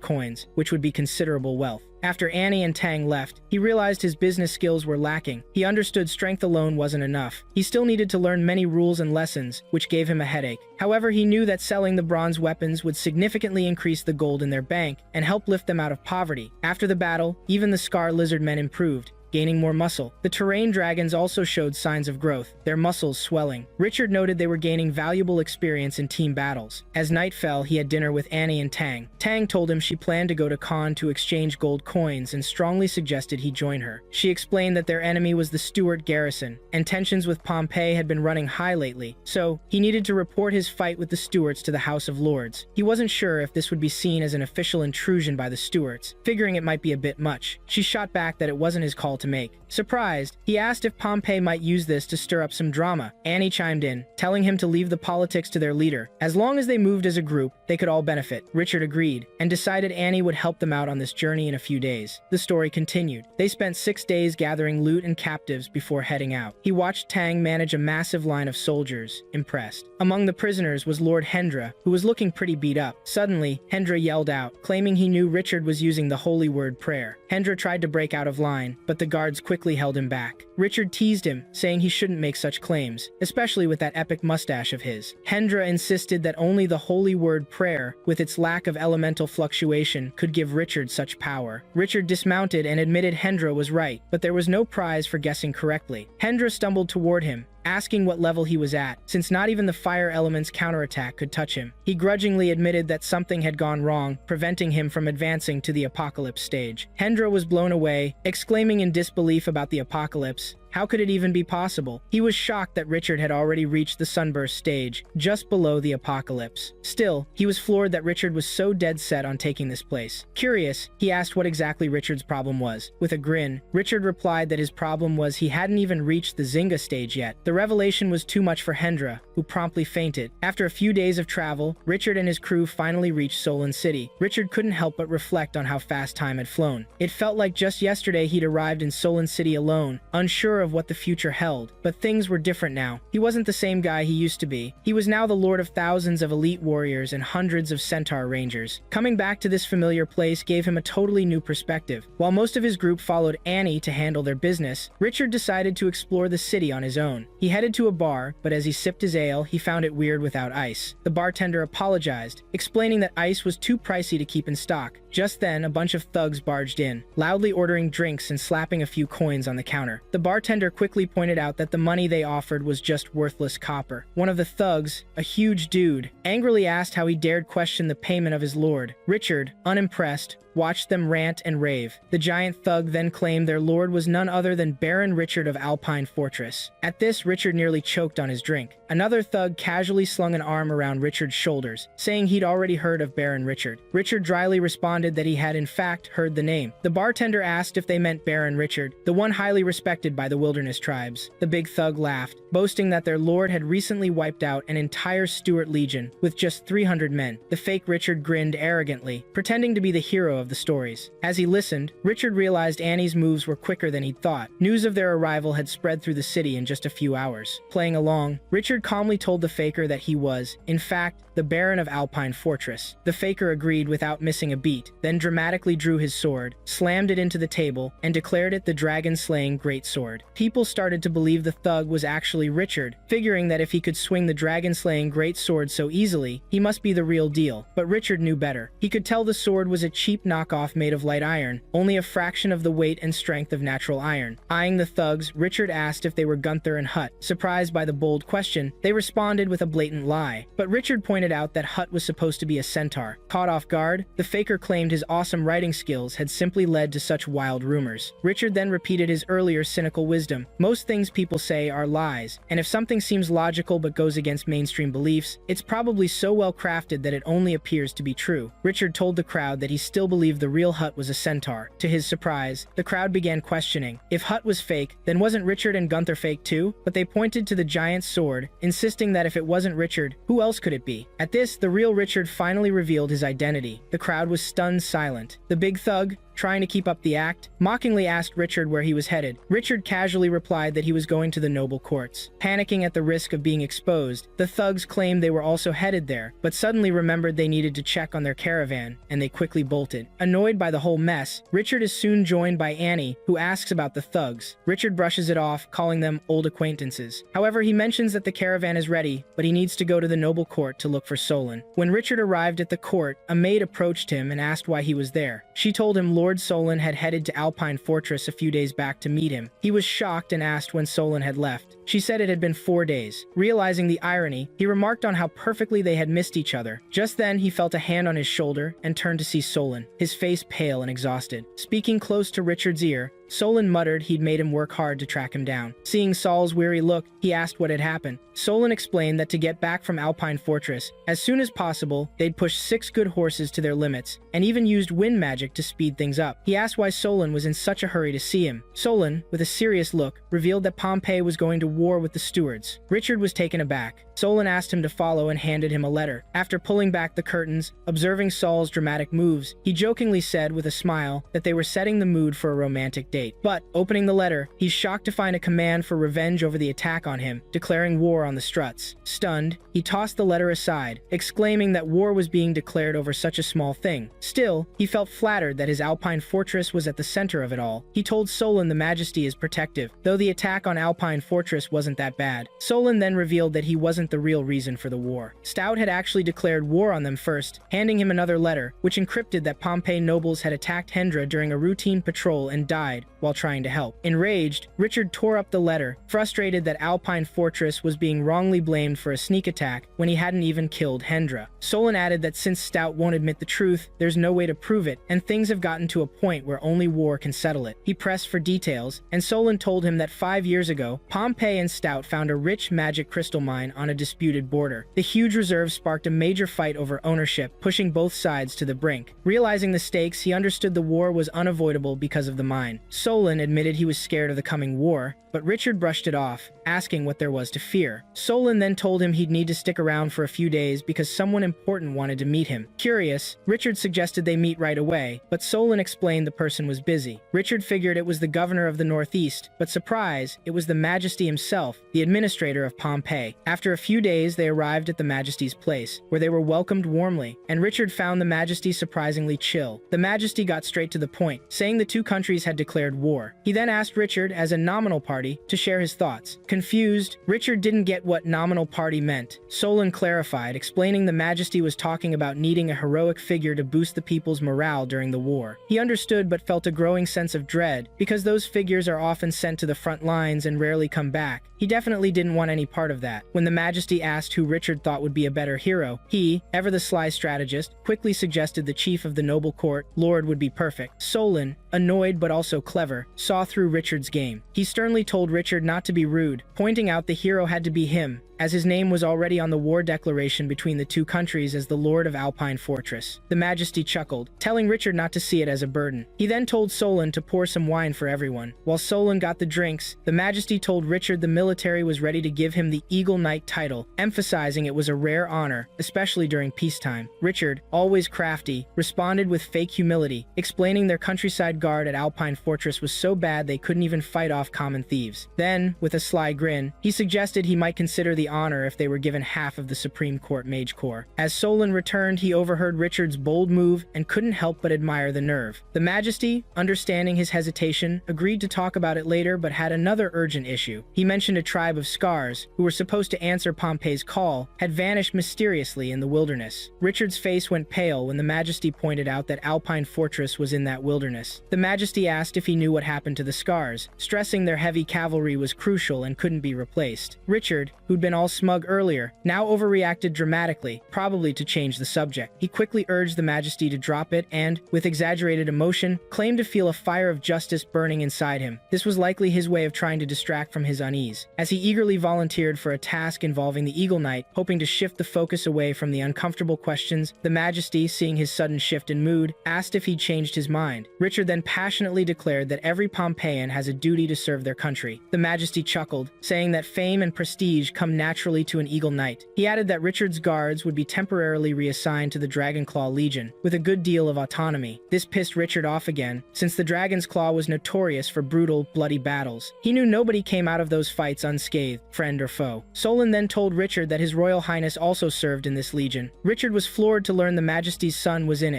coins, which would be considerable wealth. After Annie and Tang left, he realized his business skills were lacking. He understood strength alone wasn't enough. He still needed to learn many rules and lessons, which gave him a headache. However, he knew that selling the bronze weapons would significantly increase the gold in their bank and help lift them out of poverty. After the battle, even the Scar Lizard men improved, gaining more muscle. The terrain dragons also showed signs of growth, their muscles swelling. Richard noted they were gaining valuable experience in team battles. As night fell, he had dinner with Annie and Tang. Tang told him she planned to go to Khan to exchange gold coins and strongly suggested he join her. She explained that their enemy was the Stuart garrison, and tensions with Pompeii had been running high lately, so he needed to report his fight with the Stuarts to the House of Lords. He wasn't sure if this would be seen as an official intrusion by the Stuarts, figuring it might be a bit much. She shot back that it wasn't his call to make. Surprised, he asked if Pompeii might use this to stir up some drama. Annie chimed in, telling him to leave the politics to their leader. As long as they moved as a group, they could all benefit. Richard agreed, and decided Annie would help them out on this journey in a few days. The story continued. They spent 6 days gathering loot and captives before heading out. He watched Tang manage a massive line of soldiers, impressed. Among the prisoners was Lord Hendra, who was looking pretty beat up. Suddenly, Hendra yelled out, claiming he knew Richard was using the holy word prayer. Hendra tried to break out of line, but the guards quickly held him back. Richard teased him, saying he shouldn't make such claims, especially with that epic mustache of his. Hendra insisted that only the holy word prayer, with its lack of elemental fluctuation, could give Richard such power. Richard dismounted and admitted Hendra was right, but there was no prize for guessing correctly. Hendra stumbled toward him, asking what level he was at, since not even the fire element's counterattack could touch him. He grudgingly admitted that something had gone wrong, preventing him from advancing to the apocalypse stage. Hendra was blown away, exclaiming in disbelief about the apocalypse. How could it even be possible? He was shocked that Richard had already reached the sunburst stage, just below the apocalypse. Still, he was floored that Richard was so dead set on taking this place. Curious, he asked what exactly Richard's problem was. With a grin, Richard replied that his problem was he hadn't even reached the Zynga stage yet. The revelation was too much for Hendra, who promptly fainted. After a few days of travel, Richard and his crew finally reached Solon City. Richard couldn't help but reflect on how fast time had flown. It felt like just yesterday he'd arrived in Solon City alone, unsure of what the future held, but things were different now. He wasn't the same guy he used to be. He was now the lord of thousands of elite warriors and hundreds of centaur rangers. Coming back to this familiar place gave him a totally new perspective. While most of his group followed Annie to handle their business, Richard decided to explore the city on his own. He headed to a bar, but as he sipped his ale, he found it weird without ice. The bartender apologized, explaining that ice was too pricey to keep in stock. Just then, a bunch of thugs barged in, loudly ordering drinks and slapping a few coins on the counter. The bartender quickly pointed out that the money they offered was just worthless copper. One of the thugs, a huge dude, angrily asked how he dared question the payment of his lord. Richard, unimpressed, watched them rant and rave. The giant thug then claimed their lord was none other than Baron Richard of Alpine Fortress. At this, Richard nearly choked on his drink. Another thug casually slung an arm around Richard's shoulders, saying he'd already heard of Baron Richard. Richard dryly responded that he had in fact heard the name. The bartender asked if they meant Baron Richard, the one highly respected by the wilderness tribes. The big thug laughed, boasting that their lord had recently wiped out an entire Stuart legion with just 300 men. The fake Richard grinned arrogantly, pretending to be the hero of the stories. As he listened, Richard realized Annie's moves were quicker than he'd thought. News of their arrival had spread through the city in just a few hours. Playing along, Richard calmly told the faker that he was, in fact, the Baron of Alpine Fortress. The faker agreed without missing a beat, then dramatically drew his sword, slammed it into the table, and declared it the dragon-slaying greatsword. People started to believe the thug was actually Richard, figuring that if he could swing the dragon-slaying greatsword so easily, he must be the real deal. But Richard knew better. He could tell the sword was a cheap knockoff made of light iron, only a fraction of the weight and strength of natural iron. Eyeing the thugs, Richard asked if they were Gunther and Hut. Surprised by the bold question, they They responded with a blatant lie, but Richard pointed out that Hut was supposed to be a centaur. Caught off guard, the faker claimed his awesome writing skills had simply led to such wild rumors. Richard then repeated his earlier cynical wisdom. Most things people say are lies, and if something seems logical but goes against mainstream beliefs, it's probably so well crafted that it only appears to be true. Richard told the crowd that he still believed the real Hut was a centaur. To his surprise, the crowd began questioning. If Hut was fake, then wasn't Richard and Gunther fake too? But they pointed to the giant sword, insisting that if it wasn't Richard, who else could it be? At this, the real Richard finally revealed his identity. The crowd was stunned silent. The big thug, trying to keep up the act, mockingly asked Richard where he was headed. Richard casually replied that he was going to the noble courts. Panicking at the risk of being exposed, the thugs claimed they were also headed there, but suddenly remembered they needed to check on their caravan, and they quickly bolted. Annoyed by the whole mess, Richard is soon joined by Annie, who asks about the thugs. Richard brushes it off, calling them old acquaintances. However, he mentions that the caravan is ready, but he needs to go to the noble court to look for Solon. When Richard arrived at the court, a maid approached him and asked why he was there. She told him Lord Solon had headed to Alpine Fortress a few days back to meet him. He was shocked and asked when Solon had left. She said it had been 4 days. Realizing the irony, he remarked on how perfectly they had missed each other. Just then, he felt a hand on his shoulder and turned to see Solon, his face pale and exhausted. Speaking close to Richard's ear, Solon muttered he'd made him work hard to track him down. Seeing Saul's weary look, he asked what had happened. Solon explained that to get back from Alpine Fortress, as soon as possible, they'd pushed 6 good horses to their limits, and even used wind magic to speed things up. He asked why Solon was in such a hurry to see him. Solon, with a serious look, revealed that Pompey was going to war with the stewards. Richard was taken aback. Solon asked him to follow and handed him a letter. After pulling back the curtains, observing Saul's dramatic moves, he jokingly said with a smile that they were setting the mood for a romantic date. But, opening the letter, he's shocked to find a command for revenge over the attack on him, declaring war on the Struts. Stunned, he tossed the letter aside, exclaiming that war was being declared over such a small thing. Still, he felt flattered that his Alpine Fortress was at the center of it all. He told Solon the Majesty is protective, though the attack on Alpine Fortress wasn't that bad. Solon then revealed that he wasn't the real reason for the war. Stout had actually declared war on them first, handing him another letter, which encrypted that Pompey nobles had attacked Hendra during a routine patrol and died while trying to help. Enraged, Richard tore up the letter, frustrated that Alpine Fortress was being wrongly blamed for a sneak attack when he hadn't even killed Hendra. Solon added that since Stout won't admit the truth, there's no way to prove it, and things have gotten to a point where only war can settle it. He pressed for details, and Solon told him that 5 years ago, Pompey and Stout found a rich magic crystal mine on a disputed border. The huge reserve sparked a major fight over ownership, pushing both sides to the brink. Realizing the stakes, he understood the war was unavoidable because of the mine. Solon admitted he was scared of the coming war, but Richard brushed it off, asking what there was to fear. Solon then told him he'd need to stick around for a few days because someone important wanted to meet him. Curious, Richard suggested they meet right away, but Solon explained the person was busy. Richard figured it was the governor of the Northeast, but surprise, it was the Majesty himself, the administrator of Pompeii. After a few days, they arrived at the Majesty's place, where they were welcomed warmly, and Richard found the Majesty surprisingly chill. The Majesty got straight to the point, saying the two countries had declared war. He then asked Richard, as a nominal party, to share his thoughts. Confused, Richard didn't get what nominal party meant. Solon clarified, explaining the Majesty was talking about needing a heroic figure to boost the people's morale during the war. He understood but felt a growing sense of dread, because those figures are often sent to the front lines and rarely come back. He definitely didn't want any part of that. When the Majesty asked who Richard thought would be a better hero, he, ever the sly strategist, quickly suggested the chief of the noble court, Lord, would be perfect. Solon, annoyed but also clever, saw through Richard's game. He sternly told Richard not to be rude, pointing out the hero had to be him, as his name was already on the war declaration between the two countries as the Lord of Alpine Fortress. The Majesty chuckled, telling Richard not to see it as a burden. He then told Solon to pour some wine for everyone. While Solon got the drinks, the Majesty told Richard the military was ready to give him the Eagle Knight title, emphasizing it was a rare honor, especially during peacetime. Richard, always crafty, responded with fake humility, explaining their countryside guard at Alpine Fortress was so bad they couldn't even fight off common thieves. Then, with a sly grin, he suggested he might consider the honor if they were given half of the Supreme Court Mage Corps. As Solon returned, he overheard Richard's bold move and couldn't help but admire the nerve. The Majesty, understanding his hesitation, agreed to talk about it later but had another urgent issue. He mentioned a tribe of Scars, who were supposed to answer Pompey's call, had vanished mysteriously in the wilderness. Richard's face went pale when the Majesty pointed out that Alpine Fortress was in that wilderness. The Majesty asked if he knew what happened to the Scars, stressing their heavy cavalry was crucial and couldn't be replaced. Richard, who'd been all smug earlier, now overreacted dramatically, probably to change the subject. He quickly urged the Majesty to drop it and, with exaggerated emotion, claimed to feel a fire of justice burning inside him. This was likely his way of trying to distract from his unease, as he eagerly volunteered for a task involving the Eagle Knight, hoping to shift the focus away from the uncomfortable questions. The Majesty, seeing his sudden shift in mood, asked if he'd changed his mind. Richard then passionately declared that every Pompeian has a duty to serve their country. The Majesty chuckled, saying that fame and prestige come naturally to an Eagle Knight. He added that Richard's guards would be temporarily reassigned to the Dragonclaw Legion, with a good deal of autonomy. This pissed Richard off again, since the Dragon's Claw was notorious for brutal, bloody battles. He knew nobody came out of those fights unscathed, friend or foe. Solon then told Richard that His Royal Highness also served in this legion. Richard was floored to learn the Majesty's son was in it,